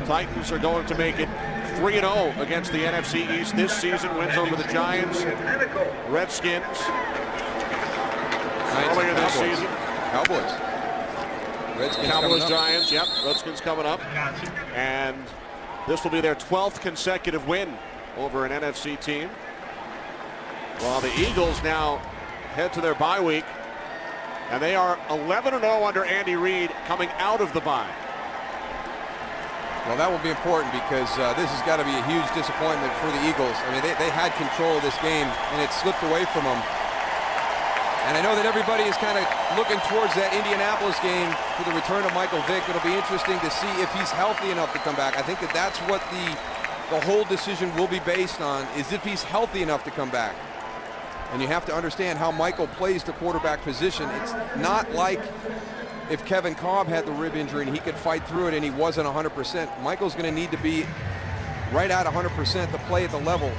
Titans are going to make it 3-0 against the NFC East this season. Wins over the Giants, Redskins earlier this season. Cowboys. Redskins Cowboys, Giants, yep, Redskins coming up. And this will be their 12th consecutive win over an NFC team. While the Eagles now head to their bye week, and they are 11-0 under Andy Reid coming out of the bye. Well, that will be important because this has got to be a huge disappointment for the Eagles. I mean, they had control of this game, and it slipped away from them. And I know that everybody is kind of looking towards that Indianapolis game for the return of Michael Vick. It'll be interesting to see if he's healthy enough to come back. I think that that's what the whole decision will be based on, is if he's healthy enough to come back. And you have to understand how Michael plays the quarterback position. It's not like if Kevin Cobb had the rib injury and he could fight through it and he wasn't 100%. Michael's going to need to be right at 100% to play at the level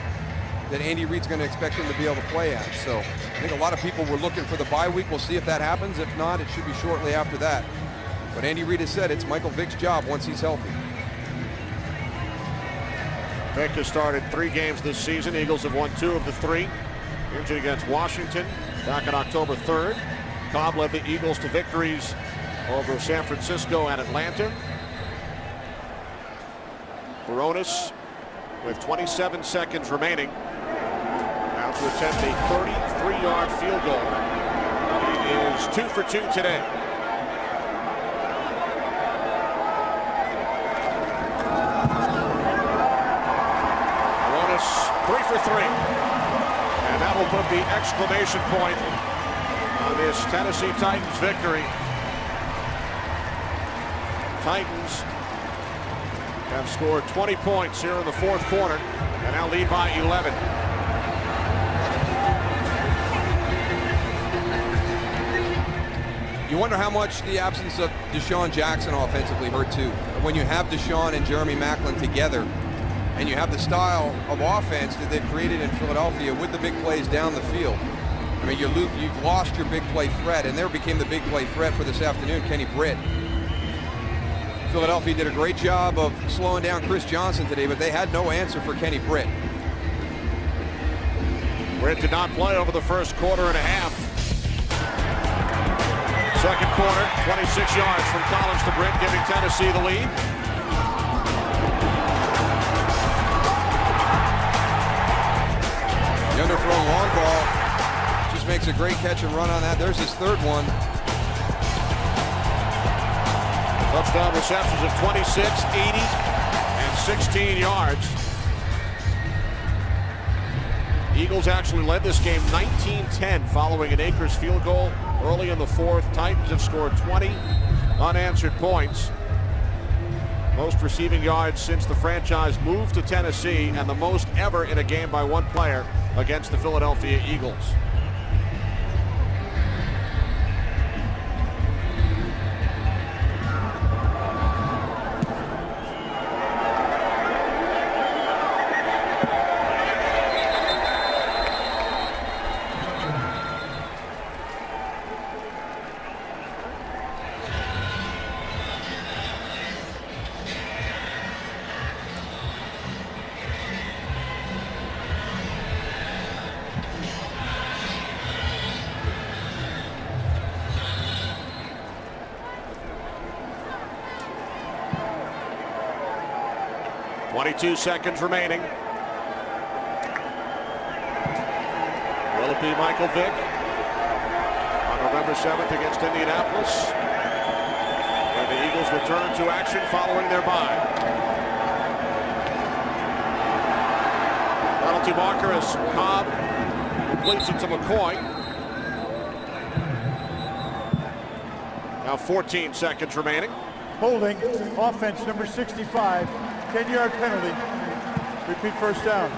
that Andy Reid's going to expect him to be able to play at. So I think a lot of people were looking for the bye week. We'll see if that happens. If not, it should be shortly after that. But Andy Reid has said it's Michael Vick's job once he's healthy. Vick has started 3 games this season. Eagles have won 2 of the 3. Injured against Washington back on October 3rd. Cobb led the Eagles to victories over San Francisco and Atlanta. Baronis with 27 seconds remaining now to attempt a 33-yard field goal. He is 2 for 2 today. Baronis 3 for 3. And that will put the exclamation point on this Tennessee Titans victory. Titans have scored 20 points here in the fourth quarter and now lead by 11. You wonder how much the absence of Deshaun Jackson offensively hurt too. When you have Deshaun and Jeremy Maclin together, and you have the style of offense that they've created in Philadelphia with the big plays down the field. I mean, you've lost your big play threat, and there became the big play threat for this afternoon, Kenny Britt. Philadelphia did a great job of slowing down Chris Johnson today, but they had no answer for Kenny Britt. Britt did not play over the first quarter and a half. Second quarter, 26 yards from Collins to Britt, giving Tennessee the lead. The underthrown long ball just makes a great catch and run on that. There's his third one. Touchdown receptions of 26, 80, and 16 yards. Eagles actually led this game 19-10 following an Akers field goal early in the fourth. Titans have scored 20 unanswered points. Most receiving yards since the franchise moved to Tennessee, and the most ever in a game by one player against the Philadelphia Eagles. 22 seconds remaining. Will it be Michael Vick on November 7th against Indianapolis, where the Eagles return to action following their bye? Penalty marker as Cobb completes it to McCoy. Now 14 seconds remaining. Holding, offense number 65, 10-yard penalty. Repeat first down.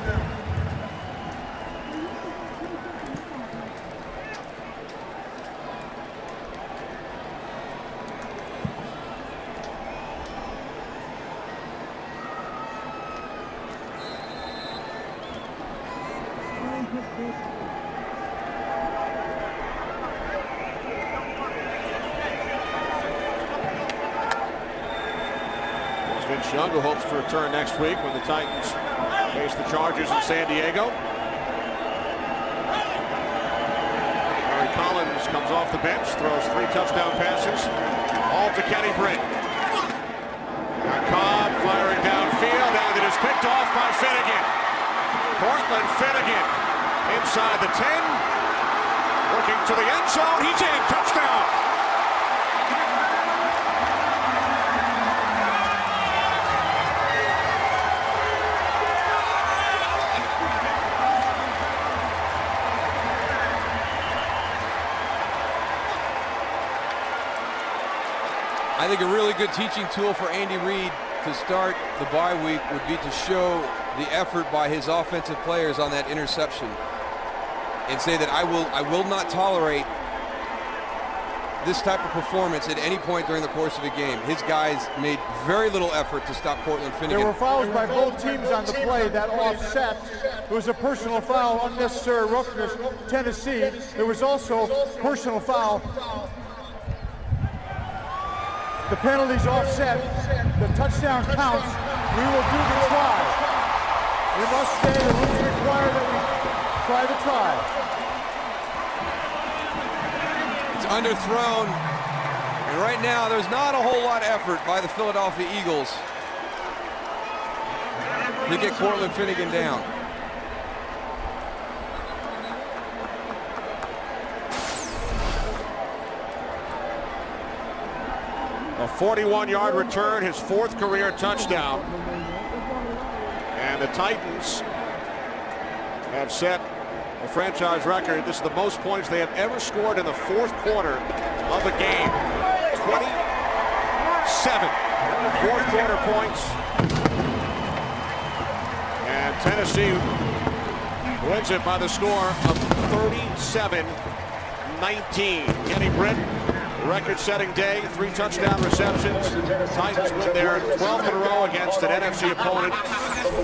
Vince Young, who hopes to return next week when the Titans face the Chargers in San Diego. Harry Collins comes off the bench, throws 3 touchdown passes, all to Kenny Britt. Now Cobb firing downfield, and it is picked off by Finnegan. Cortland Finnegan inside the 10, looking to the end zone. He's in, touchdown. I think a really good teaching tool for Andy Reid to start the bye week would be to show the effort by his offensive players on that interception and say that I will not tolerate this type of performance at any point during the course of a game. His guys made very little effort to stop Cortland Finnegan. There were fouls by both teams on the play that offset. It was a personal foul, unnecessary roughness, Tennessee. There was also personal foul. The penalties offset. The touchdown counts. We will do the try. We must stay. The rules require that we try the try. It's underthrown. And right now, there's not a whole lot of effort by the Philadelphia Eagles to get Cortland Finnegan down. A 41-yard return, his 4th career touchdown. And the Titans have set a franchise record. This is the most points they have ever scored in the 4th quarter of a game. 27 4th quarter points. And Tennessee wins it by the score of 37-19. Kenny Britt, record-setting day, 3 touchdown receptions. Titans win their 12th in a row against an NFC opponent,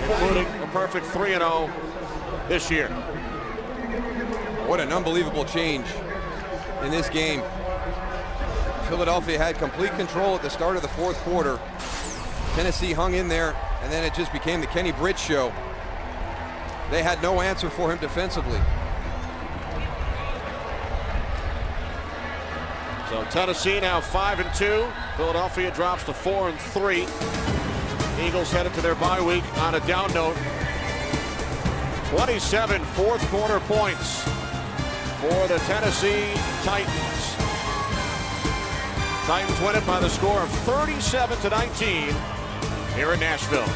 including a perfect 3-0 this year. What an unbelievable change in this game. Philadelphia had complete control at the start of the 4th quarter. Tennessee hung in there, and then it just became the Kenny Britt show. They had no answer for him defensively. So Tennessee now 5-2. Philadelphia drops to 4-3. Eagles headed to their bye week on a down note. 27 4th quarter points for the Tennessee Titans. Titans win it by the score of 37-19 here in Nashville.